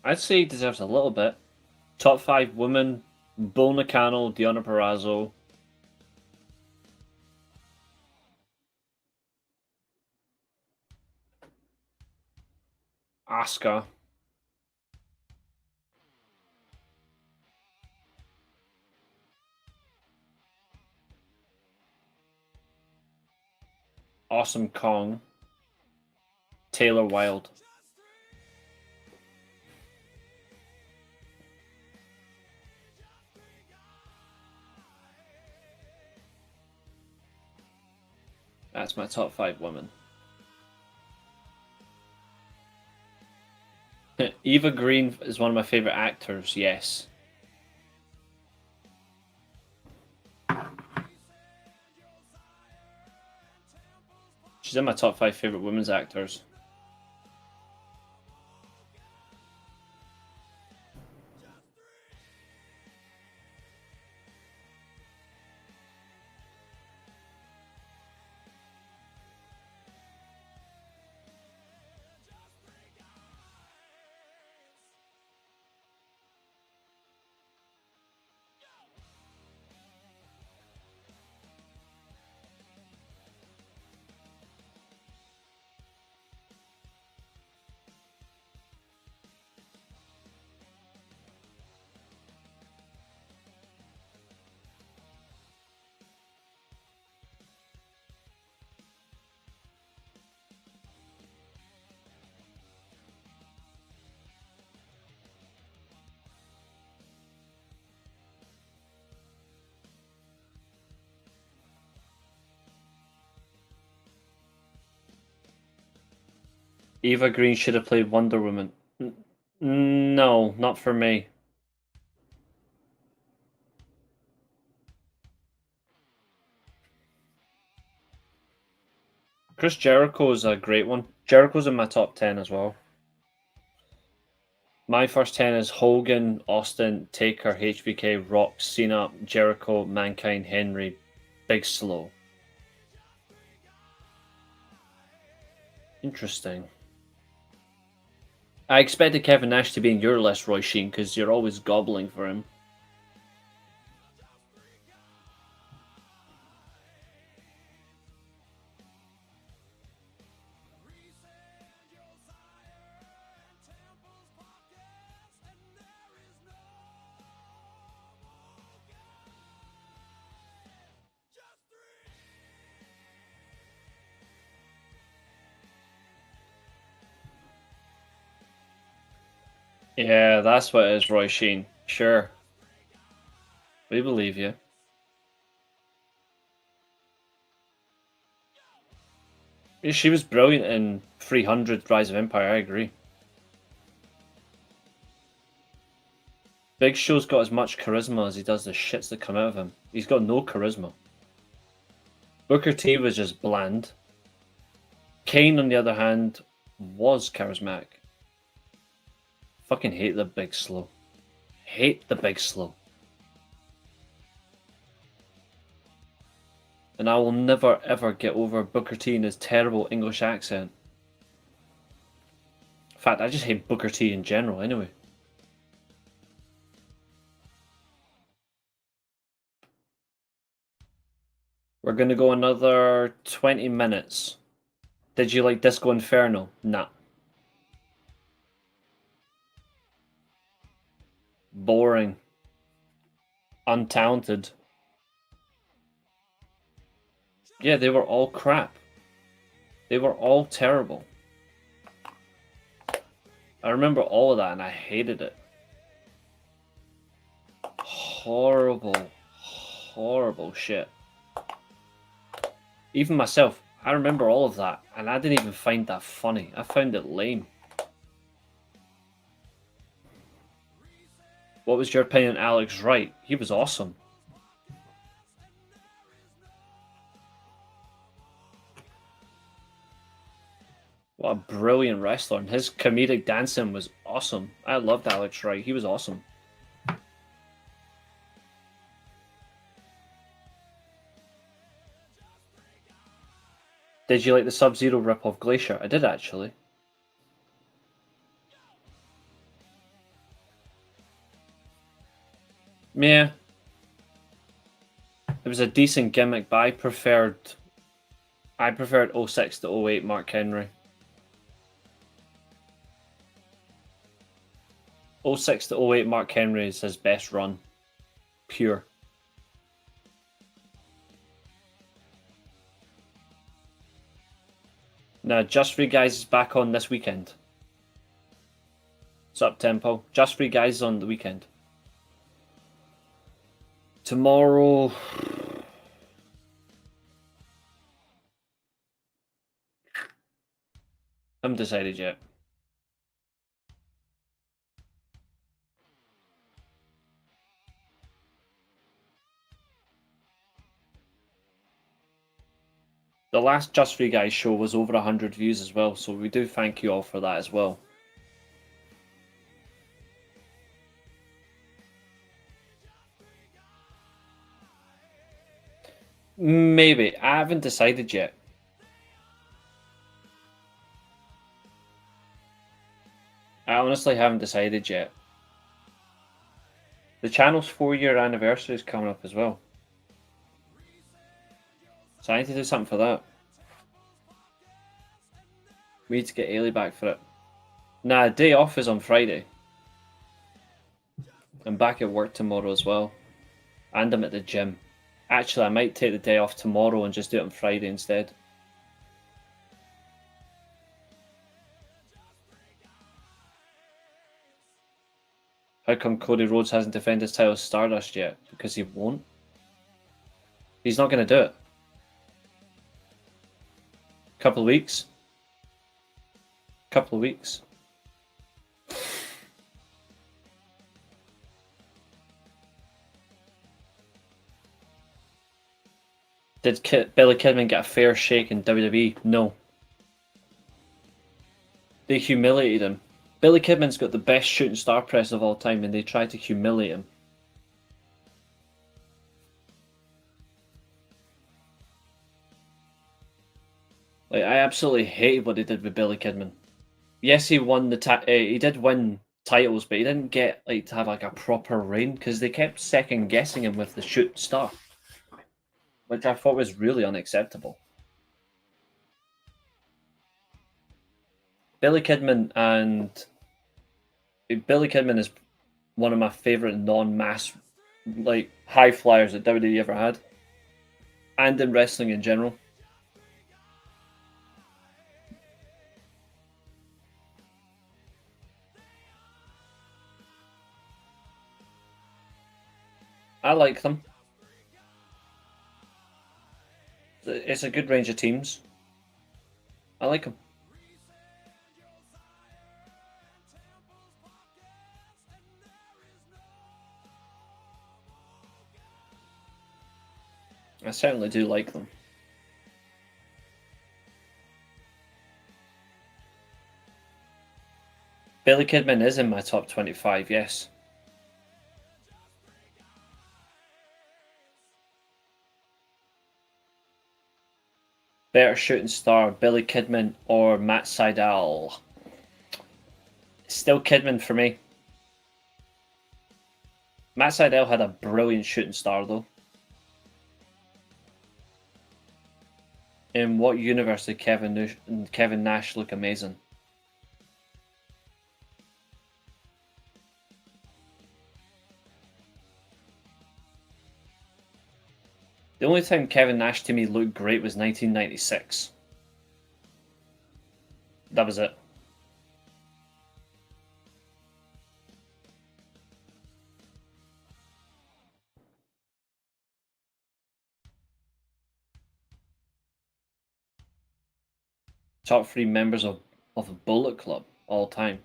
I'd say he deserves a little bit. Top 5 women: Bull Nakano, Deonna Purrazzo, Asuka, Awesome Kong, Taylor Wilde. That's my top 5 women. Eva Green is one of my favorite actors, yes. She's in my top 5 favorite women's actors. Eva Green should have played Wonder Woman. No, not for me. Chris Jericho is a great one. Jericho's in my top 10 as well. My first 10 is Hogan, Austin, Taker, HBK, Rock, Cena, Jericho, Mankind, Henry, Big Slow. Interesting. I expected Kevin Nash to be in your list, Roy Sheen, because you're always gobbling for him. Yeah, that's what it is, Roy Sheen. Sure. We believe you. She was brilliant in 300 Rise of Empire, I agree. Big Show's got as much charisma as he does the shits that come out of him. He's got no charisma. Booker T was just bland. Kane, on the other hand, was charismatic. Fucking hate the Big Slow. Hate the Big Slow. And I will never ever get over Booker T and his terrible English accent. In fact, I just hate Booker T in general anyway. We're gonna go another 20 minutes. Did you like Disco Inferno? Nah. Boring. Untalented. Yeah, they were all crap. They were all terrible. I remember all of that and I hated it. Horrible, horrible shit. Even myself, I remember all of that and I didn't even find that funny. I found it lame. What was your opinion on Alex Wright? He was awesome. What a brilliant wrestler. And his comedic dancing was awesome. I loved Alex Wright. He was awesome. Did you like the Sub-Zero rip-off Glacier? I did actually. Yeah. It was a decent gimmick, but I preferred 06 to 08 Mark Henry. 06 to 08 Mark Henry is his best run. Pure. Now, Just Free Guys is back on this weekend. What's up, Tempo? Just Free Guys is on the weekend. Tomorrow... I haven't decided yet. The last Just Free Guys show was over 100 views as well, so we do thank you all for that as well. Maybe. I haven't decided yet. I honestly haven't decided yet. The channel's 4-year anniversary is coming up as well. So I need to do something for that. We need to get Ailey back for it. Nah, day off is on Friday. I'm back at work tomorrow as well. And I'm at the gym. Actually, I might take the day off tomorrow and just do it on Friday instead. How come Cody Rhodes hasn't defended his title Stardust yet? Because he won't. He's not going to do it. Couple of weeks. Couple of weeks. Did Billy Kidman get a fair shake in WWE? No. They humiliated him. Billy Kidman's got the best shooting star press of all time and they tried to humiliate him. Like, I absolutely hated what they did with Billy Kidman. Yes, he won he did win titles, but he didn't get like to have like a proper reign because they kept second guessing him with the shooting star, which I thought was really unacceptable. Billy Kidman is one of my favorite non-mass like high flyers that WWE ever had, and in wrestling in general. I like them. It's a good range of teams. I like them. I certainly do like them. Billy Kidman is in my top 25, yes. Better shooting star, Billy Kidman or Matt Sydal? Still Kidman for me. Matt Sydal had a brilliant shooting star though. In what universe did Kevin Nash look amazing? The only time Kevin Nash to me looked great was 1996. That was it. Top 3 members of a Bullet Club all time.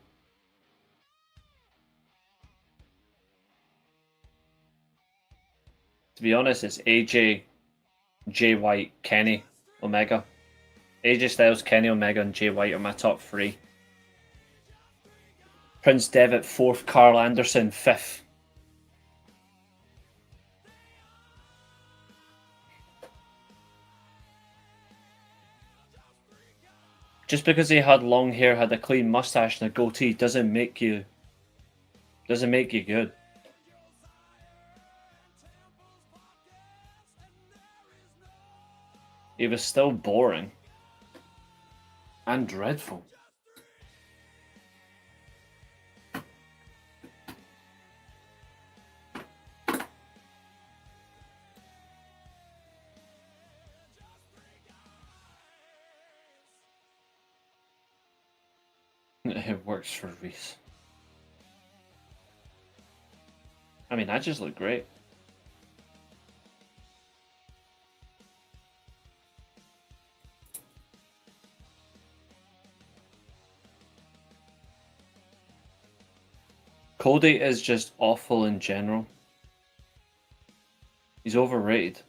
To be honest, it's AJ, Jay White, Kenny, Omega. AJ Styles, Kenny Omega, and Jay White are my top 3. Prince Devitt 4th, Carl Anderson 5th. Just because he had long hair, had a clean mustache and a goatee doesn't make you good. He was still boring and dreadful. It works for Reese. I mean, I just look great. Cody is just awful in general. He's overrated.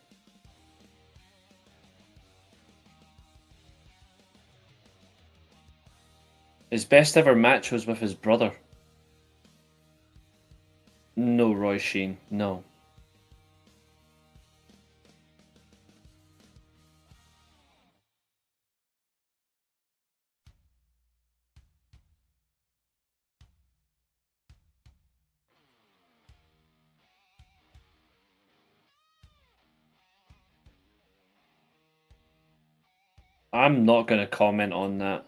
His best ever match was with his brother. No, Roy Sheen, no. I'm not going to comment on that.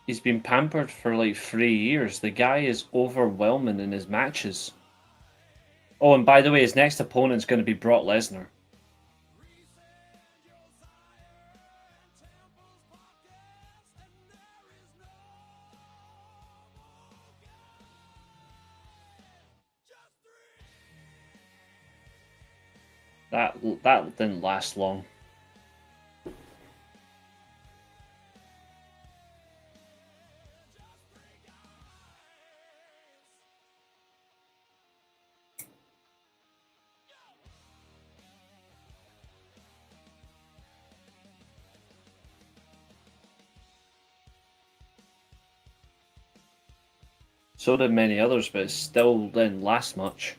He's been pampered for like 3 years. The guy is overwhelming in his matches. Oh, and by the way, his next opponent's going to be Brock Lesnar. That didn't last long. So did many others, but it still didn't last much.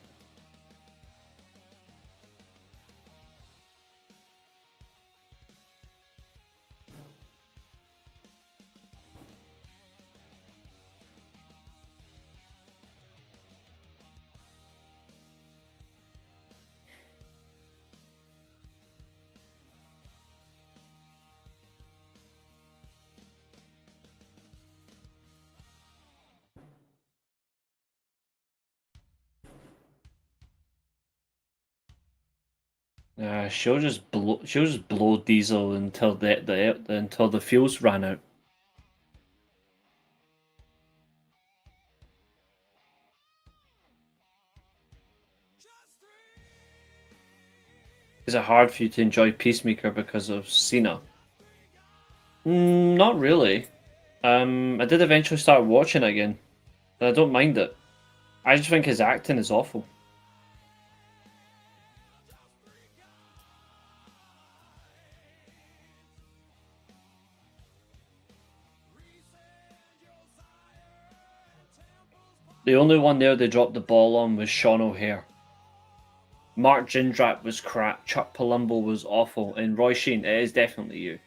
She'll just blow Diesel until the fuels ran out. Is it hard for you to enjoy Peacemaker because of Cena? Not really. I did eventually start watching it again, and I don't mind it. I just think his acting is awful. The only one there they dropped the ball on was Sean O'Hare. Mark Jindrak was crap, Chuck Palumbo was awful, and Roy Sheen, it is definitely you.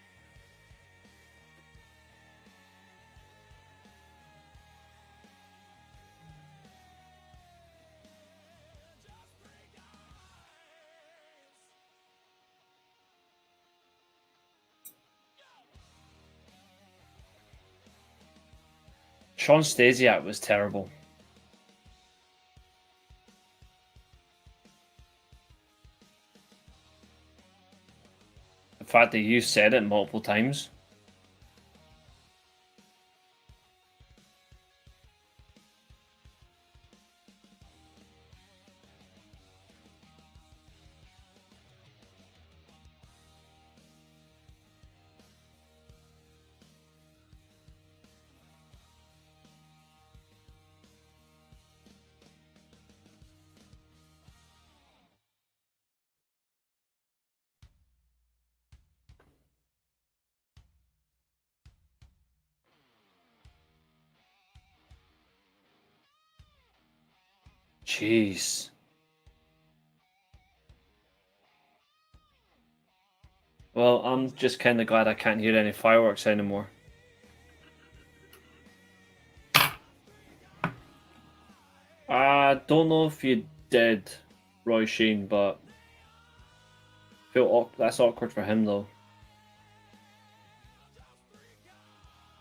Sean Stasiak was terrible. The fact that you said it multiple times. Jeez. Well, I'm just kind of glad I can't hear any fireworks anymore. I don't know if you did, Roy Sheen, but that's awkward for him though.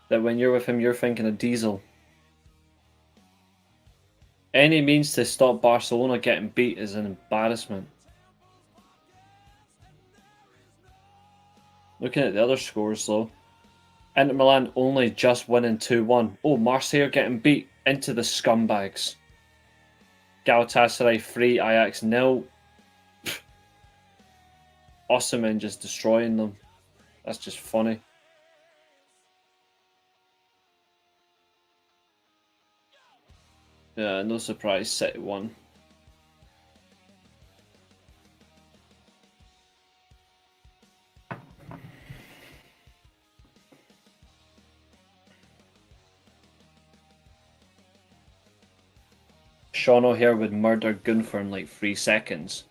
That when you're with him, you're thinking of Diesel. Any means to stop Barcelona getting beat is an embarrassment. Looking at the other scores though, Inter Milan only just winning 2-1. Oh, Marseille getting beat into the scumbags. Galatasaray 3, Ajax 0. Osimhen just destroying them. That's just funny. Yeah, no surprise, City won. Sean O'Hare would murder Gunther in like 3 seconds.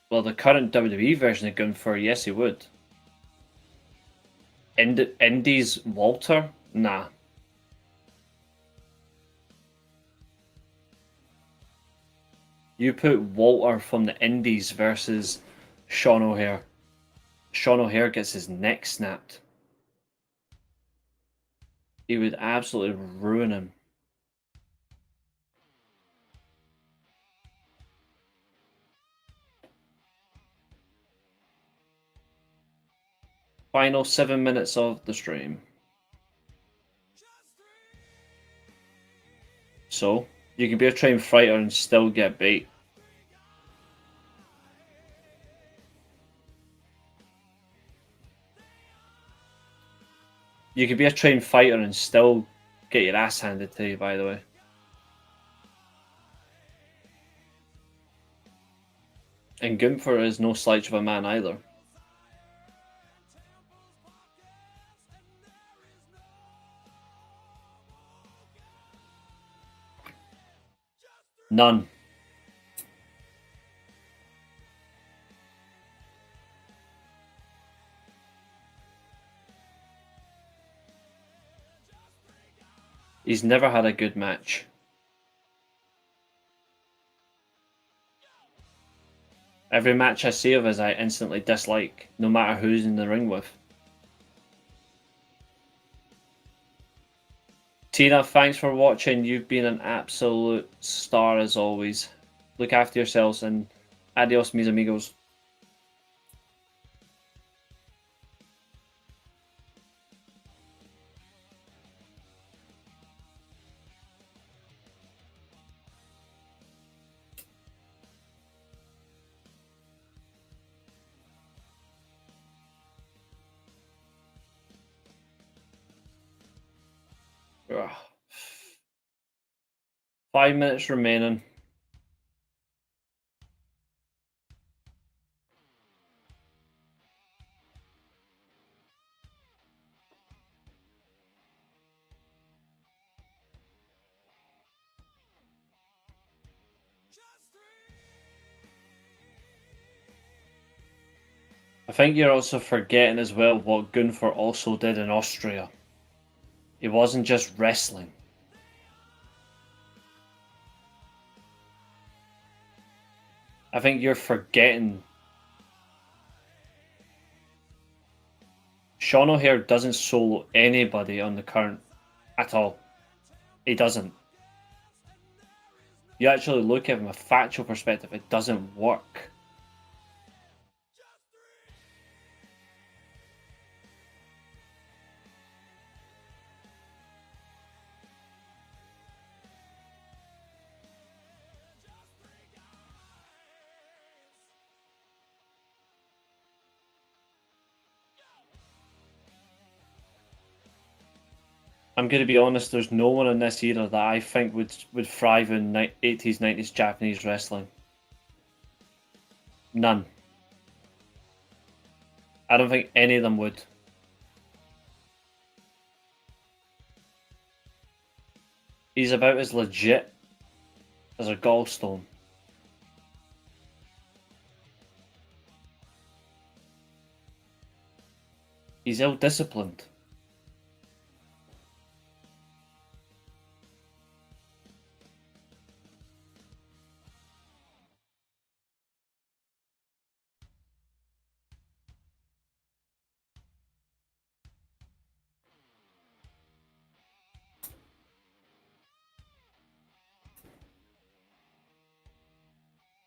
Well, the current WWE version of Gunther, yes, he would. Indy's Walter? Nah. You put Walter from the Indies versus Sean O'Hare. Sean O'Hare gets his neck snapped. He would absolutely ruin him. Final 7 minutes of the stream. So, you can be a trained fighter and still get beat. You can be a trained fighter and still get your ass handed to you, by the way. And Gunther is no slouch of a man either. None. He's never had a good match. Every match I see of his I instantly dislike, no matter who's in the ring with. Tina, thanks for watching. You've been an absolute star as always. Look after yourselves and Adios, mis amigos. Ugh. 5 minutes remaining. I think you're also forgetting as well what Gunther also did in Austria. It wasn't just wrestling. I think you're forgetting. Sean O'Hare doesn't solo anybody on the current at all. He doesn't. You actually look at it from a factual perspective, it doesn't work. I'm going to be honest, there's no one in this era that I think would thrive in 80s, 90s Japanese wrestling. None. I don't think any of them would. He's about as legit as a gallstone. He's ill-disciplined.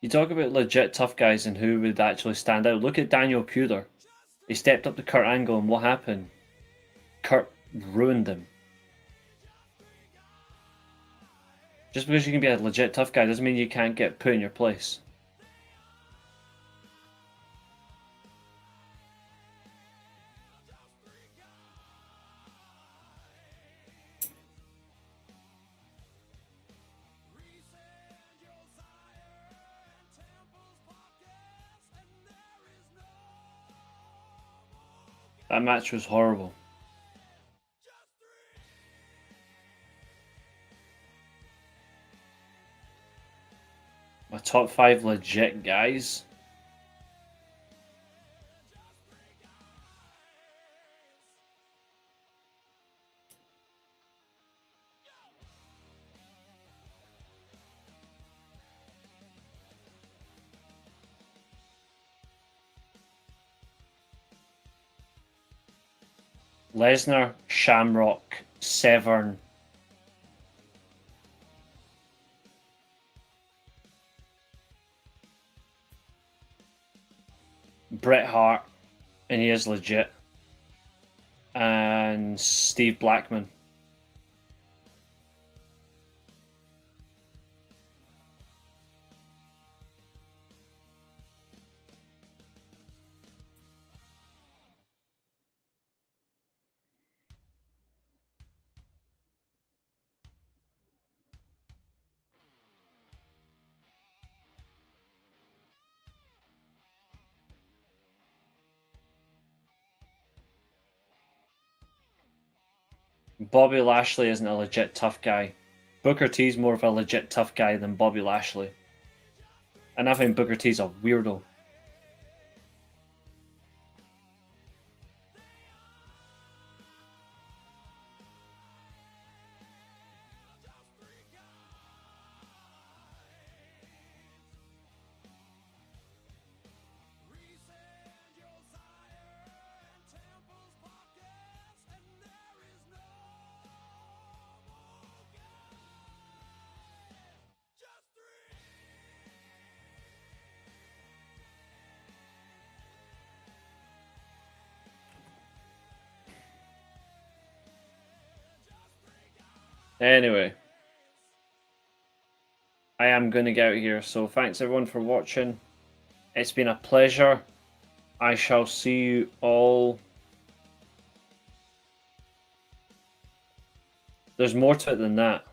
You talk about legit tough guys and who would actually stand out. Look at Daniel Puder. He stepped up to Kurt Angle, and what happened? Kurt ruined him. Just because you can be a legit tough guy doesn't mean you can't get put in your place. That match was horrible. My top 5 legit guys. Lesnar, Shamrock, Severn, Bret Hart, and he is legit, and Steve Blackman. Bobby Lashley isn't a legit tough guy. Booker T's more of a legit tough guy than Bobby Lashley. And I think Booker T's a weirdo. Anyway, I am going to get out of here. So thanks everyone for watching. It's been a pleasure. I shall see you all. There's more to it than that.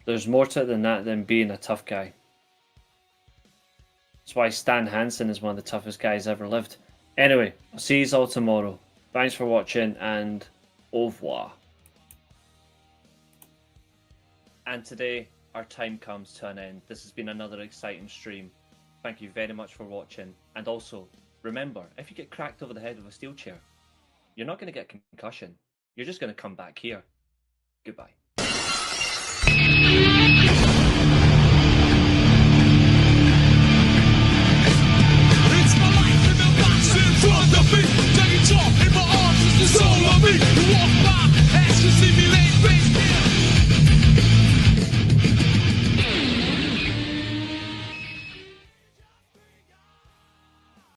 There's more to it than that than being a tough guy. That's why Stan Hansen is one of the toughest guys ever lived. Anyway, I'll see you all tomorrow. Thanks for watching and au revoir. And today, our time comes to an end. This has been another exciting stream. Thank you very much for watching. And also, remember, if you get cracked over the head with a steel chair, you're not going to get concussion. You're just going to come back here. Goodbye.